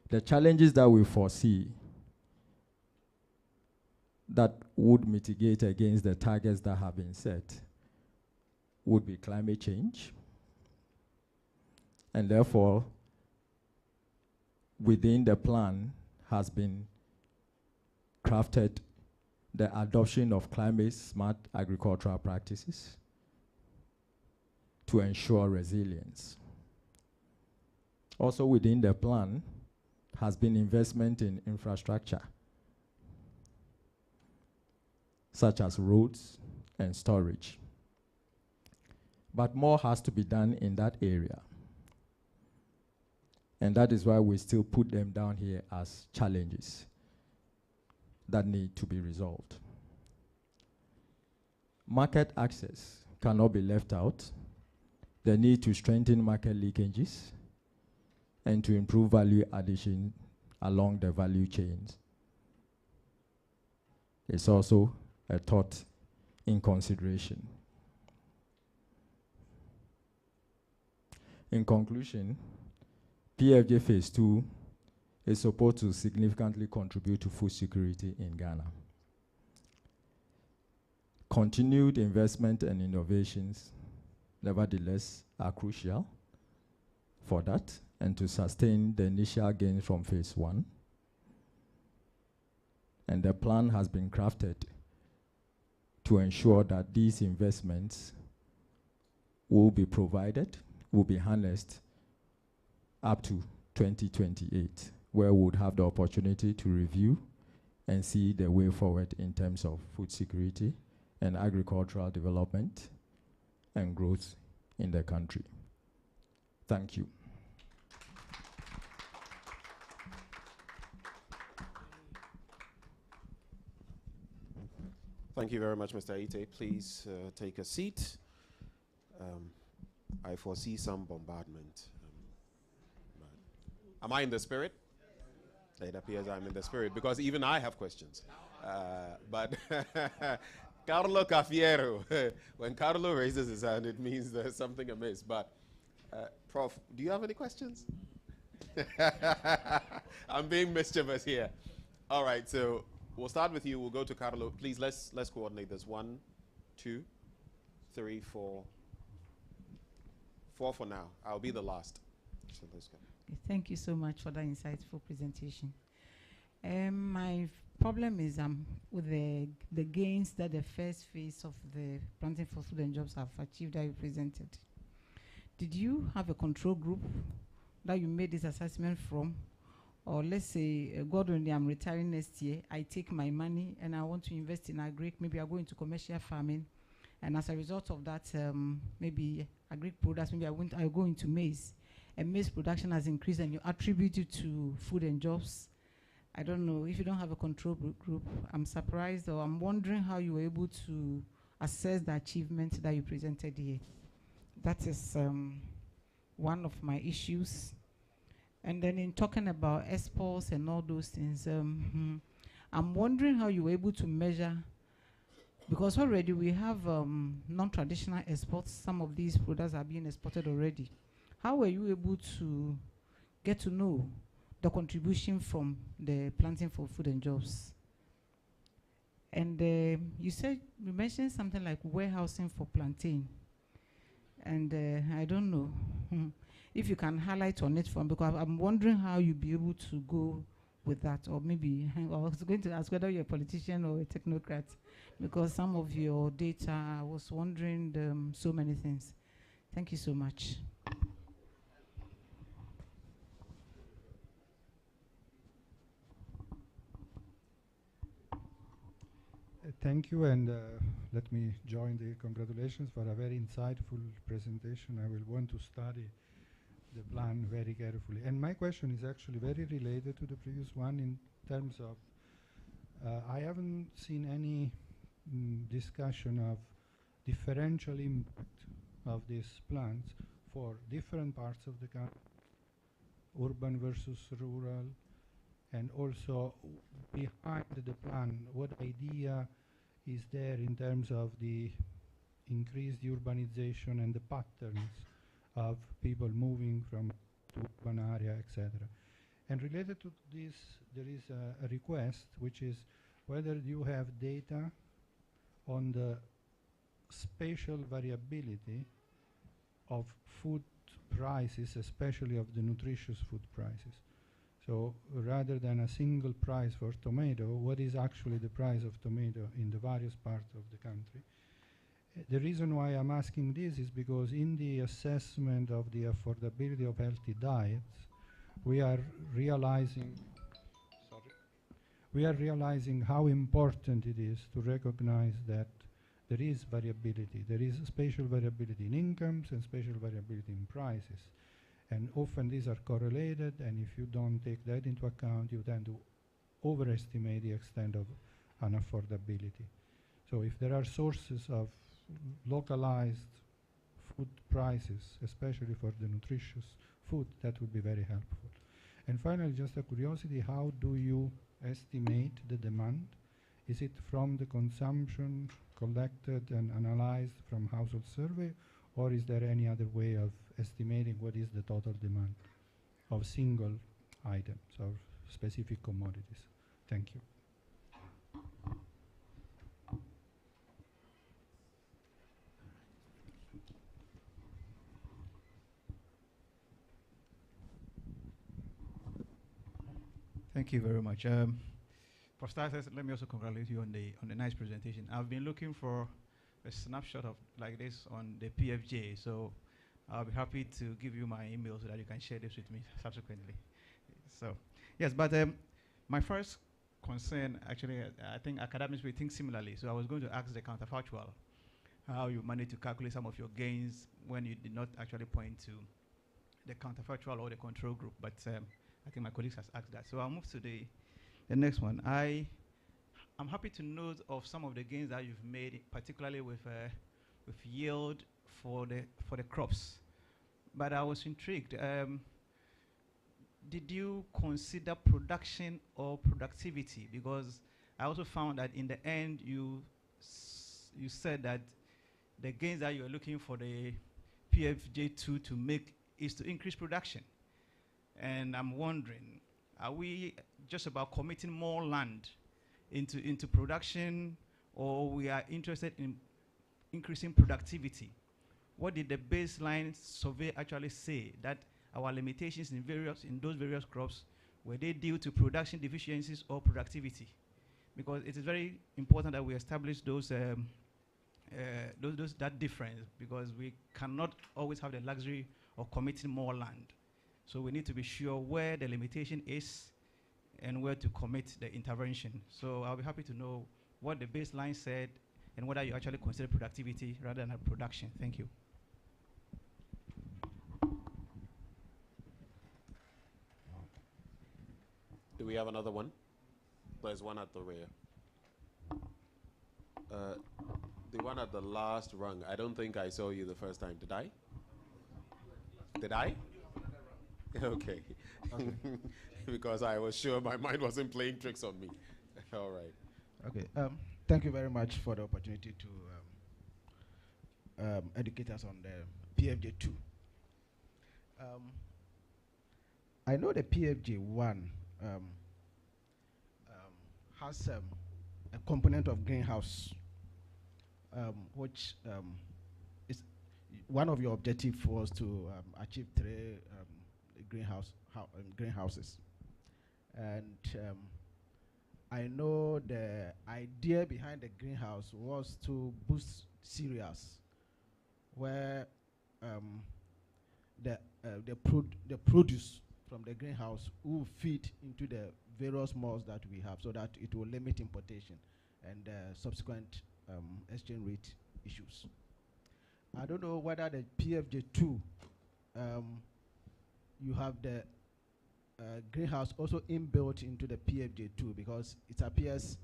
The challenges that we foresee that would mitigate against the targets that have been set would be climate change. And therefore, within the plan has been crafted the adoption of climate-smart agricultural practices to ensure resilience. Also within the plan has been investment in infrastructure, such as roads and storage. But more has to be done in that area. And that is why we still put them down here as challenges that need to be resolved. Market access cannot be left out. The need to strengthen market linkages and to improve value addition along the value chains is also a thought in consideration. In conclusion, PFJ Phase 2 is supposed to significantly contribute to food security in Ghana. Continued investment and innovations, nevertheless, are crucial for that and to sustain the initial gains from Phase 1. And the plan has been crafted to ensure that these investments will be provided, will be harnessed up to 2028, where we would have the opportunity to review and see the way forward in terms of food security and agricultural development and growth in the country. Thank you. Thank you very much, Mr. Ite. Please take a seat. I foresee some bombardment. Am I in the spirit? It appears I'm in the spirit because even I have questions. But Carlo Cafiero, when Carlo raises his hand, it means there's something amiss. But Prof, do you have any questions? I'm being mischievous here. All right, so we'll start with you. We'll go to Carlo. Please, let's coordinate this. 1, 2, 3, 4. 4 for now. I'll be the last. So let's go. Thank you so much for that insightful presentation. My problem is with the gains that the first phase of the Planting for Food and Jobs have achieved that you presented. Did you have a control group that you made this assessment from? Or let's say, God only, I'm retiring next year, I take my money and I want to invest in agric, maybe I go into commercial farming, and as a result of that, maybe agric products, maybe I go into maize, and maize production has increased and you attribute it to food and jobs. I don't know, if you don't have a control group, I'm surprised, or I'm wondering how you were able to assess the achievement that you presented here. That is one of my issues. And then in talking about exports and all those things, I'm wondering how you were able to measure, because already we have non-traditional exports. Some of these products are being exported already. How were you able to get to know the contribution from the Planting for Food and Jobs? And you mentioned something like warehousing for plantain. And I don't know if you can highlight on it for me, because I'm wondering how you'll be able to go with that. Or maybe I was going to ask whether you're a politician or a technocrat, because some of your data, I was wondering so many things. Thank you so much. Thank you, and let me join the congratulations for a very insightful presentation. I will want to study the plan very carefully. And my question is actually very related to the previous one in terms of, I haven't seen any discussion of differential impact of these plans for different parts of the country, urban versus rural, and also behind the plan, what idea is there in terms of the increased urbanization and the patterns of people moving from to urban area, etc. And related to this, there is a request, which is whether you have data on the spatial variability of food prices, especially of the nutritious food prices. So rather than a single price for tomato, what is actually the price of tomato in the various parts of the country? The reason why I'm asking this is because in the assessment of the affordability of healthy diets, we are realizing how important it is to recognize that there is variability. There is spatial variability in incomes and spatial variability in prices. And often these are correlated, and if you don't take that into account, you tend to overestimate the extent of unaffordability. So if there are sources of localized food prices, especially for the nutritious food, that would be very helpful. And finally, just a curiosity, how do you estimate the demand? Is it from the consumption collected and analyzed from household survey, Or is there any other way of estimating what is the total demand of single items or specific commodities? Thank you. Thank you very much. For starters, let me also congratulate you on the nice presentation. I've been looking for a snapshot of like this on the PFJ, so I'll be happy to give you my email so that you can share this with me subsequently. So, yes, but my first concern, actually, I think academics will think similarly. So I was going to ask the counterfactual, how you managed to calculate some of your gains when you did not actually point to the counterfactual or the control group, but I think my colleagues has asked that. So I'll move to the next one. I'm happy to note of some of the gains that you've made, particularly with yield for the crops. But I was intrigued. Did you consider production or productivity? Because I also found that in the end, you said that the gains that you are looking for the PFJ2 to make is to increase production. And I'm wondering, are we just about committing more land into production, or we are interested in increasing productivity? What did the baseline survey actually say that our limitations in those various crops, were they due to production deficiencies or productivity? Because it is very important that we establish that difference, because we cannot always have the luxury of committing more land. So we need to be sure where the limitation is and where to commit the intervention. So I'll be happy to know what the baseline said and whether you actually consider productivity rather than production. Thank you. Do we have another one? There's one at the rear. The one at the last rung. I don't think I saw you the first time. Did I? Did I? Okay. Because I was sure my mind wasn't playing tricks on me. All right. Okay. Thank you very much for the opportunity to educate us on the PFJ2. I know the PFJ1 has a component of greenhouse, which is one of your objectives was to achieve 3 greenhouses. And I know the idea behind the greenhouse was to boost cereals, where the produce from the greenhouse will feed into the various malls that we have, so that it will limit importation and subsequent exchange rate issues. I don't know whether the PFJ2, you have the greenhouse also inbuilt into the PFJ2, because it appears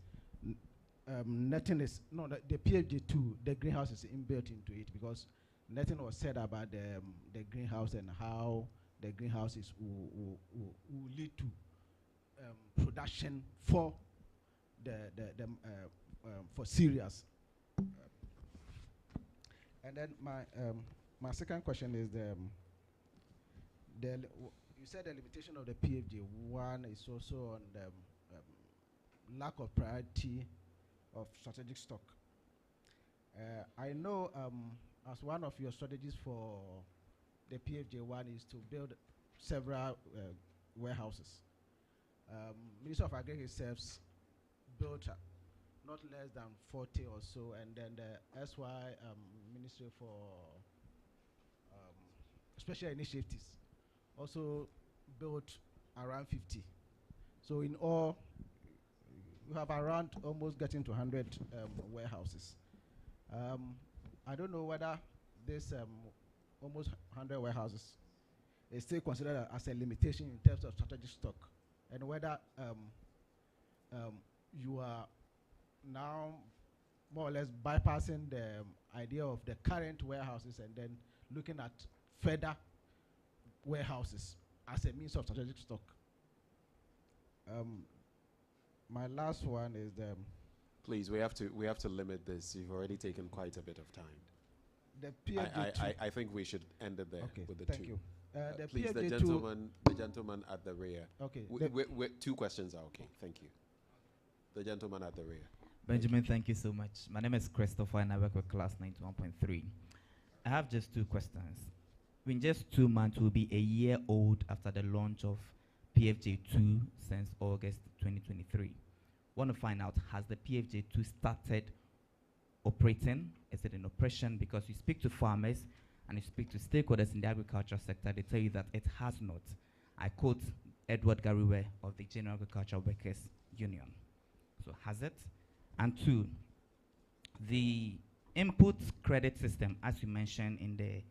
nothing is, no, the PFJ2, the greenhouse is inbuilt into it, because nothing was said about the greenhouse and how the greenhouses will lead to production for for cereals. And then my second question is you said the limitation of the PFJ1 is also on the lack of priority of strategic stock. I know as one of your strategies for the PFJ1 is to build several warehouses. Ministry of Agriculture itself built not less than 40 or so, and then the SY Ministry for Special Initiatives also built around 50. So in all, we have around almost getting to 100 warehouses. I don't know whether this almost 100 warehouses is still considered as a limitation in terms of strategic stock, and whether you are now more or less bypassing the idea of the current warehouses and then looking at further warehouses as a means of strategic stock. My last one is Please, we have to limit this. You've already taken quite a bit of time. the PFJ2. I think we should end it there with the thank two. you. The Please, the PFJ2 gentleman at the rear. Okay. Two questions are okay. Thank you. The gentleman at the rear. Benjamin, thank you so much. My name is Christopher and I work with class 91.3. I have just two questions. In just 2 months, we'll be a year old after the launch of PFJ2 since August 2023. Want to find out, has the PFJ2 started operating? Is it in operation? Because you speak to farmers and you speak to stakeholders in the agriculture sector, they tell you that it has not. I quote Edward Gariwe of the General Agricultural Workers Union. So has it? And two, the input credit system, as you mentioned in the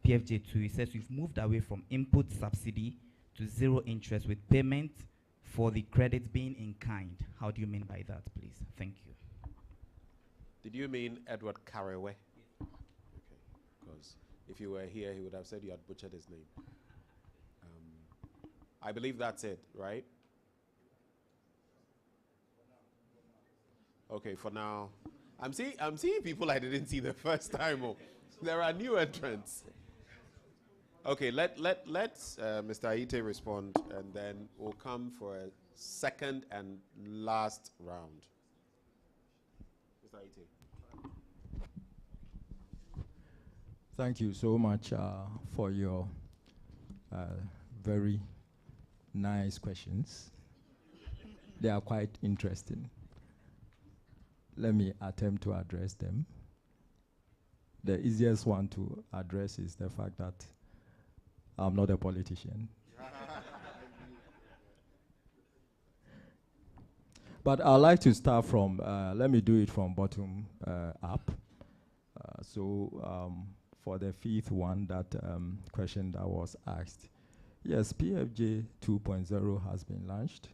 PFJ2, it says we've moved away from input subsidy to zero interest with payment for the credit being in kind. How do you mean by that, please? Thank you. Did you mean Edward Carraway? Okay, because if you were here, he would have said you had butchered his name. I believe that's it, right? Okay, for now. I'm seeing people I didn't see the first time. Oh, there are new entrants. Okay, let's Mr. Aite respond, and then we'll come for a second and last round. Mr. Aite. Thank you so much for your very nice questions. They are quite interesting. Let me attempt to address them. The easiest one to address is the fact that I'm not a politician. But I'd like to start from, let me do it from bottom up. For the fifth one, that question that was asked, yes, PFJ 2.0 has been launched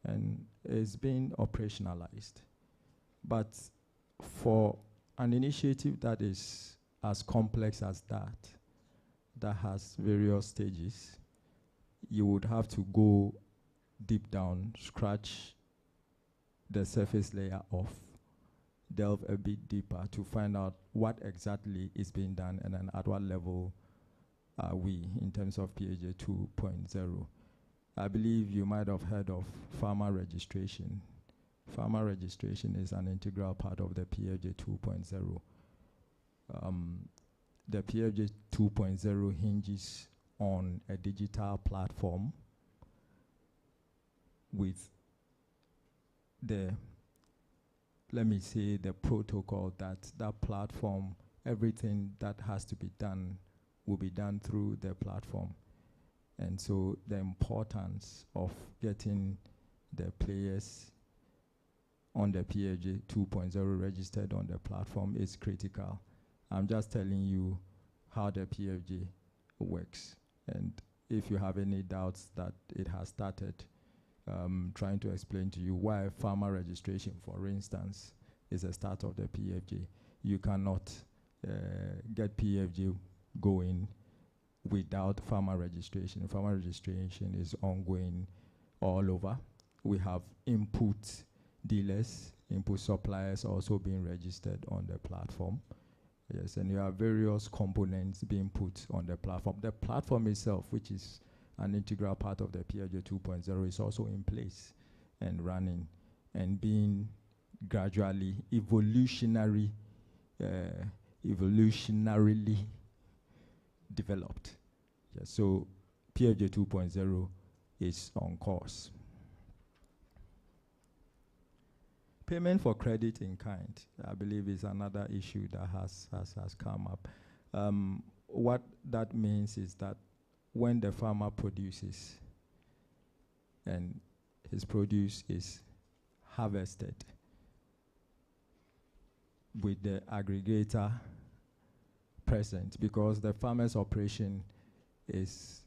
and is being operationalized. But for an initiative that is as complex as that has various stages, you would have to go deep down, scratch the surface layer off, delve a bit deeper to find out what exactly is being done and then at what level are we in terms of PFJ 2.0. I believe you might have heard of farmer registration. Farmer registration is an integral part of the PFJ 2.0. The PFJ 2.0 hinges on a digital platform with the, let me say, the protocol that platform, everything that has to be done will be done through the platform. And so the importance of getting the players on the PFJ 2.0 registered on the platform is critical. I'm just telling you how the PFJ works. And if you have any doubts that it has started, trying to explain to you why farmer registration, for instance, is a start of the PFJ. You cannot get PFJ going without farmer registration. Farmer registration is ongoing all over. We have input dealers, input suppliers also being registered on the platform. Yes, and you have various components being put on the platform. The platform itself, which is an integral part of the PFJ 2.0, is also in place and running and being gradually, evolutionarily developed. Yes, so PFJ 2.0 is on course. Payment for credit in kind, I believe, is another issue that has come up. What that means is that when the farmer produces and his produce is harvested with the aggregator present, because the farmer's operation is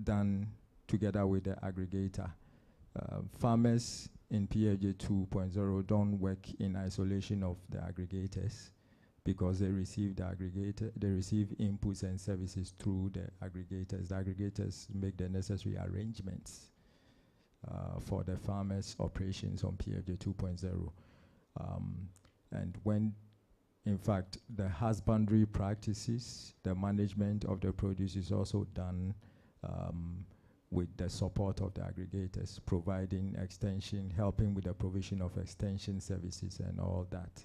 done together with the aggregator. Farmers in PFJ 2.0 don't work in isolation of the aggregators, because they receive they receive inputs and services through the aggregators. The aggregators make the necessary arrangements for the farmers' operations on PFJ 2.0. And when In fact, the husbandry practices, the management of the produce is also done with the support of the aggregators, providing extension, helping with the provision of extension services and all that.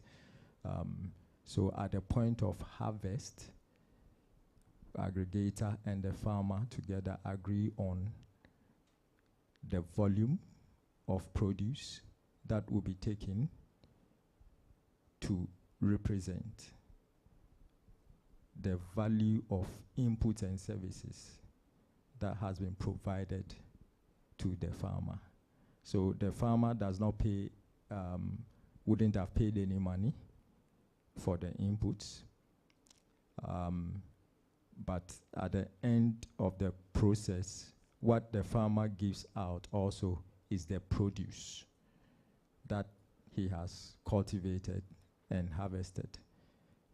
So at the point of harvest, aggregator and the farmer together agree on the volume of produce that will be taken to represent the value of inputs and services that has been provided to the farmer. So the farmer does not pay, wouldn't have paid any money for the inputs. But at the end of the process, what the farmer gives out also is the produce that he has cultivated and harvested.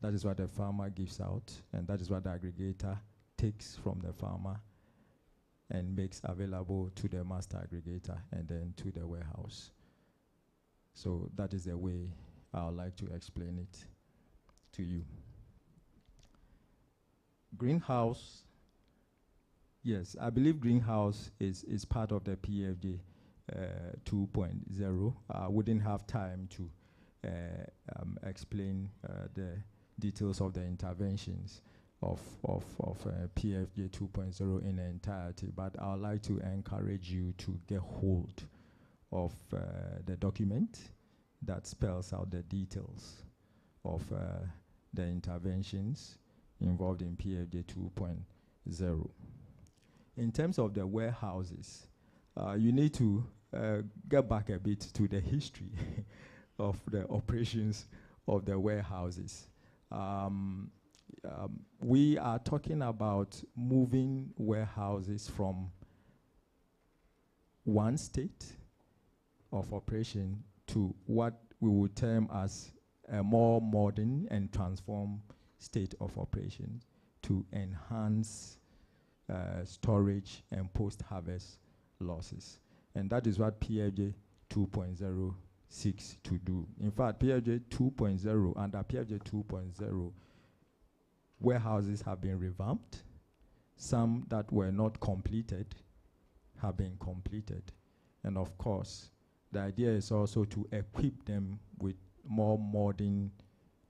That is what the farmer gives out, and that is what the aggregator takes from the farmer and makes available to the master aggregator and then to the warehouse. So that is the way I would like to explain it to you. Greenhouse, yes, I believe greenhouse is part of the PFJ 2.0. I wouldn't have time to explain the details of the interventions of PFJ 2.0 in entirety, but I would like to encourage you to get hold of the document that spells out the details of the interventions involved in PFJ 2.0. In terms of the warehouses, you need to get back a bit to the history of the operations of the warehouses. We are talking about moving warehouses from one state of operation to what we would term as a more modern and transformed state of operation to enhance storage and post-harvest losses. And that is what PFJ 2.0 seeks to do. In fact, PFJ 2.0, under PFJ 2.0, warehouses have been revamped. Some that were not completed have been completed. And of course, the idea is also to equip them with more modern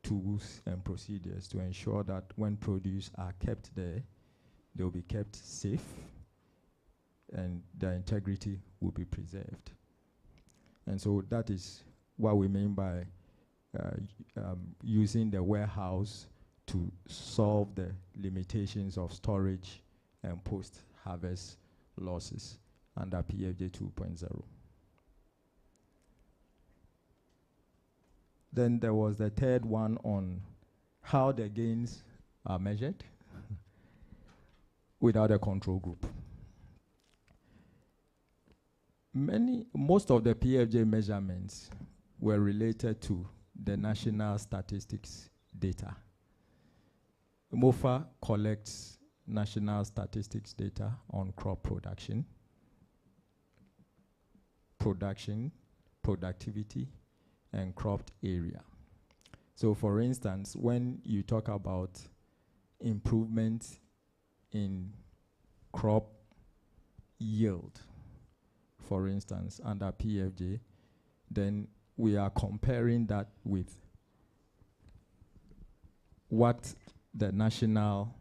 tools and procedures to ensure that when produce are kept there, they'll be kept safe and their integrity will be preserved. And so that is what we mean by using the warehouse to solve the limitations of storage and post-harvest losses under PFJ 2.0. Then there was the third one on how the gains are measured without a control group. Most of the PFJ measurements were related to the national statistics data. MOFA collects national statistics data on crop production, productivity, and cropped area. So for instance, when you talk about improvement in crop yield, for instance, under PFJ, then we are comparing that with what the national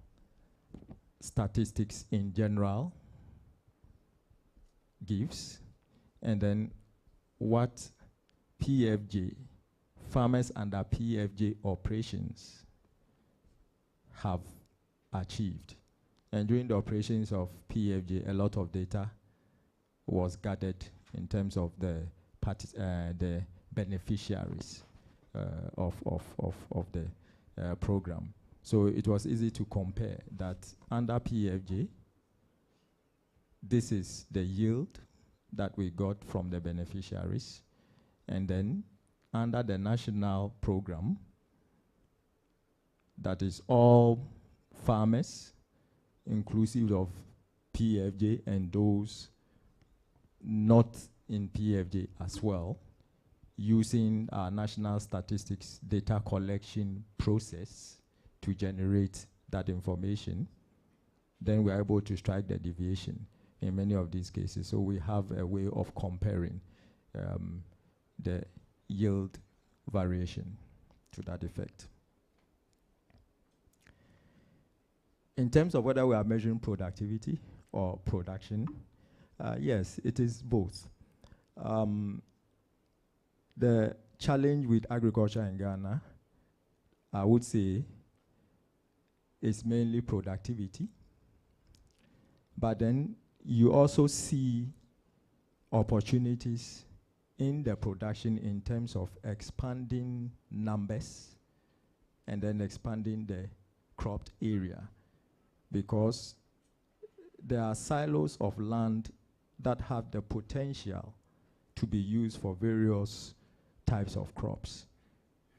statistics in general gives, and then what PFJ, farmers under PFJ operations have achieved. And during the operations of PFJ, a lot of data was gathered in terms of the beneficiaries of the program. So it was easy to compare that under PFJ, this is the yield that we got from the beneficiaries. And then under the national program, that is all farmers, inclusive of PFJ and those not in PFJ as well, using our national statistics data collection process to generate that information, then we're able to strike the deviation in many of these cases. So we have a way of comparing the yield variation to that effect. In terms of whether we are measuring productivity or production, yes, it is both. The challenge with agriculture in Ghana, I would say, is mainly productivity. But then you also see opportunities in the production in terms of expanding numbers and then expanding the cropped area, because there are silos of land that have the potential to be used for various types of crops.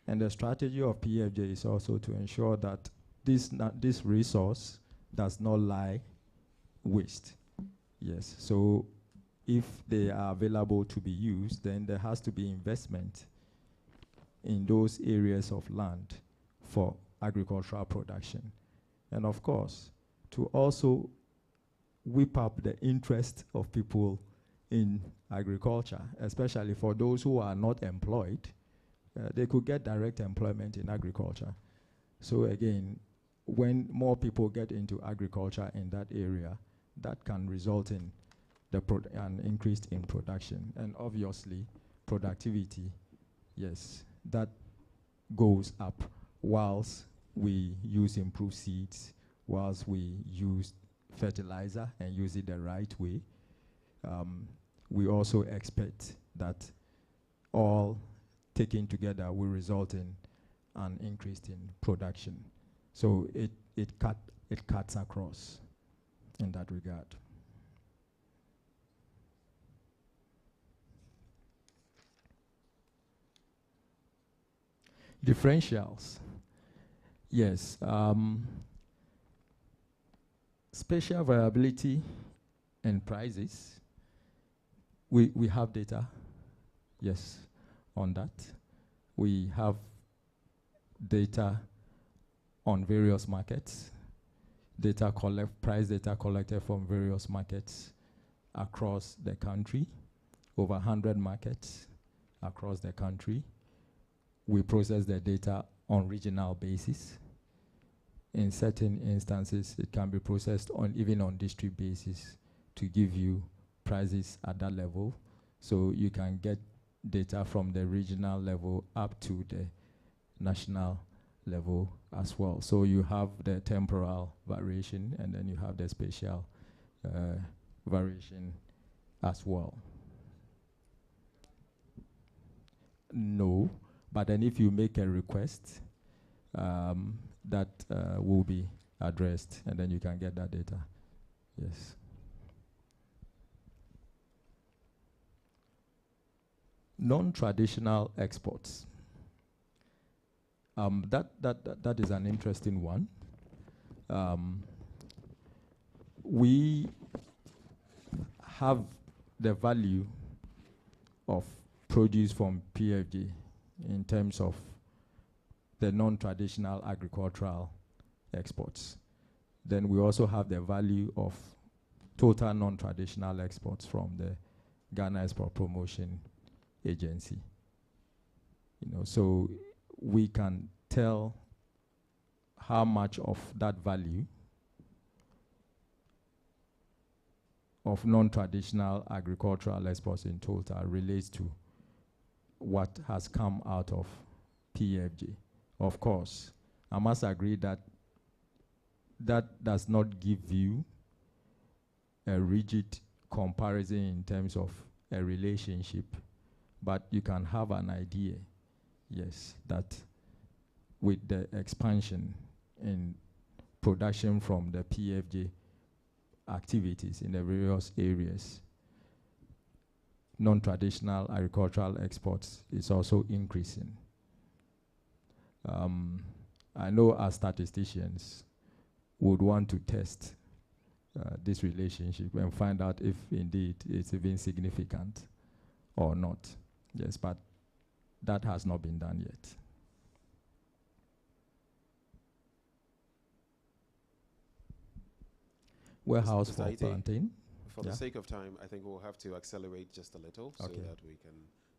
And the strategy of PFJ is also to ensure that this resource does not lie waste. Yes, so if they are available to be used, then there has to be investment in those areas of land for agricultural production. And of course, to also whip up the interest of people in agriculture, especially for those who are not employed, they could get direct employment in agriculture. So again, when more people get into agriculture in that area, that can result in an increase in production. And obviously, productivity, yes, that goes up whilst we use improved seeds, whilst we use fertilizer and use it the right way. We also expect that all taken together will result in an increase in production. So it cuts across in that regard. Differentials. Yes. Spatial variability and prices. We have data, yes, on that. We have data on various markets, price data collected from various markets across the country, over 100 markets across the country. We process the data on regional basis. In certain instances, it can be processed even on district basis to give you prices at that level. So you can get data from the regional level up to the national level as well. So you have the temporal variation, and then you have the spatial variation as well. No, but then if you make a request, that will be addressed, and then you can get that data. Yes. Non-traditional exports. That is an interesting one. We have the value of produce from PFG in terms of the non-traditional agricultural exports. Then we also have the value of total non-traditional exports from the Ghana Export Promotion Agency. So we can tell how much of that value of non-traditional agricultural exports in total relates to what has come out of PFG. Of course, I must agree that that does not give you a rigid comparison in terms of a relationship, but you can have an idea, yes, that with the expansion in production from the PFJ activities in the various areas, non-traditional agricultural exports is also increasing. I know as statisticians would want to test this relationship and find out if indeed it's even significant or not. Yes, but that has not been done yet. Warehouse for Ite, plantain. For the sake of time, I think we'll have to accelerate just a little so that we can.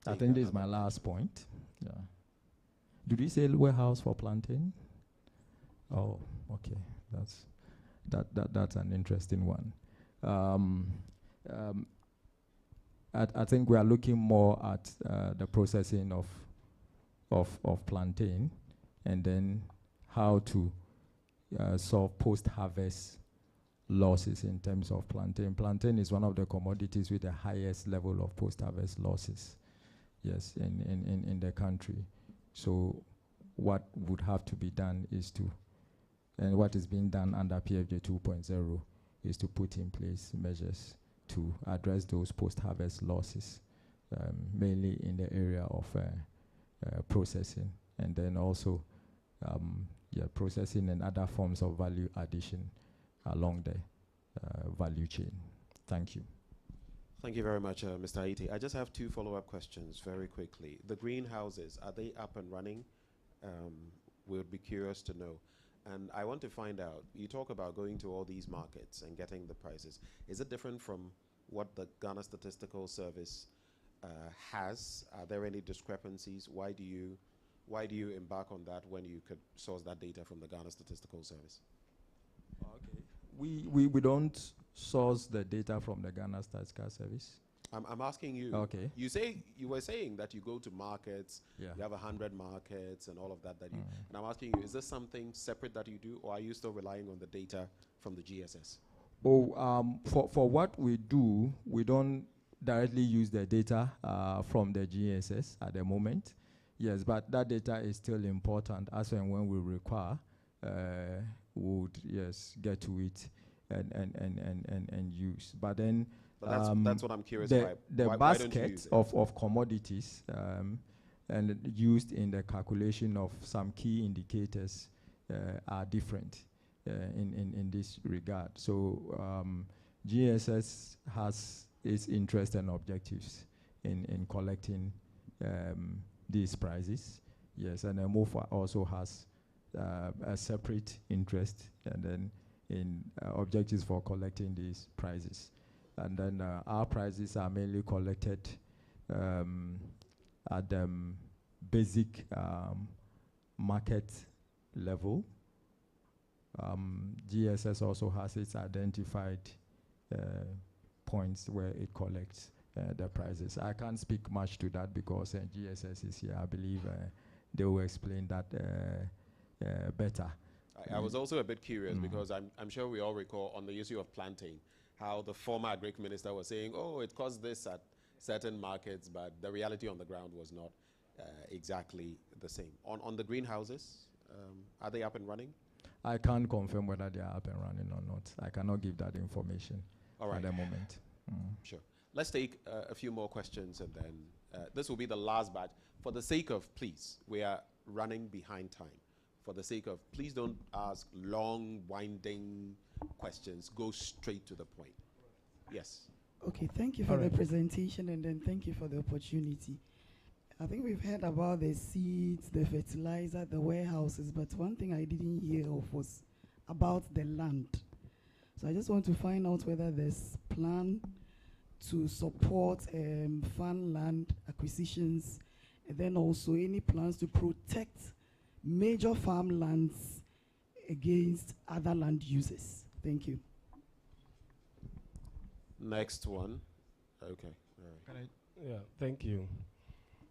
I think this is my last point. Yeah. Did we say warehouse for plantain? Oh, okay. That's an interesting one. I think we are looking more at the processing of plantain, and then how to solve post-harvest losses in terms of plantain. Plantain is one of the commodities with the highest level of post-harvest losses, yes, in the country. So what would have to be done is to, and what is being done under PFJ 2.0 is to put in place measures to address those post-harvest losses, mainly in the area of processing, and then also processing and other forms of value addition along the value chain. Thank you. Thank you very much, Mr. Ite. I just have two follow-up questions very quickly. The greenhouses, are they up and running? We'll be curious to know. And I want to find out, you talk about going to all these markets and getting the prices. Is it different from what the Ghana Statistical Service has? Are there any discrepancies? Why do you embark on that when you could source that data from the Ghana Statistical Service? Okay. We don't source the data from the Ghana Statistical Service. I'm asking you. Okay. You were saying that you go to markets. Yeah. You have 100 markets and all of that. And I'm asking you, is this something separate that you do, or are you still relying on the data from the GSS? Oh, for what we do, we don't directly use the data from the GSS at the moment. Yes, but that data is still important as and when we require. Would get to it and use. But then that's what I'm curious about. The why basket of commodities and used in the calculation of some key indicators are different in this regard. So GSS has its interest and objectives in collecting these prices. Yes, and MOFA also has a separate interest and then in objectives for collecting these prices. And then our prices are mainly collected at the basic market level. GSS also has its identified points where it collects the prices. I can't speak much to that because GSS is here. I believe they will explain that better. I was also a bit curious because I'm sure we all recall on the issue of plantain, how the former Agric Minister was saying, oh, it costs this at certain markets, but the reality on the ground was not exactly the same. On the greenhouses, are they up and running? I can't confirm whether they are up and running or not. I cannot give that information at the moment. Sure. Let's take a few more questions and then this will be the last batch. For the sake of, please, we are running behind time. For the sake of, please don't ask long, winding questions. Go straight to the point. Yes. Okay, thank you for the presentation and then thank you for the opportunity. I think we've heard about the seeds, the fertilizer, the warehouses, but one thing I didn't hear of was about the land. So I just want to find out whether there's plan to support farm land acquisitions, and then also any plans to protect major farmlands against other land users. Thank you. Next one. Okay. All right. Yeah, thank you.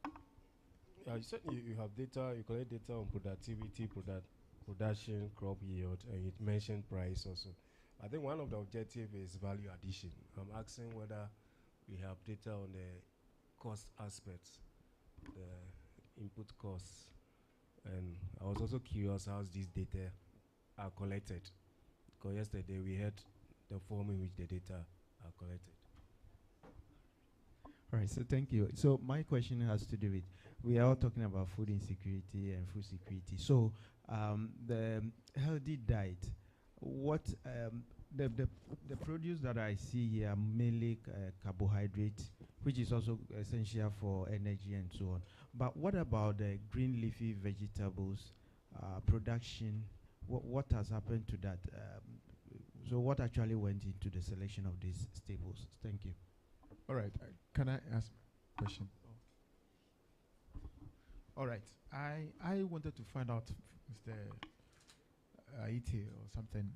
You said you have data, you collect data on productivity, production, crop yield, and you mentioned price also. I think one of the objectives is value addition. I'm asking whether we have data on the cost aspects, the input costs. And I was also curious how these data are collected. Because yesterday we had the form in which the data are collected. All right, so thank you. So my question has to do with, we are all talking about food insecurity and food security. So the healthy diet, what the produce that I see here are mainly carbohydrate, which is also essential for energy and so on. But what about the green leafy vegetables production? What has happened to that? So what actually went into the selection of these staples? Thank you. All right. Can I ask a question? All right. I wanted to find out, Mr. Aite or something.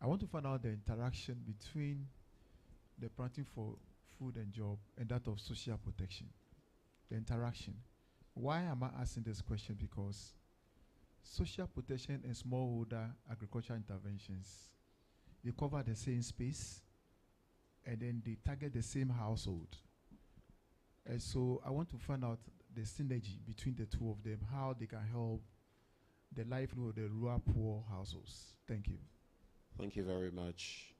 I want to find out the interaction between the planting for food and job and that of social protection. The interaction. Why am I asking this question? Because social protection and smallholder agricultural interventions, they cover the same space and then they target the same household. And so I want to find out the synergy between the two of them, how they can help the livelihood of the rural poor households. Thank you. Thank you very much.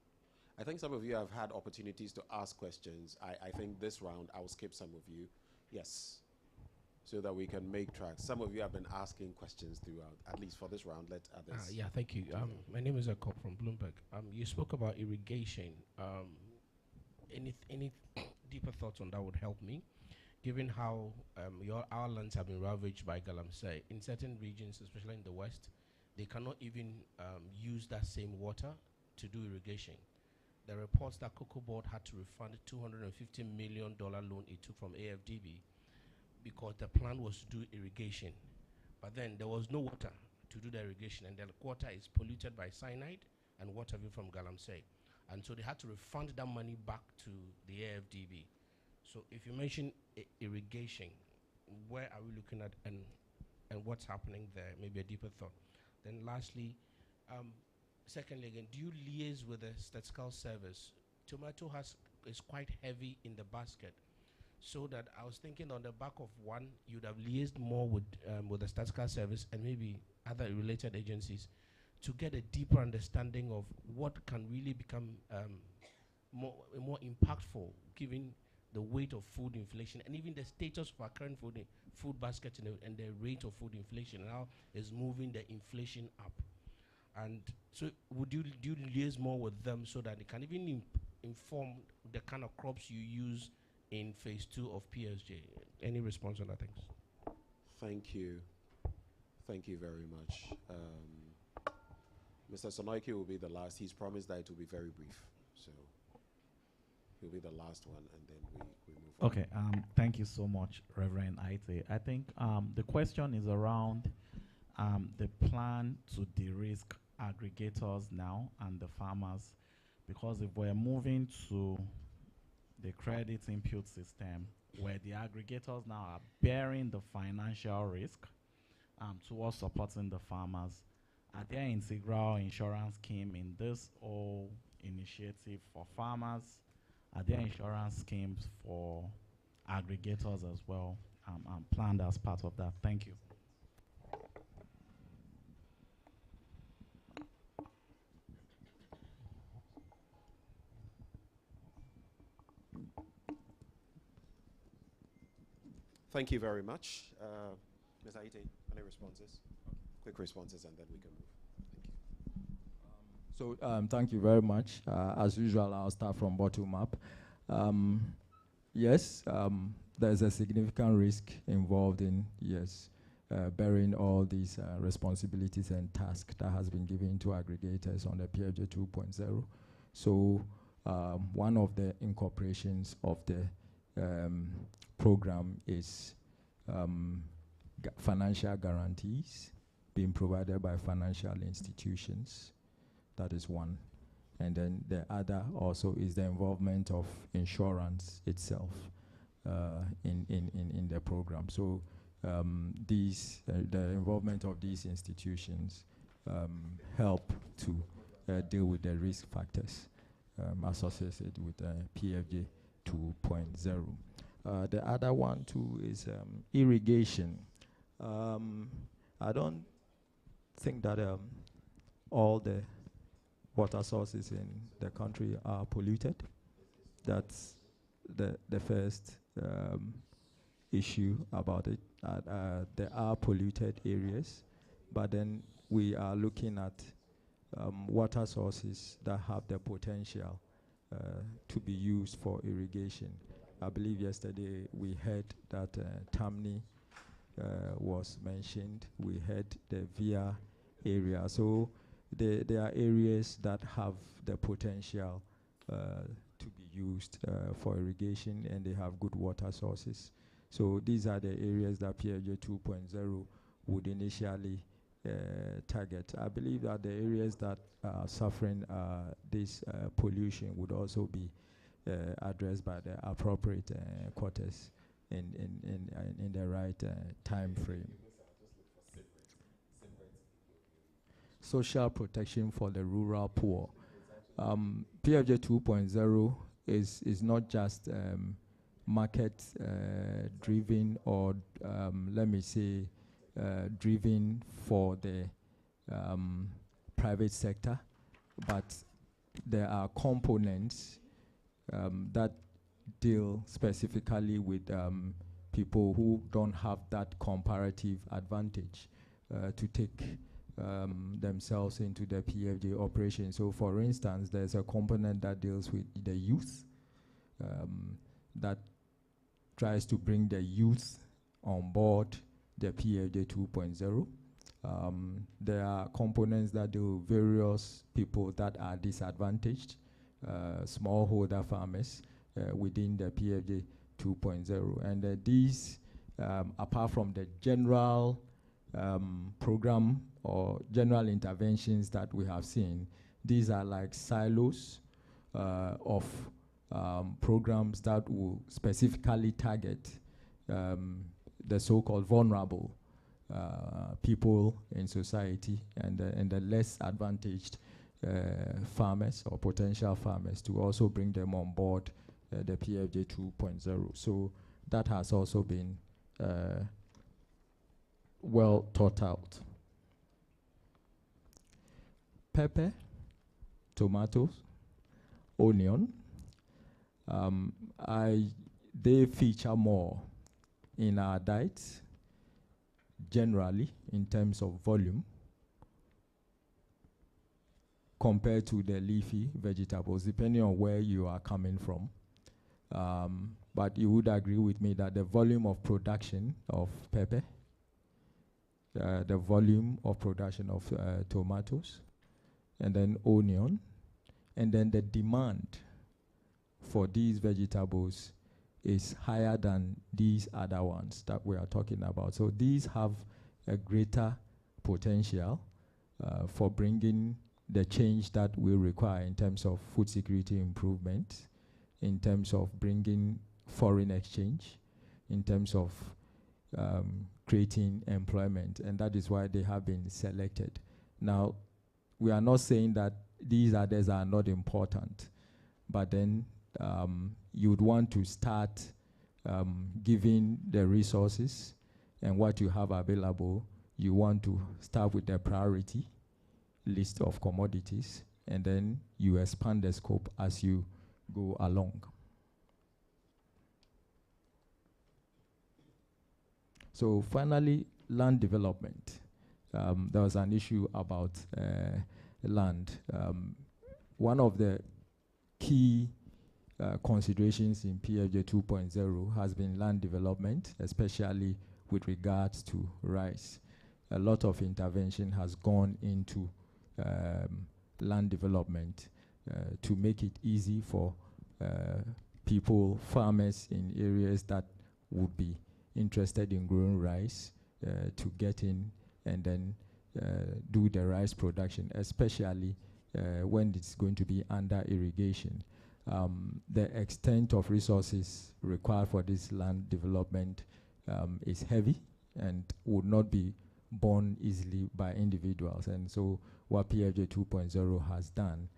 I think some of you have had opportunities to ask questions. I think this round, I'll skip some of you. Yes, so that we can make tracks. Some of you have been asking questions throughout, at least for this round. Let others. Yeah, thank you. My name is Akop from Bloomberg. You spoke about irrigation. Any deeper thoughts on that would help me, given how our lands have been ravaged by galamsey. In certain regions, especially in the west, they cannot even use that same water to do irrigation. The reports that Cocoa Board had to refund $250 million loan it took from AFDB because the plan was to do irrigation. But then there was no water to do the irrigation, and the water is polluted by cyanide and water from galamsey. And so they had to refund that money back to the AFDB. So if you mention irrigation, where are we looking at and what's happening there? Maybe a deeper thought. Then lastly, secondly again, do you liaise with the statistical service? Tomato is quite heavy in the basket. So that I was thinking on the back of one, you'd have liaised more with the statistical service and maybe other related agencies to get a deeper understanding of what can really become more impactful, given the weight of food inflation and even the status of our current food basket and the rate of food inflation now is moving the inflation up. And so do you liaise more with them so that they can even inform the kind of crops you use in phase 2 of PSJ? Any response on that? Thanks. Thank you. Thank you very much. Mr. Sonoike will be the last. He's promised that it will be very brief. So he'll be the last one, and then we move on. Okay, thank you so much, Reverend Aite. I think the question is around the plan to de-risk aggregators now and the farmers, because if we're moving to the credit input system where the aggregators now are bearing the financial risk towards supporting the farmers, are there integral insurance scheme in this whole initiative for farmers? Are there insurance schemes for aggregators as well planned as part of that? Thank you. Thank you very much. Ms. Aite, any responses? Quick responses, and then we can move. Thank you. So thank you very much. As usual, I'll start from bottom up. Yes, there's a significant risk involved in, bearing all these responsibilities and tasks that has been given to aggregators on the PFJ 2.0. So one of the incorporations of the program is financial guarantees being provided by financial institutions. That is one. And then the other also is the involvement of insurance itself in the program. So the involvement of these institutions help to deal with the risk factors associated with PFJ 2.0. The other one too is irrigation. I don't think that all the water sources in the country are polluted. That's the first issue about it. There are polluted areas, but then we are looking at water sources that have the potential to be used for irrigation. I believe yesterday we heard that Tamni was mentioned. We heard the VIA area. So there are areas that have the potential to be used for irrigation, and they have good water sources. So these are the areas that PFJ 2.0 would initially target. I believe that the areas that are suffering this pollution would also be addressed by the appropriate quarters in the right time frame. Social protection for the rural poor. PFJ 2.0 is not just market driven or let me say driven for the private sector, but there are components that deal specifically with people who don't have that comparative advantage to take themselves into the PFJ operation. So for instance, there's a component that deals with the youth that tries to bring the youth on board the PFJ 2.0. There are components that deal with various people that are disadvantaged, smallholder farmers within the PFJ 2.0. And these, apart from the general program or general interventions that we have seen, these are like silos of programs that will specifically target the so-called vulnerable people in society and the less advantaged farmers or potential farmers, to also bring them on board the PFJ 2.0. So that has also been well thought out. Pepper, tomatoes, onion, they feature more in our diets generally in terms of volume compared to the leafy vegetables, depending on where you are coming from. But you would agree with me that the volume of production of pepper, the volume of production of tomatoes, and then onion, and then the demand for these vegetables is higher than these other ones that we are talking about. So these have a greater potential for bringing the change that we require in terms of food security improvement, in terms of bringing foreign exchange, in terms of creating employment, and that is why they have been selected. Now, we are not saying that these others are not important, but then you'd want to start giving the resources and what you have available. You want to start with the priority list of commodities, and then you expand the scope as you go along. So finally, land development. There was an issue about land. One of the key considerations in PFJ 2.0 has been land development, especially with regards to rice. A lot of intervention has gone into land development to make it easy for people, farmers in areas that would be interested in growing rice to get in and then do the rice production, especially when it's going to be under irrigation. The extent of resources required for this land development is heavy and would not be borne easily by individuals. And so what PFJ 2.0 has done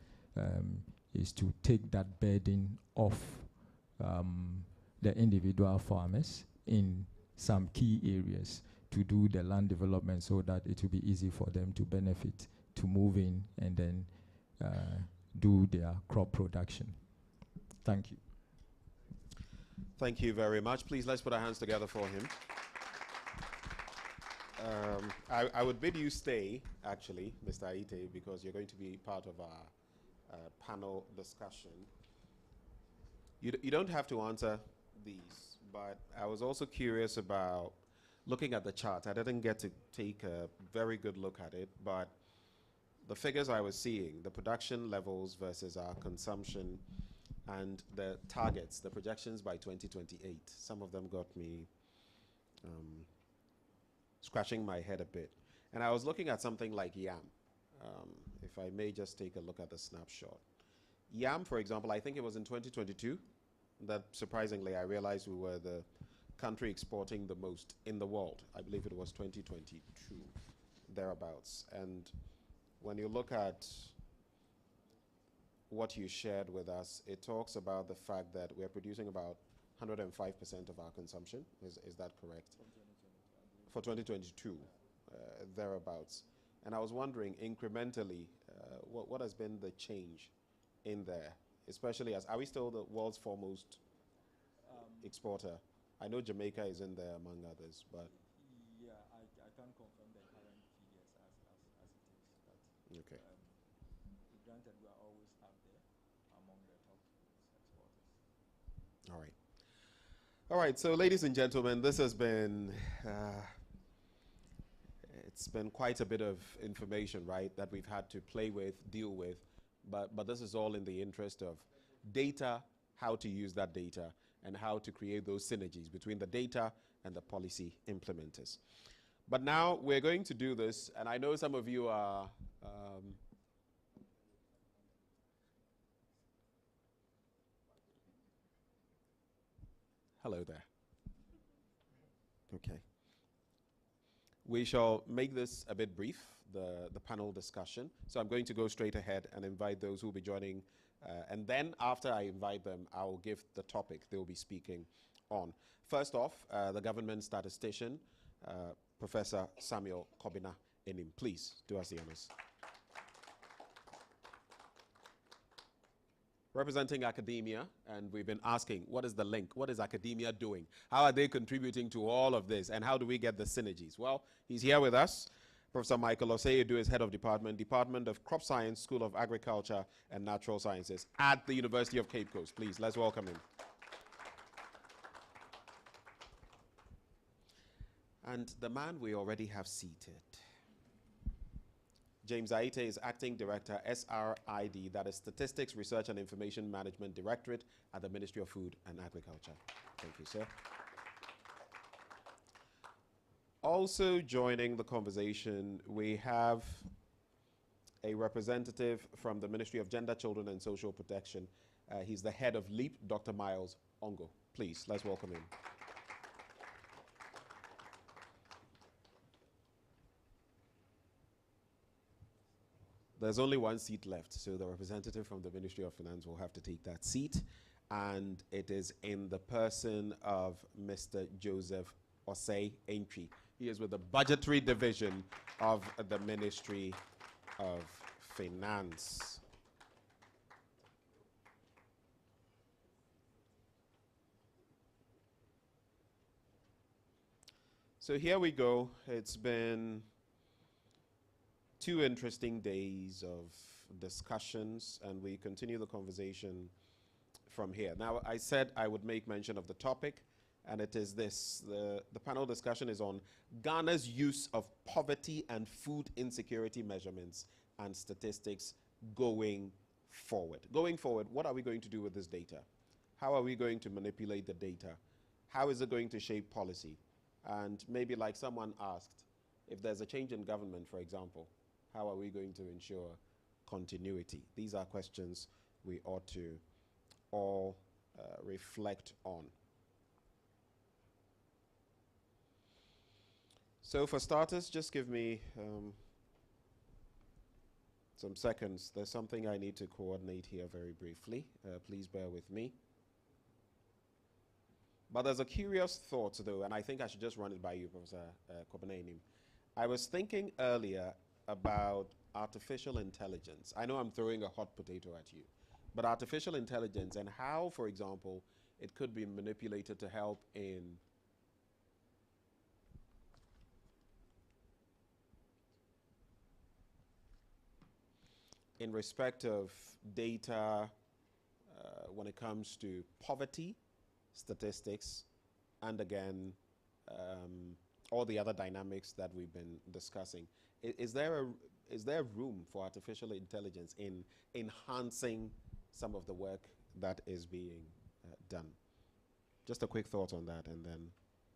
is to take that burden off the individual farmers in some key areas to do the land development so that it will be easy for them to benefit, to move in and then do their crop production. Thank you. Thank you very much. Please, let's put our hands together for him. I would bid you stay, actually, Mr. Aite, because you're going to be part of our panel discussion. You don't have to answer these, but I was also curious about looking at the chart. I didn't get to take a very good look at it, but the figures I was seeing, the production levels versus our consumption, and the targets, the projections by 2028, some of them got me scratching my head a bit. And I was looking at something like yam. If I may just take a look at the snapshot. Yam, for example, I think it was in 2022 that surprisingly I realized we were the country exporting the most in the world. I believe it was 2022, thereabouts. And when you look at what you shared with us, it talks about the fact that we're producing about 105% of our consumption. Is that correct? For 2022, thereabouts. And I was wondering, incrementally, what has been the change in there? Especially as, are we still the world's foremost exporter? I know Jamaica is in there among others, but... Yeah, I can't confirm the current figures as it is, but okay. Granted, we are always up there among the top exporters. All right. All right, so ladies and gentlemen, this has been... it's been quite a bit of information, right, that we've had to play with, deal with, but this is all in the interest of data, how to use that data, and how to create those synergies between the data and the policy implementers. But now we're going to do this, and I know some of you are... hello there. Okay. We shall make this a bit brief, the panel discussion. So I'm going to go straight ahead and invite those who will be joining. And then after I invite them, I will give the topic they will be speaking on. First off, the government statistician, Professor Samuel Kobina Enim. Please do us the honors. Representing academia, and we've been asking, what is the link? What is academia doing? How are they contributing to all of this? And how do we get the synergies? Well, he's here with us. Professor Michael Oseidu is head of Department of Crop Science, School of Agriculture and Natural Sciences at the University of Cape Coast. Please, let's welcome him. And the man we already have seated, James Aite, is Acting Director, SRID, that is Statistics, Research and Information Management Directorate at the Ministry of Food and Agriculture. Thank you, sir. Also joining the conversation, we have a representative from the Ministry of Gender, Children and Social Protection. He's the head of LEAP, Dr. Miles Ongo. Please, let's welcome him. There's only one seat left, so the representative from the Ministry of Finance will have to take that seat, and it is in the person of Mr. Joseph Osei Entry. He is with the Budgetary Division of the Ministry of Finance. So here we go. It's been 2 interesting days of discussions, and we continue the conversation from here. Now, I said I would make mention of the topic, and it is this. The panel discussion is on Ghana's use of poverty and food insecurity measurements and statistics going forward. Going forward, what are we going to do with this data? How are we going to manipulate the data? How is it going to shape policy? And maybe like someone asked, if there's a change in government, for example, how are we going to ensure continuity? These are questions we ought to all reflect on. So for starters, just give me some seconds. There's something I need to coordinate here very briefly. Please bear with me. But there's a curious thought, though, and I think I should just run it by you, Professor Kobanainim. I was thinking earlier about artificial intelligence. I know I'm throwing a hot potato at you, but artificial intelligence and how, for example, it could be manipulated to help in respect of data when it comes to poverty statistics, and again, all the other dynamics that we've been discussing. Is there room for artificial intelligence in enhancing some of the work that is being done? Just a quick thought on that, and then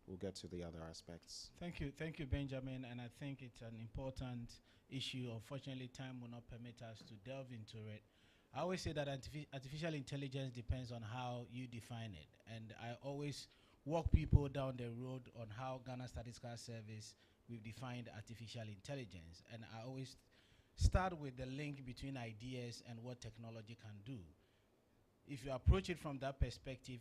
we'll get to the other aspects. Thank you, Benjamin. And I think it's an important issue. Unfortunately, time will not permit us to delve into it. I always say that artificial intelligence depends on how you define it. And I always walk people down the road on how Ghana Statistical Service, we've defined artificial intelligence. And I always start with the link between ideas and what technology can do. If you approach it from that perspective,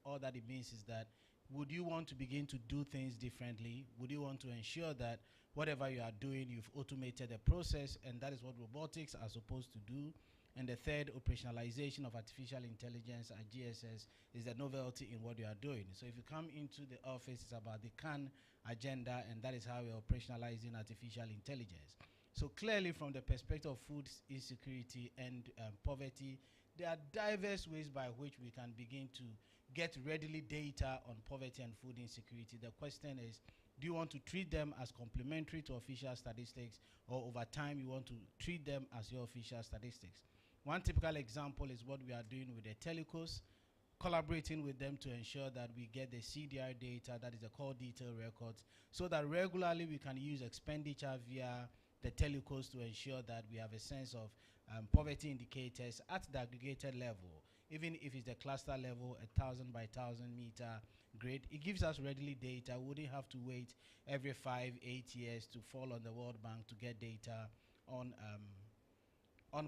all that it means is that would you want to begin to do things differently? Would you want to ensure that whatever you are doing, you've automated the process, and that is what robotics are supposed to do? And the third, operationalization of artificial intelligence at GSS is the novelty in what you are doing. So if you come into the office, it's about the CAN agenda, and that is how we're operationalizing artificial intelligence. So clearly, from the perspective of food insecurity and poverty, there are diverse ways by which we can begin to get readily data on poverty and food insecurity. The question is, do you want to treat them as complementary to official statistics, or over time you want to treat them as your official statistics? One typical example is what we are doing with the telecos, collaborating with them to ensure that we get the CDR data, that is the call detail records, so that regularly we can use expenditure via the telecos to ensure that we have a sense of poverty indicators at the aggregated level. Even if it's the cluster level, 1,000 by 1,000 meter grid, it gives us readily data. We wouldn't have to wait every 5-8 years to fall on the World Bank to get data on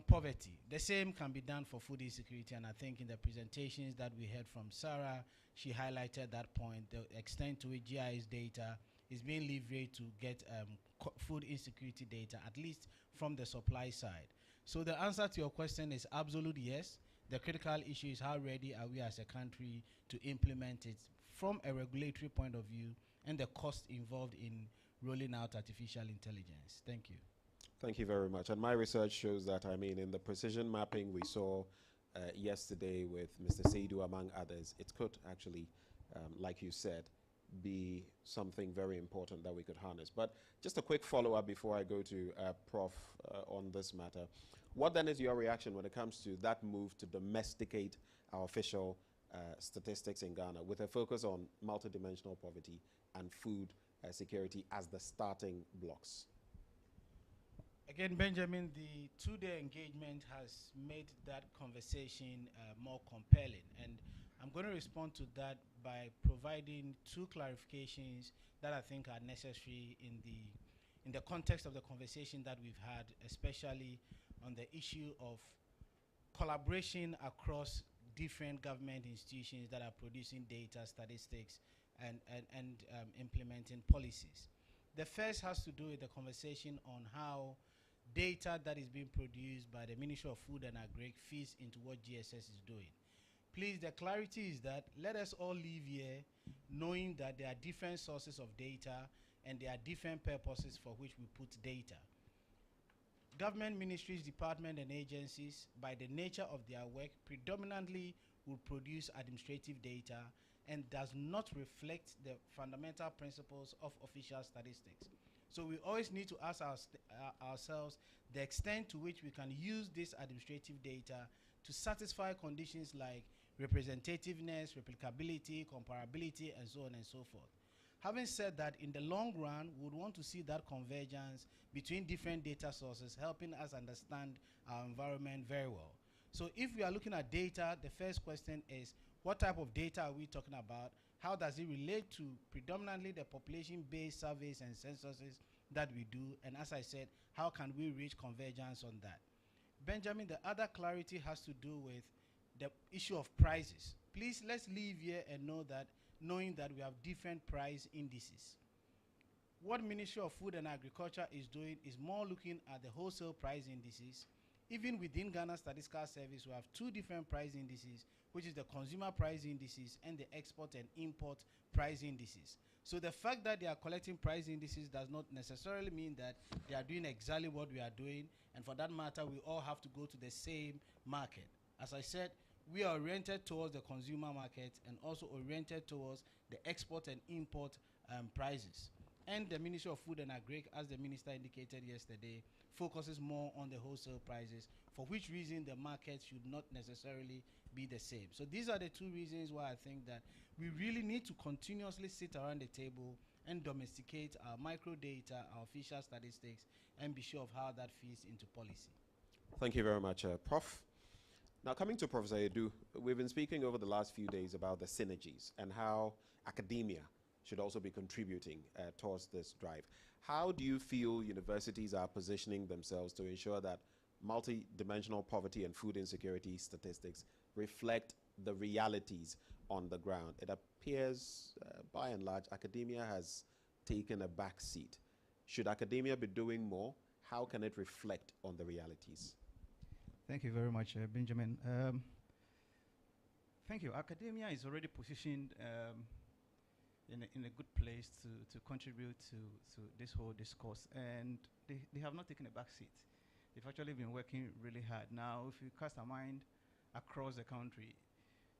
poverty. The same can be done for food insecurity, and I think in the presentations that we heard from Sarah, she highlighted that point, the extent to which GIS data is being leveraged to get food insecurity data, at least from the supply side. So the answer to your question is absolute yes. The critical issue is how ready are we as a country to implement it from a regulatory point of view, and the cost involved in rolling out artificial intelligence. Thank you. Thank you very much. And my research shows that, I mean, in the precision mapping we saw yesterday with Mr. Seidu, among others, it could actually, like you said, be something very important that we could harness. But just a quick follow-up before I go to Prof on this matter. What then is your reaction when it comes to that move to domesticate our official statistics in Ghana with a focus on multidimensional poverty and food security as the starting blocks? Again, Benjamin, the two-day engagement has made that conversation more compelling. And I'm going to respond to that by providing two clarifications that I think are necessary in the context of the conversation that we've had, especially on the issue of collaboration across different government institutions that are producing data, statistics, and implementing policies. The first has to do with the conversation on how data that is being produced by the Ministry of Food and Agri feeds into what GSS is doing. Please, the clarity is that let us all live here knowing that there are different sources of data and there are different purposes for which we put data. Government ministries, departments, and agencies, by the nature of their work, predominantly will produce administrative data and does not reflect the fundamental principles of official statistics. So we always need to ask ourselves the extent to which we can use this administrative data to satisfy conditions like representativeness, replicability, comparability, and so on and so forth. Having said that, in the long run, we would want to see that convergence between different data sources helping us understand our environment very well. So if we are looking at data, the first question is, what type of data are we talking about? How does it relate to predominantly the population-based surveys and censuses that we do? And as I said, how can we reach convergence on that? Benjamin, the other clarity has to do with the issue of prices. Please, let's leave here and knowing that we have different price indices. What Ministry of Food and Agriculture is doing is more looking at the wholesale price indices. Even within Ghana Statistical Service, we have two different price indices, which is the consumer price indices and the export and import price indices. So the fact that they are collecting price indices does not necessarily mean that they are doing exactly what we are doing, and for that matter, we all have to go to the same market. As I said, we are oriented towards the consumer market and also oriented towards the export and import prices. And the Ministry of Food and Agri, as the minister indicated yesterday, focuses more on the wholesale prices, for which reason the market should not necessarily be the same. So these are the two reasons why I think that we really need to continuously sit around the table and domesticate our micro data, our official statistics, and be sure of how that fits into policy. Thank you very much, Prof. Now, coming to Professor Edu, we've been speaking over the last few days about the synergies and how academia should also be contributing towards this drive. How do you feel universities are positioning themselves to ensure that multidimensional poverty and food insecurity statistics reflect the realities on the ground? It appears, by and large, academia has taken a back seat. Should academia be doing more? How can it reflect on the realities? Thank you very much, Benjamin. Thank you. Academia is already positioned in a good place to contribute to this whole discourse, and they have not taken a back seat. They've actually been working really hard. Now, if you cast our mind across the country,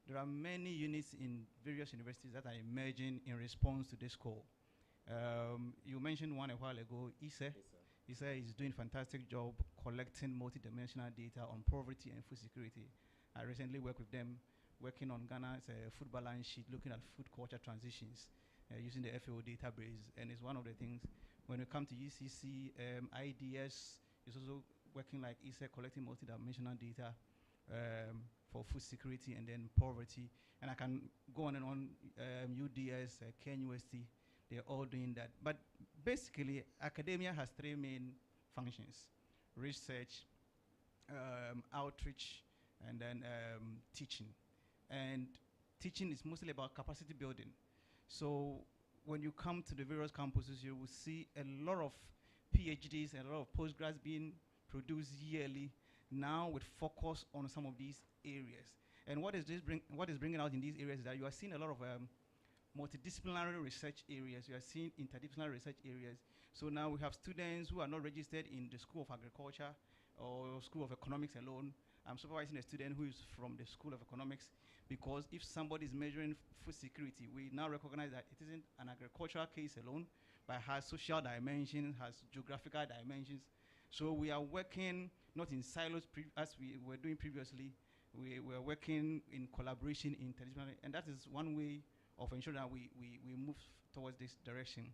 there are many units in various universities that are emerging in response to this call. You mentioned one a while ago, ISE. ISE is doing a fantastic job collecting multidimensional data on poverty and food security. I recently worked with them, working on Ghana's food balance sheet, looking at food culture transitions using the FAO database. And it's one of the things, when we come to UCC, IDS is also working like ISE, collecting multidimensional data for food security and then poverty. And I can go on and on, UDS, KNUST, they're all doing that. But basically, academia has three main functions: research, outreach, and then teaching. And teaching is mostly about capacity building. So when you come to the various campuses, you will see a lot of PhDs and a lot of postgrads being produced yearly, now with focus on some of these areas. And what is bringing out in these areas is that you are seeing a lot of multidisciplinary research areas. You are seeing interdisciplinary research areas. So now we have students who are not registered in the School of Agriculture or School of Economics alone. I'm supervising a student who is from the School of Economics, because if somebody is measuring food security, we now recognize that it isn't an agricultural case alone, but has social dimensions, has geographical dimensions. So we are working not in silos as we were doing previously. We were working in collaboration interdisciplinary, and that is one way of ensuring that we move towards this direction.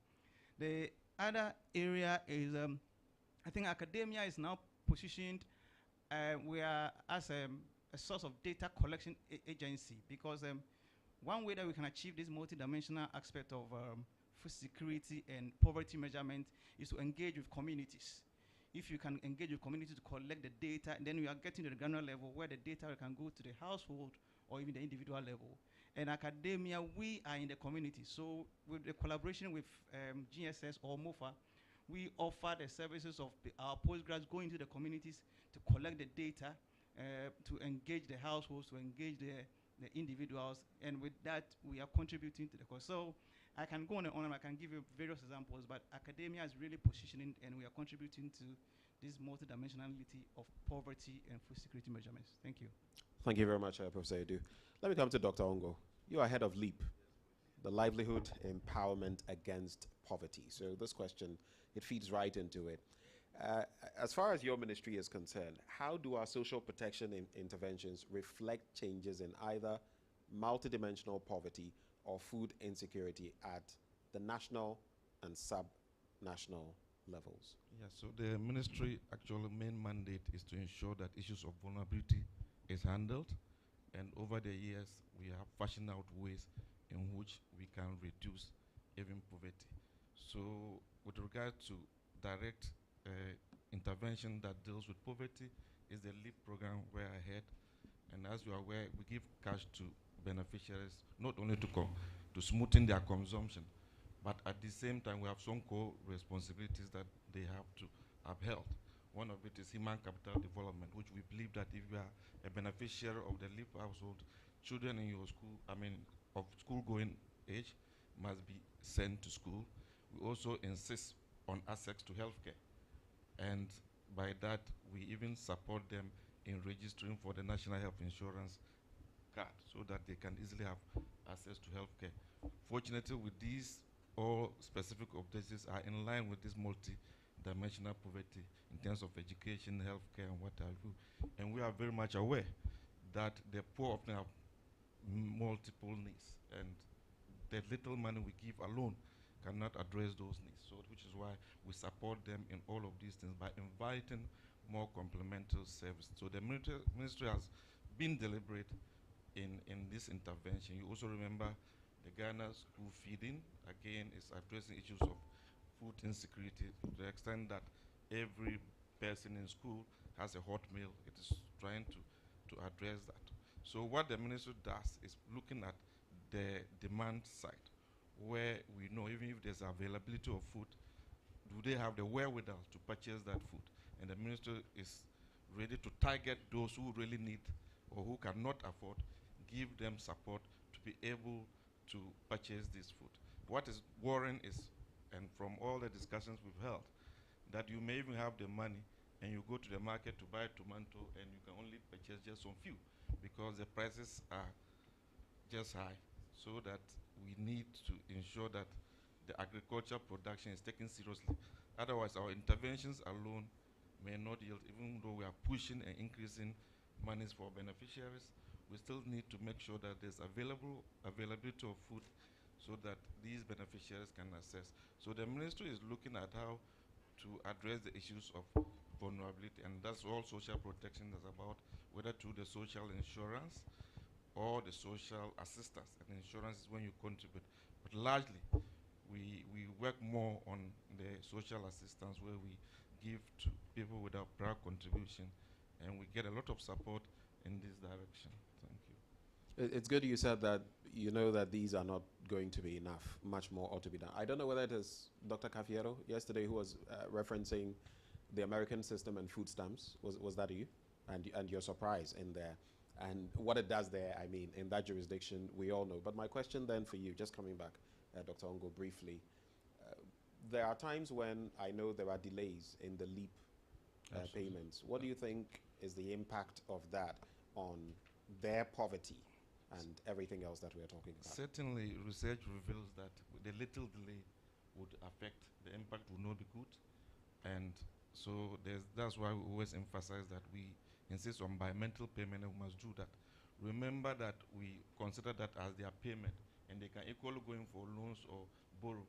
The other area is, I think academia is now positioned we are as a source of data collection agency, because one way that we can achieve this multidimensional aspect of food security and poverty measurement is to engage with communities. If you can engage with communities to collect the data, then we are getting to the granular level where the data can go to the household or even the individual level. And academia, we are in the community. So with the collaboration with GSS or MOFA, we offer the services of our postgrads going to the communities to collect the data, to engage the households, to engage the individuals, and with that, we are contributing to the cause. So I can go on and I can give you various examples, but academia is really positioning, and we are contributing to this multidimensionality of poverty and food security measurements. Thank you. Thank you very much, Professor Edu. Let me come to Dr. Ongo. You are head of LEAP, the Livelihood Empowerment Against Poverty. So this question, it feeds right into it. As far as your ministry is concerned, how do our social protection interventions reflect changes in either multidimensional poverty or food insecurity at the national and sub-national levels? Yeah, so the ministry actual main mandate is to ensure that issues of vulnerability is handled, and over the years we have fashioned out ways in which we can reduce even poverty. So with regard to direct intervention that deals with poverty is the LEAP program where I head, and as you are aware, we give cash to beneficiaries not only to smoothen their consumption, but at the same time we have some core responsibilities that they have to uphold. One of it is human capital development, which we believe that if you are a beneficiary of the LEAP household, children in your school, of school-going age, must be sent to school. We also insist on access to healthcare, and by that we even support them in registering for the National Health Insurance card so that they can easily have access to healthcare. Fortunately, with these, all specific objectives are in line with this multi-dimensional poverty in terms of education, healthcare, and what have you. And we are very much aware that the poor often have multiple needs, and the little money we give alone cannot address those needs. So, which is why we support them in all of these things by inviting more complementary service. So the ministry has been deliberate in this intervention. You also remember the Ghana school feeding, again, is addressing issues of food insecurity to the extent that every person in school has a hot meal. It is trying to address that. So what the ministry does is looking at the demand side, where we know even if there's availability of food, do they have the wherewithal to purchase that food? And the ministry is ready to target those who really need or who cannot afford, give them support to be able to purchase this food. What is worrying is, and from all the discussions we've held, that you may even have the money and you go to the market to buy tomato and you can only purchase just some few because the prices are just high. So that we need to ensure that the agricultural production is taken seriously. Otherwise, our interventions alone may not yield, even though we are pushing and increasing monies for beneficiaries. We still need to make sure that there's availability of food so that these beneficiaries can access. So the ministry is looking at how to address the issues of vulnerability, and that's all social protection is about, whether through the social insurance or the social assistance. And insurance is when you contribute. But largely, we work more on the social assistance where we give to people without prior contribution, and we get a lot of support in this direction. Thank you. It's good you said that you know that these are not going to be enough. Much more ought to be done. I don't know whether it is Dr. Cafiero yesterday who was referencing the American system and food stamps. Was that you? And your surprise in there. And what it does there, I mean, in that jurisdiction, we all know. But my question then for you, just coming back, Dr. Ongo, briefly, there are times when I know there are delays in the LEAP payments. What do you think is the impact of that on their poverty and everything else that we are talking about? Certainly, research reveals that the little delay would affect, the impact would not be good. And so that's why we always emphasize that we insist on bimetal payment, and we must do that. Remember that we consider that as their payment, and they can equally go in for loans or borrow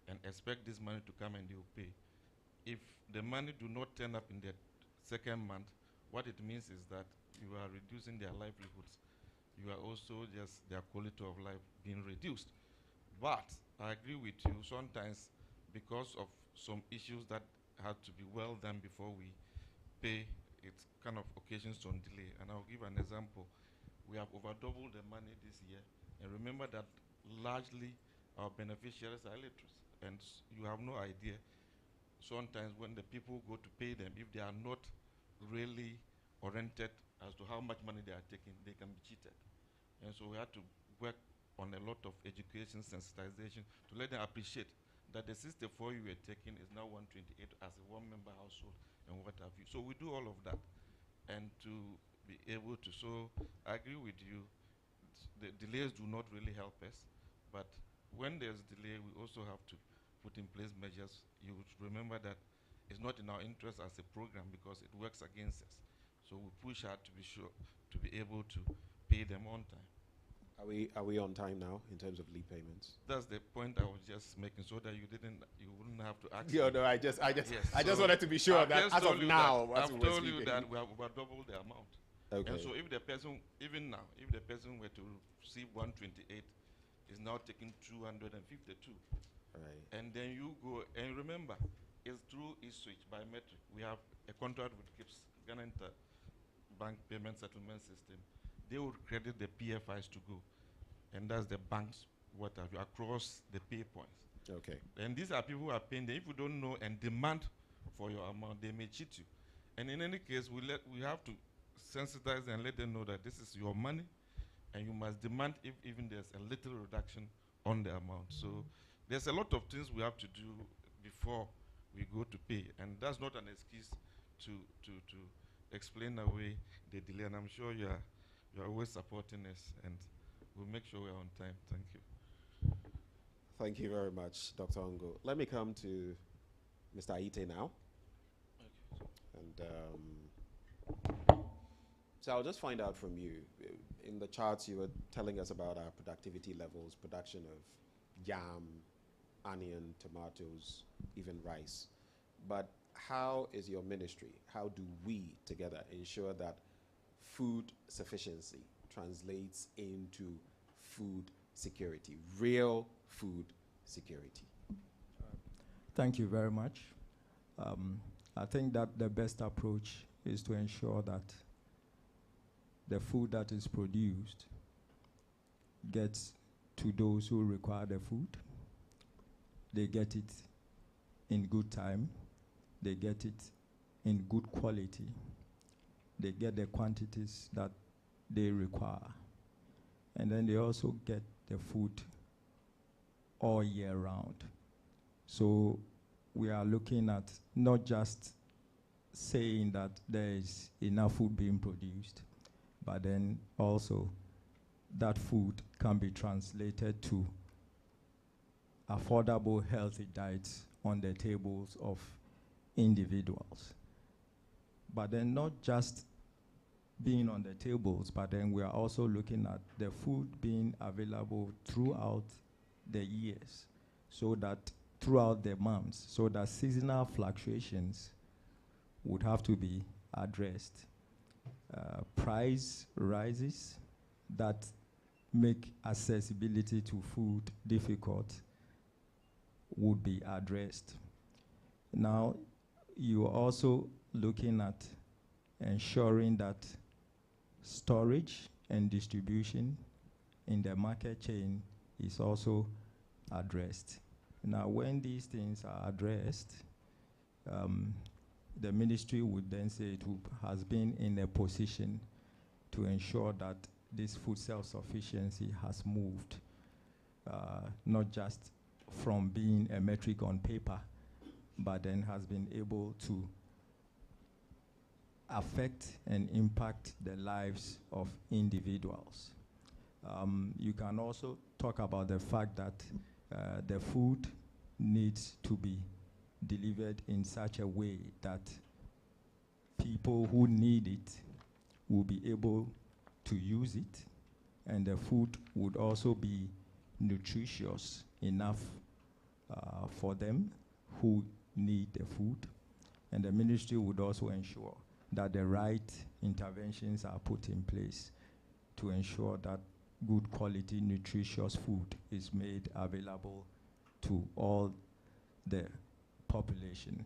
and expect this money to come and they will pay. If the money do not turn up in the second month, what it means is that you are reducing their livelihoods. You are also just their quality of life being reduced. But I agree with you, sometimes because of some issues that have to be well done before we pay, it's kind of occasions some delay. And I'll give an example. We have over doubled the money this year. And remember that largely our beneficiaries are illiterate. And you have no idea sometimes when the people go to pay them, if they are not really oriented as to how much money they are taking, they can be cheated. And so we have to work on a lot of education, sensitization, to let them appreciate that the 64 you were taking is now 128 as a one-member household and what have you. So we do all of that. And to be able to, so I agree with you, the delays do not really help us, but when there's delay, we also have to put in place measures. You would remember that it's not in our interest as a program because it works against us. So we push hard to be sure to be able to pay them on time. Are we on time now in terms of leave payments? That's the point I was just making, so that you wouldn't have to ask. Yeah, no, I just wanted to be sure that as of now, I've told you that we have over doubled the amount. Okay. And so if the person, even now, if the person were to receive 128, is now taking 252. Right. And then you go, and remember, it's through e-switch biometric. We have a contract with KIPS, Ghana Bank Payment Settlement System. They would credit the PFIs to go, and that's the banks, what have you, across the pay points. Okay. And these are people who are paying them. If you don't know and demand for your amount, they may cheat you. And in any case, we have to sensitize and let them know that this is your money, and you must demand if even there's a little reduction on the amount. So there's a lot of things we have to do before we go to pay, and that's not an excuse to explain away the delay. And I'm sure you are You're always supporting us, and we'll make sure we're on time. Thank you. Thank you very much, Dr. Ongo. Let me come to Mr. Aite now. And so I'll just find out from you. In the charts, you were telling us about our productivity levels, production of yam, onion, tomatoes, even rice. But how is your ministry, how do we together ensure that food sufficiency translates into food security, real food security? Thank you very much. I think that the best approach is to ensure that the food that is produced gets to those who require the food. They get it in good time. They get it in good quality. They get the quantities that they require. And then they also get the food all year round. So we are looking at not just saying that there is enough food being produced, but then also that food can be translated to affordable, healthy diets on the tables of individuals. But then not just being on the tables, but then we are also looking at the food being available throughout the years, so that throughout the months, so that seasonal fluctuations would have to be addressed. Price rises that make accessibility to food difficult would be addressed. Now, you are also looking at ensuring that storage and distribution in the market chain is also addressed. Now, when these things are addressed, the ministry would then say it has been in a position to ensure that this food self-sufficiency has moved, not just from being a metric on paper, but then has been able to affect and impact the lives of individuals. You can also talk about the fact that the food needs to be delivered in such a way that people who need it will be able to use it, and the food would also be nutritious enough for them who need the food. And the ministry would also ensure that the right interventions are put in place to ensure that good quality, nutritious food is made available to all the population.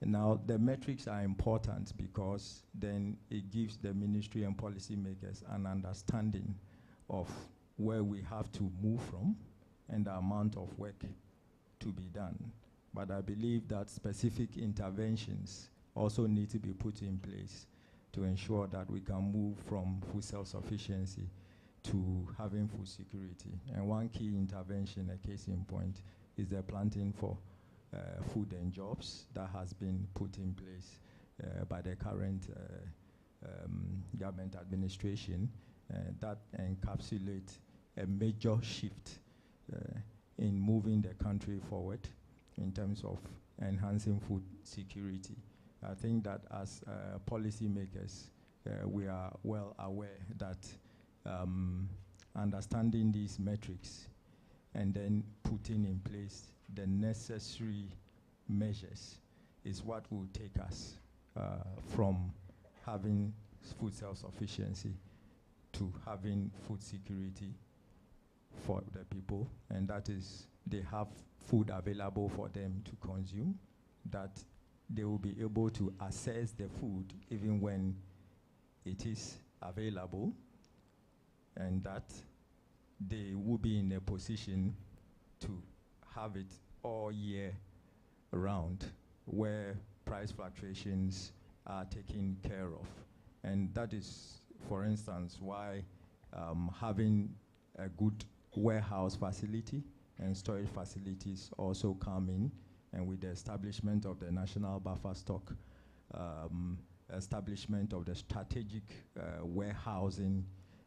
And now, the metrics are important because then it gives the ministry and policymakers an understanding of where we have to move from and the amount of work to be done. But I believe that specific interventions also need to be put in place to ensure that we can move from food self-sufficiency to having food security. And one key intervention, a case in point, is the planting for food and jobs that has been put in place by the current government administration that encapsulates a major shift in moving the country forward in terms of enhancing food security. I think that as policymakers, we are well aware that understanding these metrics and then putting in place the necessary measures is what will take us from having food self-sufficiency to having food security for the people, and that is they have food available for them to consume, that they will be able to access the food even when it is available, and that they will be in a position to have it all year round, where price fluctuations are taken care of. And that is, for instance, why having a good warehouse facility and storage facilities also come in, and with the establishment of the national buffer stock, establishment of the strategic warehousing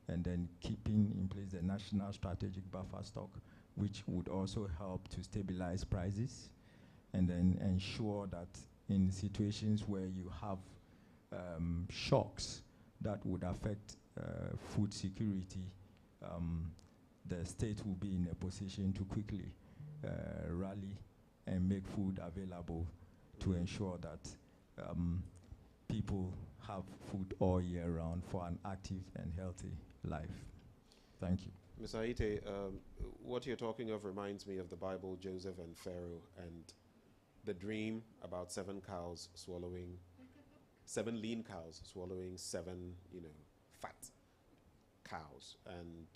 and then keeping in place the national strategic buffer stock, which would also help to stabilize prices, and then ensure that in situations where you have shocks that would affect food security, the state will be in a position to quickly rally and make food available to ensure that people have food all year round for an active and healthy life. Thank you. Ms. Aite, what you're talking of reminds me of the Bible, Joseph and Pharaoh, and the dream about 7 lean cows swallowing 7, fat cows, and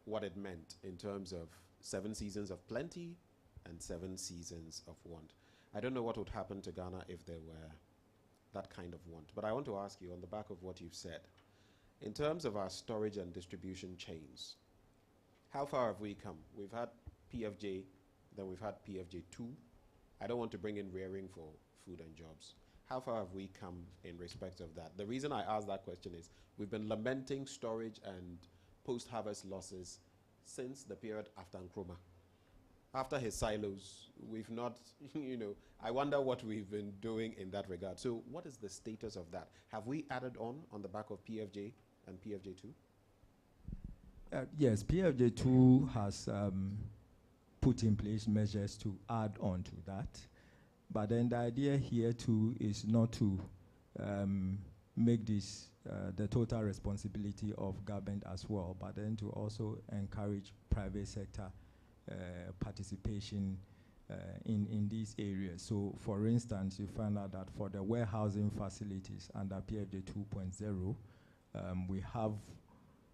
what it meant in terms of 7 seasons of plenty and 7 seasons of want. I don't know what would happen to Ghana if there were that kind of want. But I want to ask you, on the back of what you've said, in terms of our storage and distribution chains, how far have we come? We've had PFJ, then we've had PFJ2. I don't want to bring in rearing for food and jobs. How far have we come in respect of that? The reason I ask that question is we've been lamenting storage and post-harvest losses since the period after Nkrumah. After his silos, we've not, I wonder what we've been doing in that regard. So what is the status of that? Have we added on the back of PFJ and PFJ2? Yes, PFJ2 has put in place measures to add on to that. But then the idea here too is not to make this the total responsibility of government as well, but then to also encourage private sector participation in these areas. So for instance, you find out that for the warehousing facilities under PFJ 2.0, we have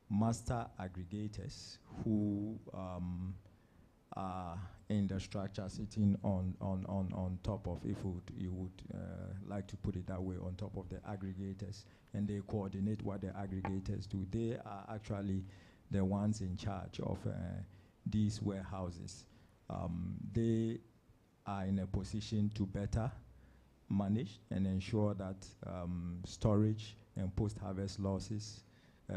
master aggregators who are in the structure sitting on top of, if you would like to put it that way, on top of the aggregators, and they coordinate what the aggregators do. They are actually the ones in charge of these warehouses. They are in a position to better manage and ensure that storage and post-harvest losses,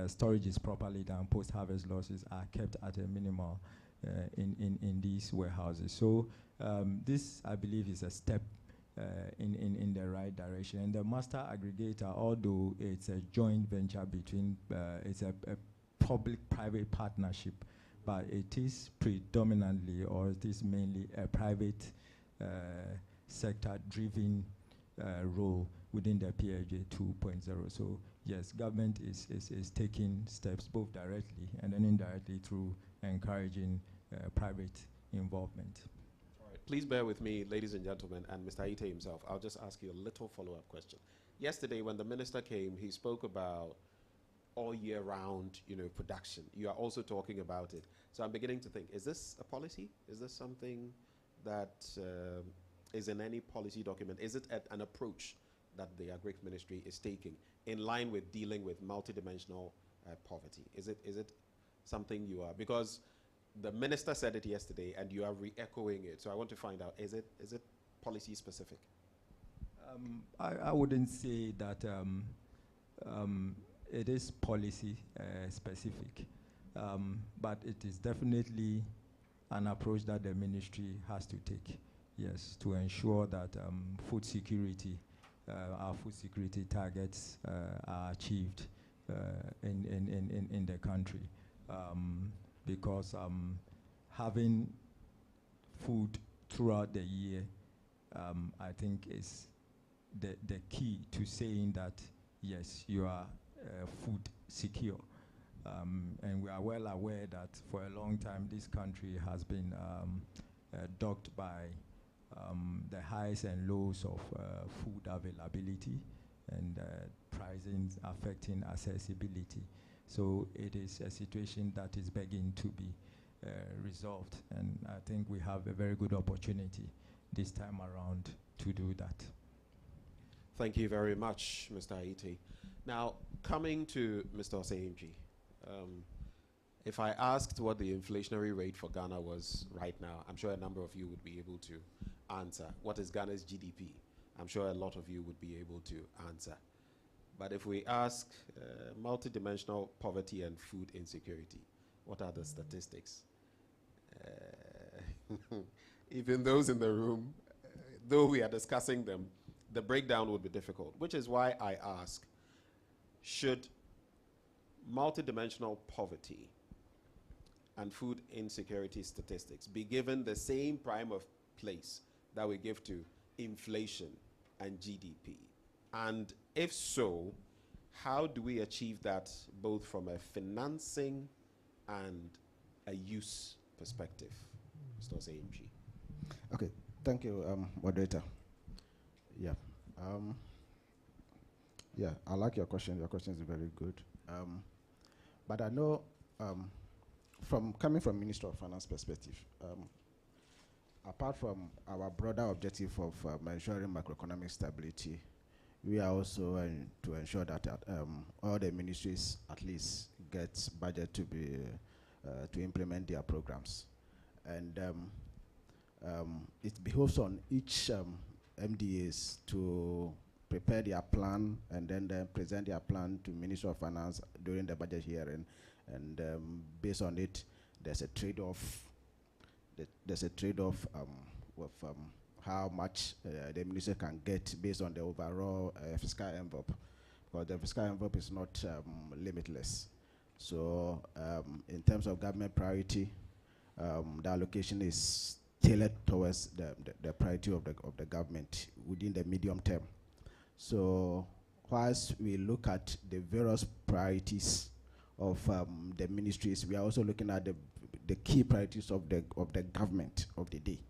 storage is properly done, post-harvest losses are kept at a minimal in these warehouses. So this, I believe, is a step in the right direction. And the master aggregator, although it's a joint venture between, it's a public-private partnership, but it is predominantly, or it is mainly, a private sector-driven role within the PFJ 2.0. So yes, government is taking steps both directly and then indirectly through encouraging private involvement. All right. Please bear with me, ladies and gentlemen, and Mr. Aite himself. I'll just ask you a little follow-up question. Yesterday, when the minister came, he spoke about all year round, production. You are also talking about it. So I'm beginning to think, is this a policy? Is this something that is in any policy document? Is it an approach that the Agri Ministry is taking in line with dealing with multidimensional poverty? Is it something you are, because the minister said it yesterday and you are re-echoing it, so I want to find out, is it policy specific? I wouldn't say that it is policy specific, but it is definitely an approach that the ministry has to take, yes, to ensure that food security, our food security targets are achieved in the country. Because having food throughout the year, I think is the key to saying that, yes, you are food secure. And we are well aware that for a long time this country has been dogged by the highs and lows of food availability and pricing affecting accessibility. So it is a situation that is begging to be resolved, and I think we have a very good opportunity this time around to do that. Thank you very much, Mr. Aite. Now, coming to Mr. Oseinji, if I asked what the inflationary rate for Ghana was right now, I'm sure a number of you would be able to answer. What is Ghana's GDP? I'm sure a lot of you would be able to answer. But if we ask multidimensional poverty and food insecurity, what are the statistics? Even those in the room, though we are discussing them, the breakdown would be difficult, which is why I ask, should multidimensional poverty and food insecurity statistics be given the same prime of place that we give to inflation and GDP? And if so, how do we achieve that both from a financing and a use perspective? Mr. AMG. Okay, thank you, moderator. Yeah, yeah, I like your question. Your question is very good. But I know, from coming from Minister of Finance perspective, apart from our broader objective of ensuring macroeconomic stability, we are also to ensure that all the ministries at least get budget to be to implement their programs, and it behoves on each MDAs to prepare their plan and then present their plan to Minister of Finance during the budget hearing, and based on it, there's a trade-off. There's a trade-off with how much the minister can get based on the overall fiscal envelope, because the fiscal envelope is not limitless. So in terms of government priority, the allocation is tailored towards the priority of the government within the medium term. So whilst we look at the various priorities of the ministries, we are also looking at the key priorities of the government of the day.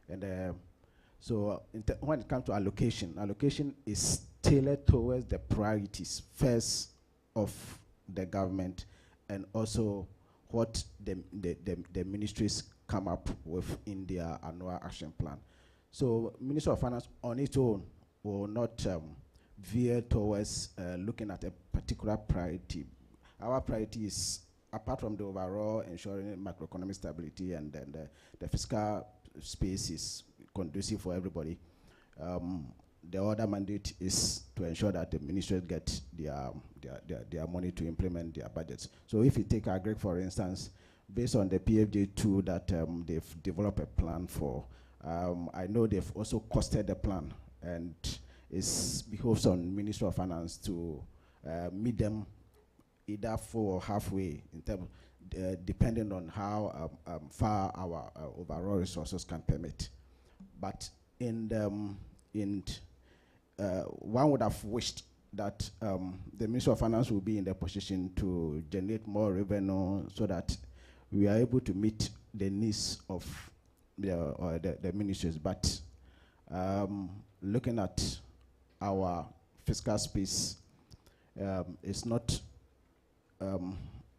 And so when it comes to allocation is tailored towards the priorities first of the government, and also what the ministries come up with in their annual action plan. So Minister of Finance on its own will not veer towards looking at a particular priority. Our priority is, apart from the overall ensuring macroeconomic stability and then the fiscal space is conducive for everybody, the other mandate is to ensure that the ministry get their money to implement their budgets. So if you take Agric, for instance, based on the PFJ2 that they've developed a plan for, I know they've also costed the plan, and it behoves on Ministry of Finance to meet them either full or halfway, in terms, depending on how far our overall resources can permit. But one would have wished that the Ministry of Finance will be in the position to generate more revenue so that we are able to meet the needs of the ministries. But looking at our fiscal space, it's not,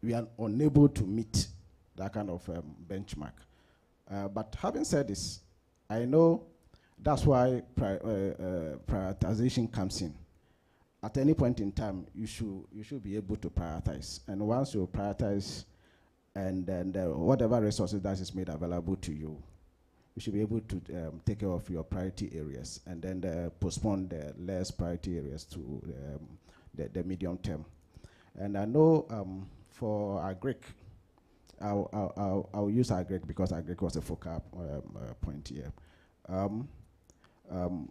we are unable to meet that kind of benchmark. But having said this, I know that's why prioritization comes in. At any point in time, you should be able to prioritize. And once you prioritize, and then whatever resources that is made available to you, you should be able to take care of your priority areas, and then postpone the less priority areas to the medium term. And I know for Agric, I'll use Agric because Agric was a focal point here.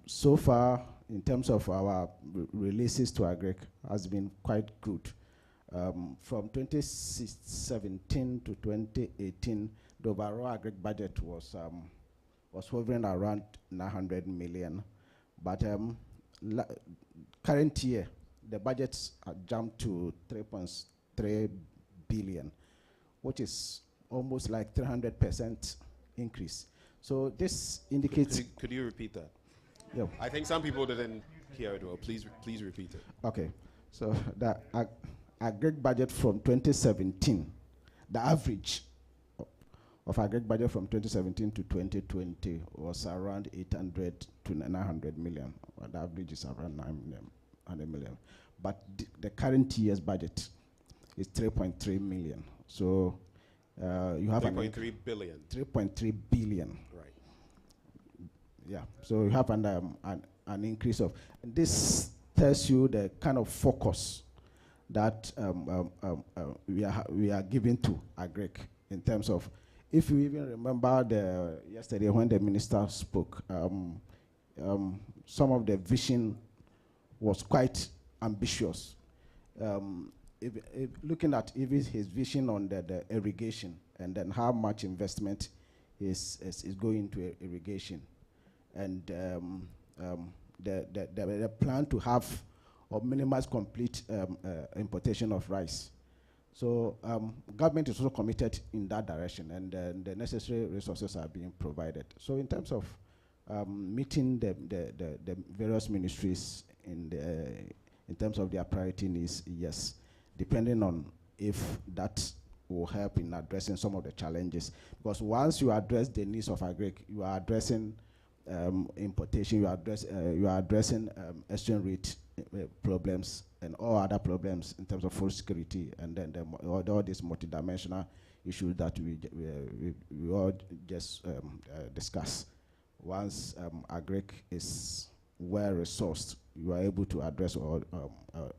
So far, in terms of our releases to Agric, has been quite good. From 2017 to 2018, the overall Agric budget was hovering around 900 million. But current year, the budgets have jumped to 3.3 billion, which is almost like 300% increase. So this indicates... Could you repeat that? Yeah. I think some people didn't hear it well. Please repeat it. Okay. So the Agric budget from 2017, the average of Agric budget from 2017 to 2020 was around 800 to 900 million. The average is around 900 million. But the current year's budget is 3.3 million. So you have 3.3 billion. 3.3 billion. Right. Yeah. So you have an increase of this tells you the kind of focus that we are giving to agric in terms of, if you even remember yesterday when the minister spoke, some of the vision was quite ambitious. If looking at even his vision on the irrigation and then how much investment is going to irrigation, and the plan to have or minimize complete importation of rice. So government is also committed in that direction, and the necessary resources are being provided. So in terms of meeting the various ministries in terms of their priority needs, yes, depending on if that will help in addressing some of the challenges. Because once you address the needs of agric, you are addressing importation, you are addressing exchange rate problems and all other problems in terms of food security, and then all these multidimensional issues that we all just discuss. Once agric is well resourced, you are able to address all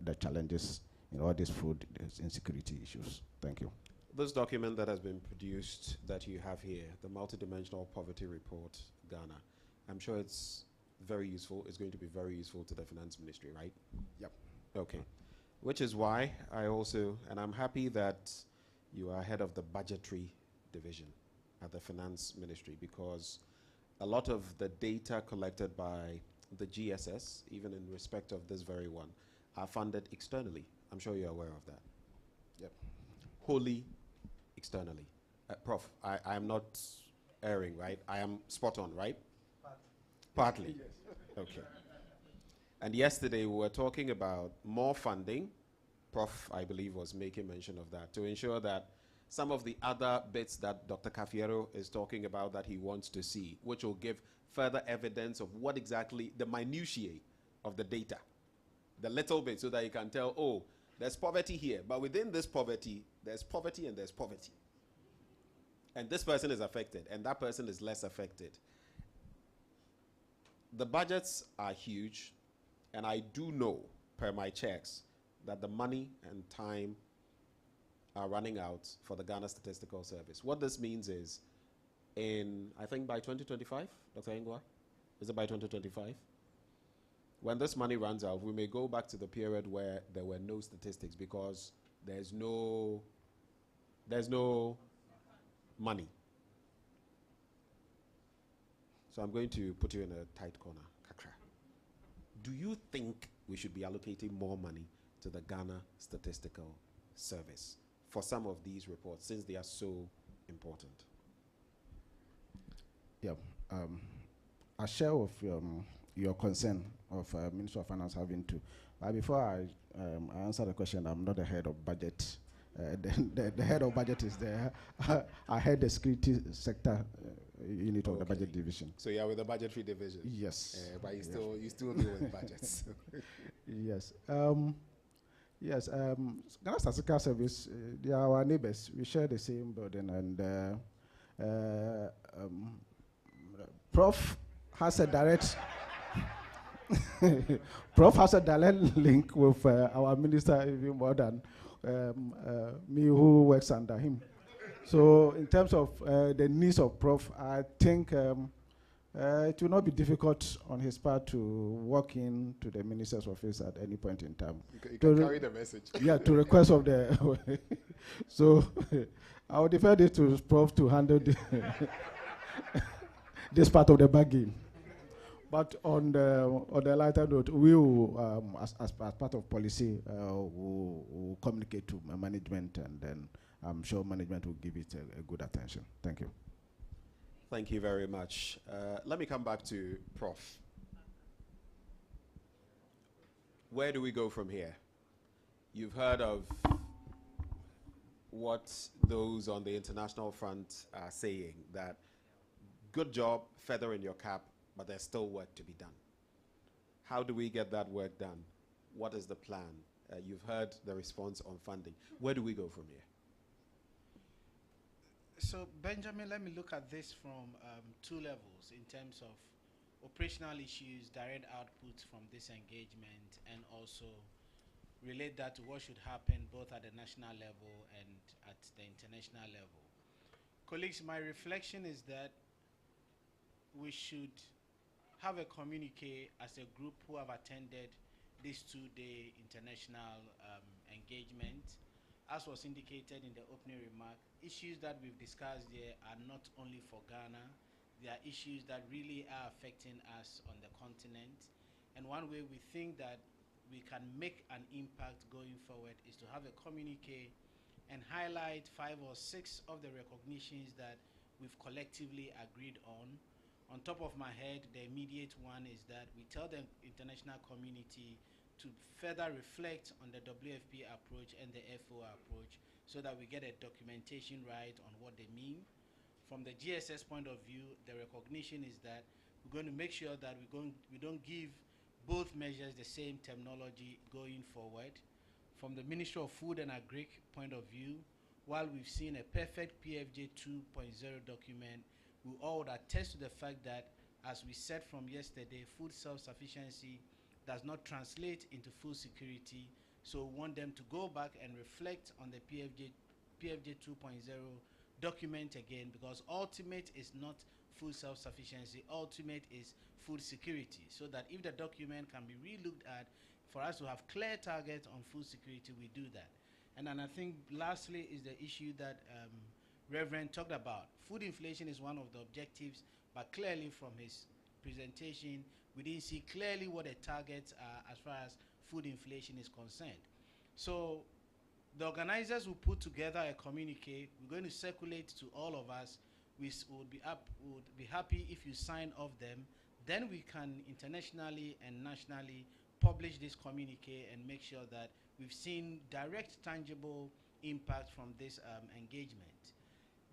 the challenges in all these food insecurity issues. Thank you. This document that has been produced that you have here, the Multidimensional Poverty Report, Ghana, I'm sure it's very useful. It's going to be very useful to the Finance Ministry, right? Yep. Okay. Which is why I also, and I'm happy that you are head of the budgetary division at the Finance Ministry, because a lot of the data collected by the GSS, even in respect of this very one, are funded externally. I'm sure you're aware of that. Yep. Wholly externally. Prof, I am not erring, right? I am spot on, right? Partly. Okay. And yesterday we were talking about more funding. Prof, I believe, was making mention of that, to ensure that some of the other bits that Dr. Cafiero is talking about that he wants to see, which will give further evidence of what exactly the minutiae of the data, the little bit, so that you can tell, oh, there's poverty here, but within this poverty, there's poverty and there's poverty. And this person is affected, and that person is less affected. The budgets are huge, and I do know, per my checks, that the money and time are running out for the Ghana Statistical Service. What this means is, I think by 2025, Dr. Ingwa, is it by 2025? When this money runs out, we may go back to the period where there were no statistics because there's no money. So I'm going to put you in a tight corner, Kakra. Do you think we should be allocating more money to the Ghana Statistical Service for some of these reports, since they are so important? Yeah, I share with your concern of Minister of Finance having to. Before I answer the question, I'm not the head of budget. The head of budget is there. I head the security sector unit of the budget division. So you are with the budgetary division? Yes. But you still deal with budgets. Yes. Yes. Ghana Statistical Service, they are our neighbors. We share the same building, and Prof has a direct Prof has a direct link with our minister, even more than me, who works under him. So in terms of the needs of Prof, I think it will not be difficult on his part to walk in to the minister's office at any point in time. You can carry the message. Yeah, to request of the. So I will defer this to Prof to handle this part of the bargain. But on the lighter note, we will, as part of policy, will communicate to management, and then I'm sure management will give it a good attention. Thank you. Thank you very much. Let me come back to Prof. Where do we go from here? You've heard of what those on the international front are saying, that good job, feather in your cap, but there's still work to be done. How do we get that work done? What is the plan? You've heard the response on funding. Where do we go from here? So, Benjamin, let me look at this from two levels in terms of operational issues, direct outputs from this engagement, and also relate that to what should happen both at the national level and at the international level. Colleagues, my reflection is that we should have a communique as a group who have attended this 2-day international engagement. As was indicated in the opening remark, issues that we've discussed here are not only for Ghana, they are issues that really are affecting us on the continent. And one way we think that we can make an impact going forward is to have a communique and highlight 5 or 6 of the recognitions that we've collectively agreed on. On top of my head, the immediate one is that we tell the international community to further reflect on the WFP approach and the FO approach so that we get a documentation right on what they mean. From the GSS point of view, the recognition is that we're going to make sure that we don't give both measures the same terminology going forward. From the Ministry of Food and Agric point of view, while we've seen a perfect PFJ 2.0 document, we all would attest to the fact that, as we said from yesterday, food self-sufficiency does not translate into food security. So we want them to go back and reflect on the PFJ 2.0 document again, because ultimate is not food self-sufficiency, ultimate is food security, so that if the document can be re-looked at, for us to have clear targets on food security, we do that. And then I think lastly is the issue that Reverend talked about. Food inflation is one of the objectives, but clearly from his presentation, we didn't see clearly what the targets are as far as food inflation is concerned. So the organizers will put together a communique. We're going to circulate to all of us. We would be happy if you sign off them. Then we can internationally and nationally publish this communique and make sure that we've seen direct, tangible impact from this engagement.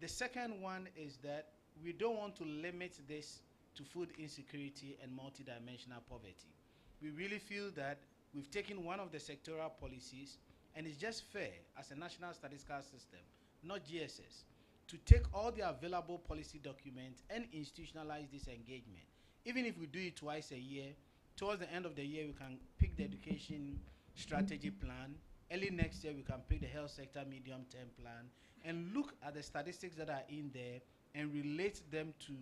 The second one is that we don't want to limit this to food insecurity and multidimensional poverty. We really feel that we've taken one of the sectoral policies, and it's just fair as a national statistical system, not GSS, to take all the available policy documents and institutionalize this engagement. Even if we do it twice a year, towards the end of the year, we can pick the education strategy plan. Early next year, we can pick the health sector medium-term plan and look at the statistics that are in there and relate them to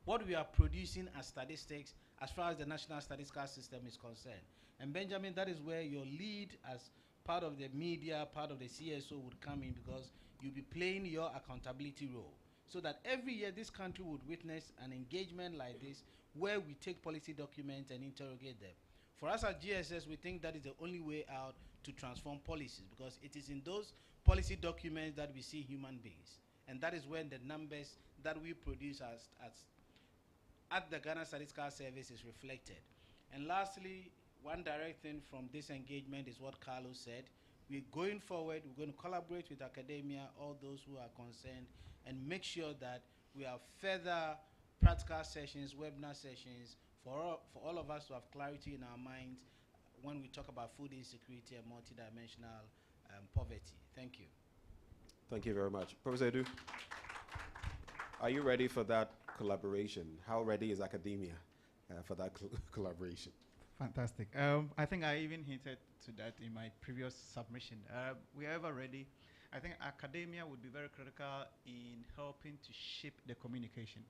what we are producing as statistics as far as the national statistical system is concerned. And Benjamin, that is where your lead as part of the media, part of the CSO would come in, because you'll be playing your accountability role, so that every year this country would witness an engagement like this where we take policy documents and interrogate them. For us at GSS, we think that is the only way out to transform policies, because it is in those policy documents that we see human beings. And that is when the numbers that we produce at the Ghana Statistical Service is reflected. And lastly, one direct thing from this engagement is what Carlos said. We're going forward, we're going to collaborate with academia, all those who are concerned, and make sure that we have further practical sessions, webinar sessions, for all of us to have clarity in our minds when we talk about food insecurity and multidimensional poverty. Thank you. Thank you very much. Professor Edu, are you ready for that collaboration? How ready is academia for that collaboration? Fantastic. I think I even hinted to that in my previous submission. We are ever ready. I think academia would be very critical in helping to shape the communication.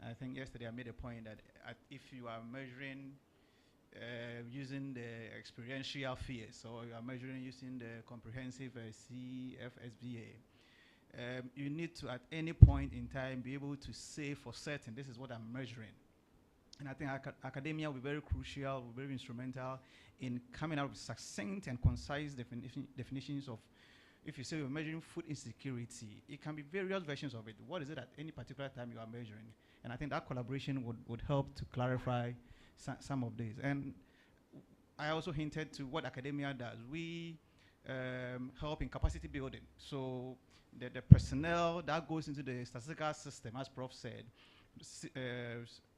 I think yesterday I made a point that if you are measuring using the experiential fears, or you are measuring using the comprehensive CFSBA, you need to, at any point in time, be able to say for certain, this is what I'm measuring. And I think academia will be very crucial, will be very instrumental in coming out with succinct and concise definitions of, if you say you're measuring food insecurity, it can be various versions of it. What is it at any particular time you are measuring? And I think that collaboration would help to clarify some of these. And I also hinted to what academia does. We help in capacity building. So the personnel that goes into the statistical system, as Prof said,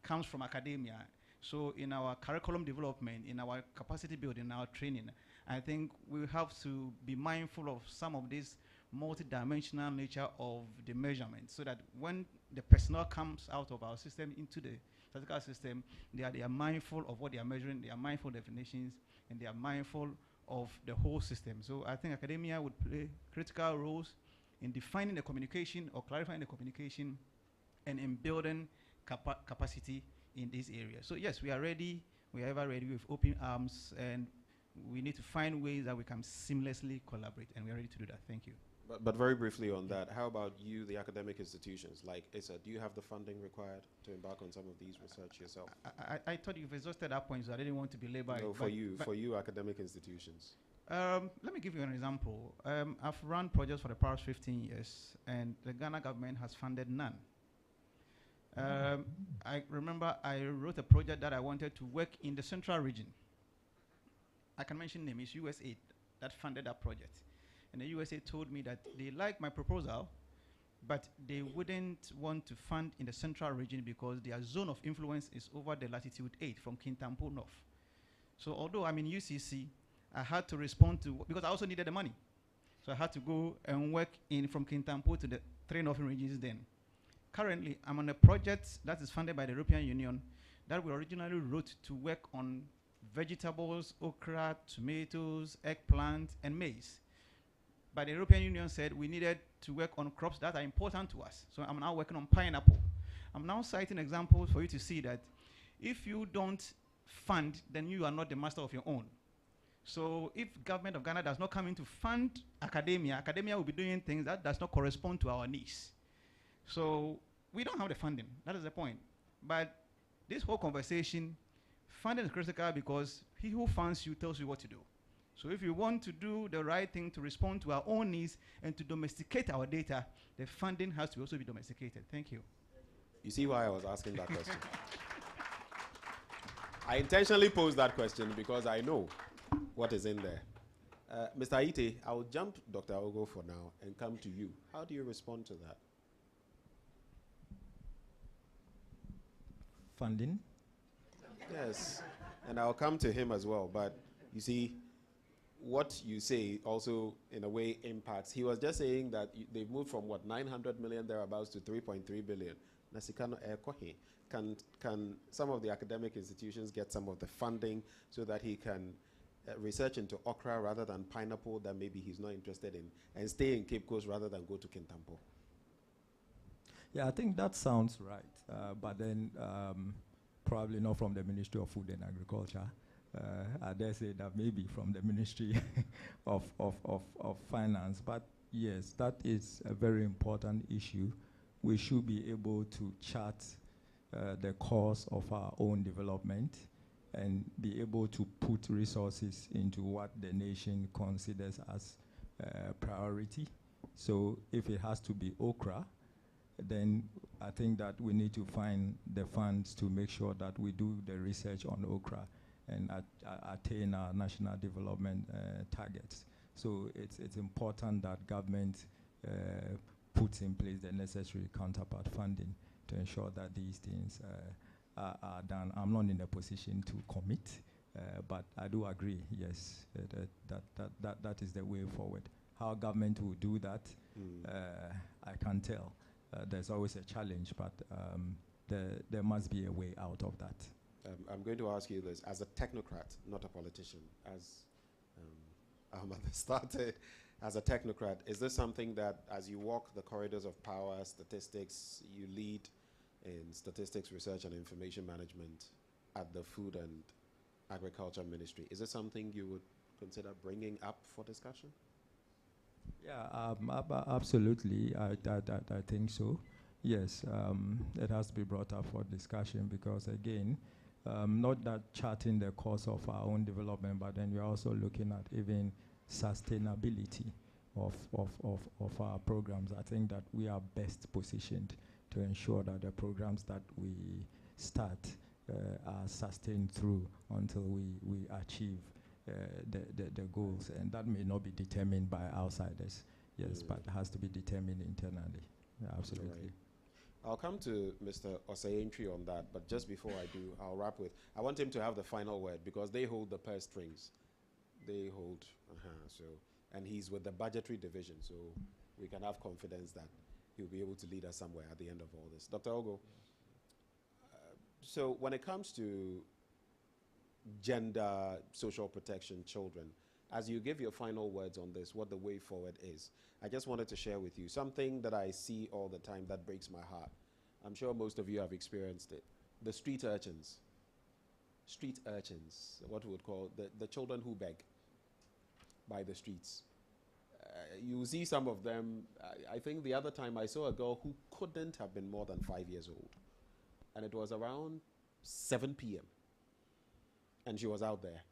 comes from academia. So in our curriculum development, in our capacity building, in our training, I think we have to be mindful of some of these multi-dimensional nature of the measurement, so that when the personnel comes out of our system into the statistical system, they are mindful of what they are measuring, they are mindful of definitions, and they are mindful of the whole system. So I think academia would play critical roles in defining the communication or clarifying the communication and in building capacity in this area. So yes, we are ready, we are ever ready with open arms, and we need to find ways that we can seamlessly collaborate, and we are ready to do that. Thank you. But very briefly on that, how about you, the academic institutions? Like ISA, do you have the funding required to embark on some of these research yourself? I thought you've exhausted that point, so I didn't want to belabor No, it. for you academic institutions. Let me give you an example. I've run projects for the past 15 years, and the Ghana government has funded none. I remember I wrote a project that I wanted to work in the central region. I can mention name, it's USAID that funded that project. And the USAID told me that they liked my proposal, but they wouldn't want to fund in the central region because their zone of influence is over the latitude 8 from Kintampo North. So although I'm in UCC, I had to respond to, because I also needed the money. So I had to go and work in from Kintampo to the 3 northern regions then. Currently, I'm on a project that is funded by the European Union that we originally wrote to work on vegetables, okra, tomatoes, eggplant, and maize. But the European Union said we needed to work on crops that are important to us. So I'm now working on pineapple. I'm now citing examples for you to see that if you don't fund, then you are not the master of your own. So if government of Ghana does not come in to fund academia, academia will be doing things that does not correspond to our needs. So we don't have the funding. That is the point. But this whole conversation, funding is critical because he who funds you tells you what to do. So if you want to do the right thing to respond to our own needs and to domesticate our data, the funding has to also be domesticated. Thank you. You see why I was asking that question? I intentionally posed that question because I know what is in there. Mr. Aite, I will jump Dr. Ogo for now and come to you. How do you respond to that? Funding? Yes, and I'll come to him as well. But you see, what you say also in a way impacts. He was just saying that they've moved from what, 900 million thereabouts to 3.3 billion. Can some of the academic institutions get some of the funding so that he can research into okra rather than pineapple that maybe he's not interested in, and stay in Cape Coast rather than go to Kintampo? Yeah, I think that sounds right, but then probably not from the Ministry of Food and Agriculture. I dare say that maybe from the Ministry of Finance. But yes, that is a very important issue. We should be able to chart the course of our own development and be able to put resources into what the nation considers as priority. So if it has to be okra, then I think that we need to find the funds to make sure that we do the research on okra and attain our national development targets. So it's important that government puts in place the necessary counterpart funding to ensure that these things are done. I'm not in a position to commit, but I do agree, yes, that is the way forward. How government will do that, I can't tell. There's always a challenge, but there must be a way out of that. I'm going to ask you this, as a technocrat, not a politician, as Ahmad started, as a technocrat, is this something that as you walk the corridors of power, statistics, you lead in statistics, research, and information management at the Food and Agriculture Ministry, is this something you would consider bringing up for discussion? Yeah, absolutely. I think so. Yes, it has to be brought up for discussion because, again, not that charting the course of our own development, but then we're also looking at even sustainability of our programs. I think that we are best positioned to ensure that the programs that we start are sustained through until we achieve the goals, and that may not be determined by outsiders, yes, but it has to be determined internally. Yeah, absolutely. Right. I'll come to Mr. Osei on that, but just before I do, I'll wrap with, I want him to have the final word because they hold the purse strings. They hold, so, and he's with the budgetary division, so we can have confidence that he'll be able to lead us somewhere at the end of all this. Dr. Ogo, so when it comes to gender, social protection, children, as you give your final words on this, what the way forward is, I just wanted to share with you something that I see all the time that breaks my heart. I'm sure most of you have experienced it. The street urchins. Street urchins, what we would call the children who beg by the streets. You see some of them. I think the other time I saw a girl who couldn't have been more than 5 years old. And it was around 7 p.m. And she was out there.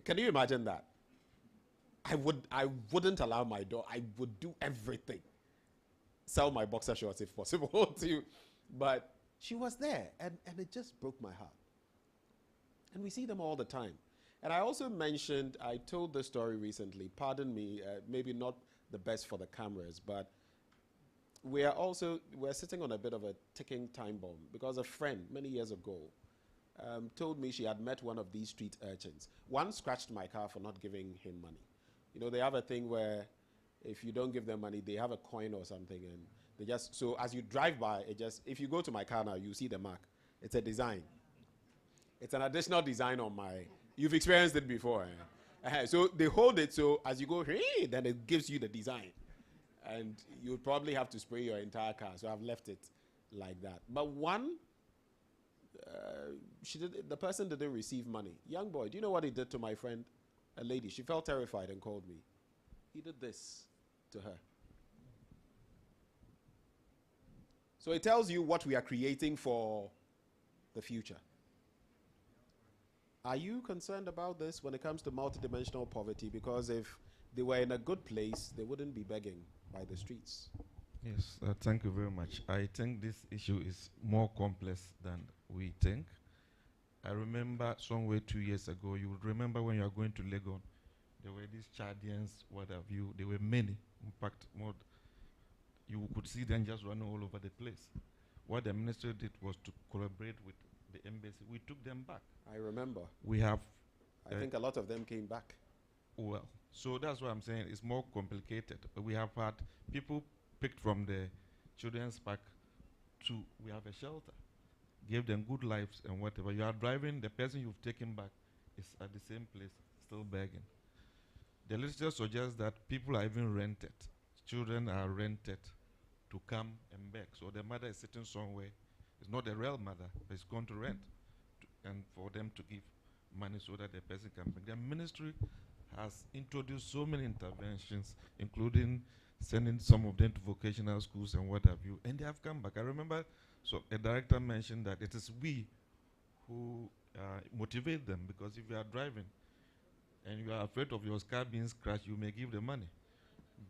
Can you imagine that? I wouldn't allow my daughter. I would do everything. Sell my boxer shorts if possible to, but she was there, and it just broke my heart. And we see them all the time. And I also mentioned, I told this story recently, pardon me, maybe not the best for the cameras, but we're sitting on a bit of a ticking time bomb because a friend many years ago told me she had met one of these street urchins. One scratched my car for not giving him money. You know, they have a thing where if you don't give them money, they have a coin or something, and they just, so as you drive by, if you go to my car now, you see the mark. It's a design. It's an additional design on my, you've experienced it before. So they hold it, so as you go, hey, then it gives you the design. And you would probably have to spray your entire car, so I've left it like that. But one, the person didn't receive money. Young boy, do you know what he did to my friend? A lady, she felt terrified and called me. He did this to her. So it tells you what we are creating for the future. Are you concerned about this when it comes to multidimensional poverty? Because if they were in a good place, they wouldn't be begging by the streets. Yes, thank you very much. I think this issue is more complex than we think. I remember somewhere 2 years ago, you would remember when you are going to Legon, there were these Chadians, what have you, there were many, in fact, more. You could see them just running all over the place. What the minister did was to collaborate with the embassy. We took them back. I remember. We have... I think a lot of them came back. Well, so that's what I'm saying. It's more complicated. We have had people picked from the children's park to, we have a shelter. Gave them good lives and whatever. You are driving, the person you've taken back is at the same place, still begging. The literature suggests that people are even rented. Children are rented to come and beg. So the mother is sitting somewhere. It's not a real mother, but it's going to rent. And for them to give money so that the person can beg. The ministry has introduced so many interventions, including sending some of them to vocational schools and what have you. And they have come back. I remember a director mentioned that it is we who motivate them, because if you are driving and you are afraid of your car being scratched, you may give the money.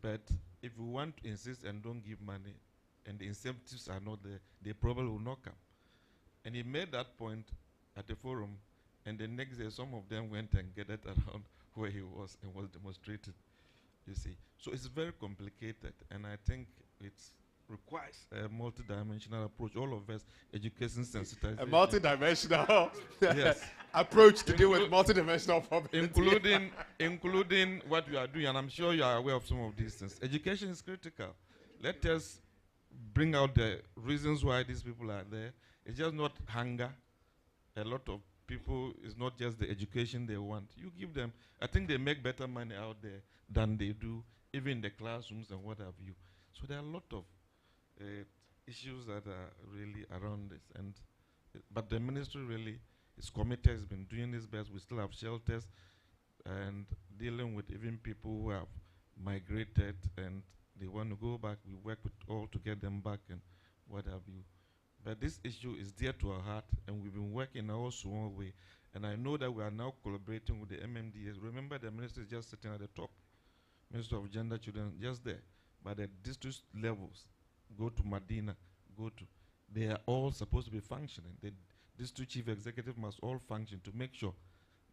But if you want to insist and don't give money, and the incentives are not there, they probably will not come. And he made that point at the forum, and the next day some of them went and gathered around where he was and was demonstrated, you see. So it's very complicated, and I think it requires a multidimensional approach. All of us, education sensitization. A multidimensional yes. approach to deal with multidimensional problems. Including what you are doing, and I'm sure you are aware of some of these things. Education is critical. Let us bring out the reasons why these people are there. It's just not hunger. A lot of people, it's not just the education they want. You give them, I think they make better money out there than they do, even in the classrooms and what have you. So there are a lot of issues that are really around this. But the ministry really is committed, has been doing its best. We still have shelters and dealing with even people who have migrated and they want to go back. We work with all to get them back and what have you. But this issue is dear to our heart, and we've been working in our small way. And I know that we are now collaborating with the MMDS. Remember, the minister is just sitting at the top. Minister of Gender, Children, just there. But the district levels, go to Medina, they are all supposed to be functioning. The district chief executive must all function to make sure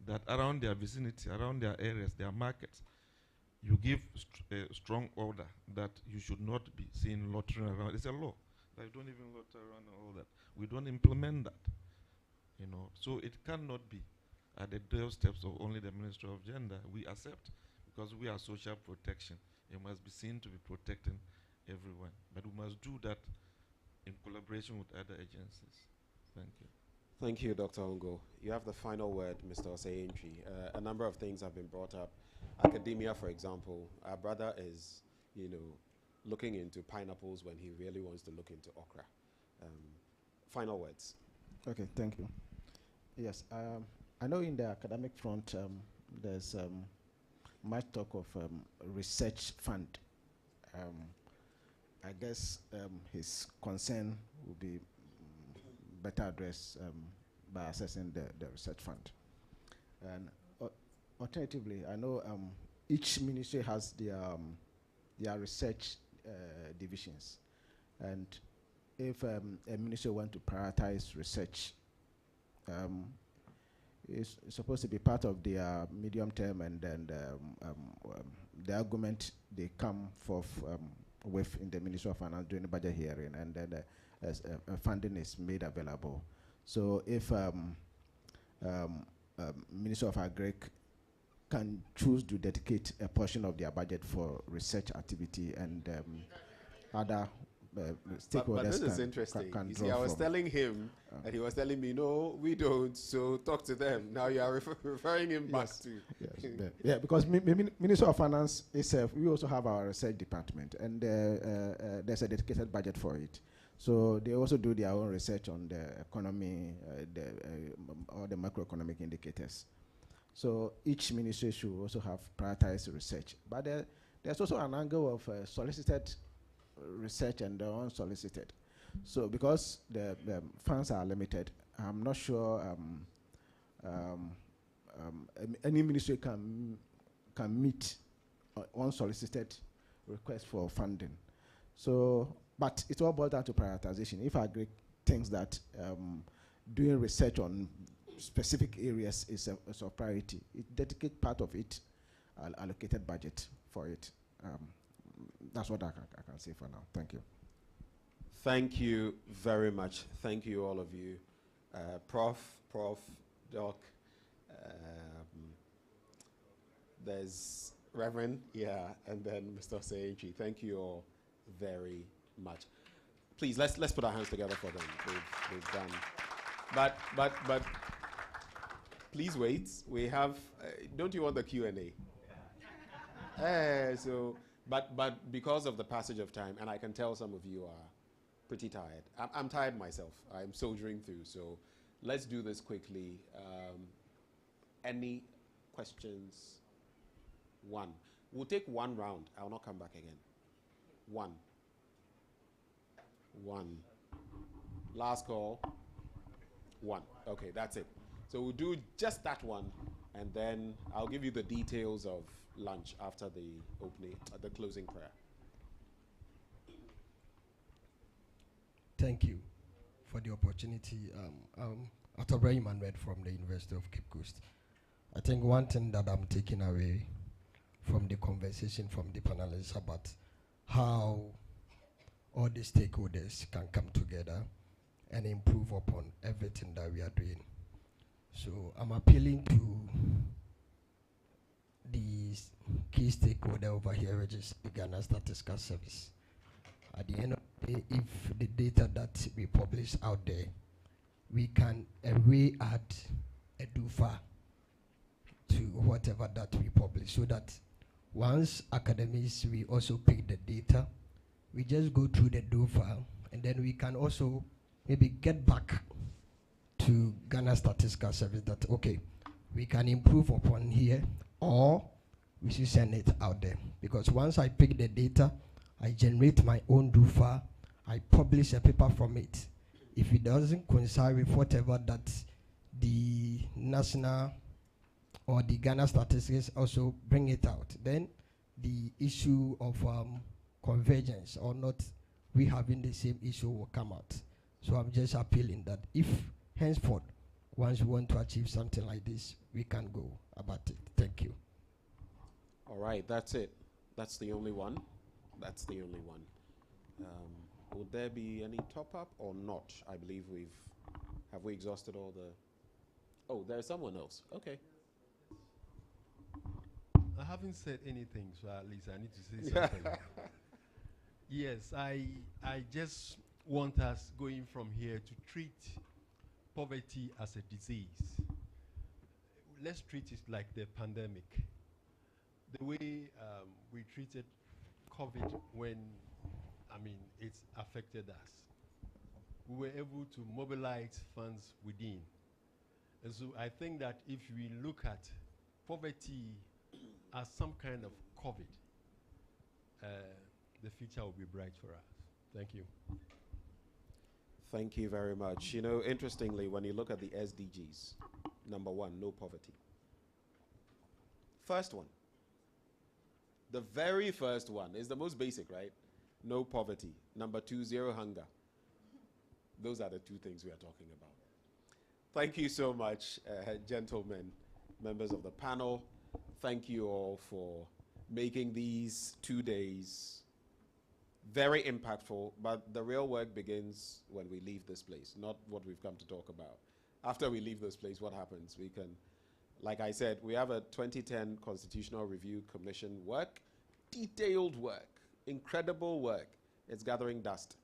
that around their vicinity, around their areas, their markets, you give a strong order that you should not be seen loitering around. It's a law. That you don't even loiter around and all that. We don't implement that. You know, so it cannot be at the doorsteps of only the Ministry of Gender. We accept, because we are social protection. It must be seen to be protecting everyone. But we must do that in collaboration with other agencies. Thank you. Thank you, Dr. Ongo. You have the final word, Mr. Osei-Antwi. A number of things have been brought up. Academia, for example. Our brother is, looking into pineapples when he really wants to look into okra. Final words. Okay, thank you. Yes, I know in the academic front there's much talk of research fund. I guess his concern will be better addressed by assessing the research fund. And alternatively, I know each ministry has their research divisions. And if a ministry wants to prioritize research, it's supposed to be part of their medium term, and then the argument they come forth with in the Ministry of Finance during the budget hearing, and then funding is made available. So if Ministry of Agric can choose to dedicate a portion of their budget for research activity, and other stakeholders but this is interesting. Can you see, I was telling him, and he was telling me, no, we don't, so talk to them. Now you are referring him back to... Yes, yeah, because Ministry of Finance itself, we also have our research department, and there's a dedicated budget for it. So they also do their own research on the economy, all the macroeconomic indicators. So each ministry should also have prioritized research. But there's also an angle of solicited research and unsolicited. So because the funds are limited, I'm not sure any ministry can meet unsolicited requests for funding. So, but it all boils down to prioritization. If I agree things that doing research on specific areas is a priority, it dedicate part of it, allocated budget for it. That's what I can say for now. Thank you. Thank you very much. Thank you, all of you. Prof, Doc, there's Reverend, and then Mr. Osei-Antwi. Thank you all very much. Please, let's put our hands together for them. They've done. But please wait. We have, don't you want the Q&A? But because of the passage of time, and I can tell some of you are pretty tired. I'm tired myself. I'm soldiering through. So let's do this quickly. Any questions? One. We'll take one round. I'll not come back again. One. Last call. One. Okay, that's it. So we'll do just that one, and then I'll give you the details of lunch after the opening, the closing prayer. Thank you for the opportunity. Atobra Emmanuel from the University of Cape Coast. I think one thing that I'm taking away from the conversation from the panelists about how all the stakeholders can come together and improve upon everything that we are doing. So I'm appealing to the key stakeholder over here, which is the Ghana Statistical Service. At the end of the day, if the data that we publish out there, we can add a DUFA to whatever that we publish, so that once academics, we also pick the data, we just go through the DUFA, and then we can also maybe get back to Ghana Statistical Service that, okay, we can improve upon here, or we should send it out there. Because once I pick the data, I generate my own DUFA, I publish a paper from it. If it doesn't coincide with whatever that the national or the Ghana statistics also bring it out, then the issue of convergence or not we having the same issue will come out. So I'm just appealing that if henceforth, once we want to achieve something like this, we can go about it. Thank you. All right, that's it. That's the only one. That's the only one. Would there be any top-up or not? I believe have we exhausted all the... Oh, there's someone else. Okay. haven't said anything, so at least I need to say something. Yes, I just want us going from here to treat poverty as a disease. Let's treat it like the pandemic. The way we treated COVID when, it's affected us. We were able to mobilize funds within. And so I think that if we look at poverty as some kind of COVID, the future will be bright for us. Thank you. Thank you very much. You know, interestingly, when you look at the SDGs, number 1, no poverty. First one. The very first one is the most basic, right? No poverty. Number 2, zero hunger. Those are the 2 things we are talking about. Thank you so much, gentlemen, members of the panel. Thank you all for making these 2 days very impactful, but the real work begins when we leave this place, not what we've come to talk about. After we leave this place, what happens? We can, like I said, we have a 2010 Constitutional Review Commission work, detailed work, incredible work. It's gathering dust.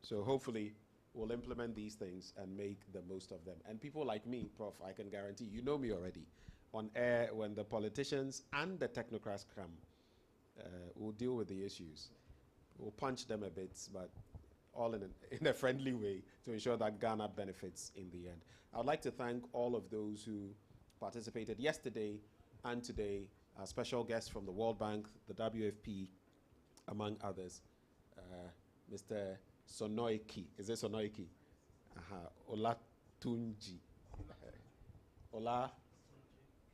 So hopefully we'll implement these things and make the most of them. And people like me, Prof, I can guarantee, you know me already, on air when the politicians and the technocrats come, we'll deal with the issues. We'll punch them a bit, but all in a friendly way to ensure that Ghana benefits in the end. I would like to thank all of those who participated yesterday and today, our special guests from the World Bank, the WFP, among others. Mr. Sonoiki, is it Sonoiki? Olatunji.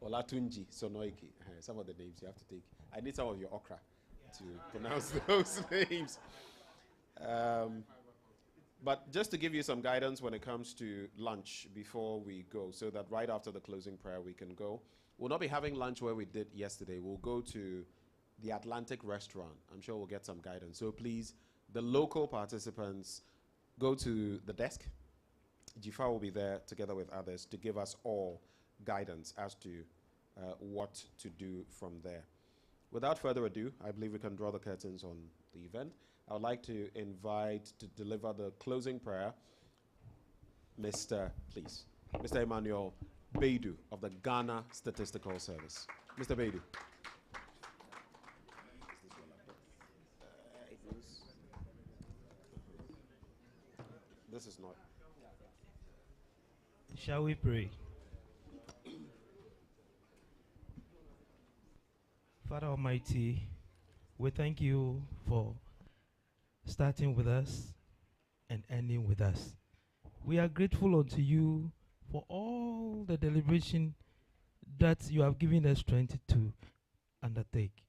Olatunji Sonoiki. Some of the names you have to take. I need some of your okra to pronounce those names. But just to give you some guidance when it comes to lunch before we go, so that right after the closing prayer we can go. We'll not be having lunch where we did yesterday. We'll go to the Atlantic restaurant. I'm sure we'll get some guidance. So please, the local participants, go to the desk. Jifa will be there together with others to give us all guidance as to what to do from there. Without further ado, I believe we can draw the curtains on the event. I would like to invite to deliver the closing prayer, Mr. Emmanuel Beidu of the Ghana Statistical Service. Mr. Beidu. This is not. Shall we pray? Father Almighty, we thank you for starting with us and ending with us. We are grateful unto you for all the deliberation that you have given us strength to undertake.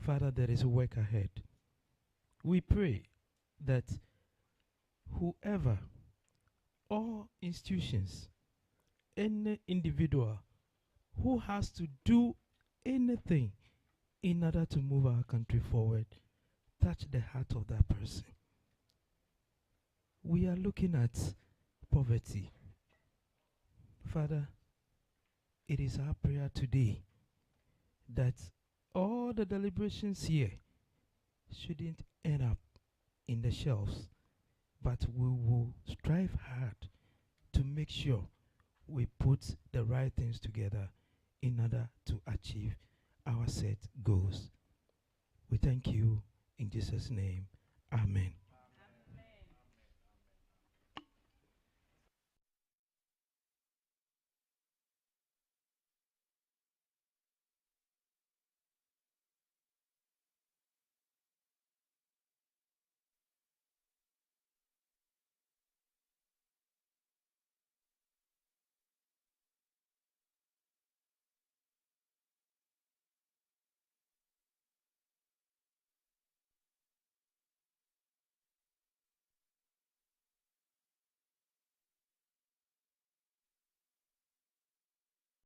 Father, there is work ahead. We pray that whoever, all institutions, any individual who has to do anything in order to move our country forward, touch the heart of that person. We are looking at poverty. Father, it is our prayer today that all the deliberations here shouldn't end up in the shelves, but we will strive hard to make sure we put the right things together in order to achieve our set goals. We thank you in Jesus' name. Amen.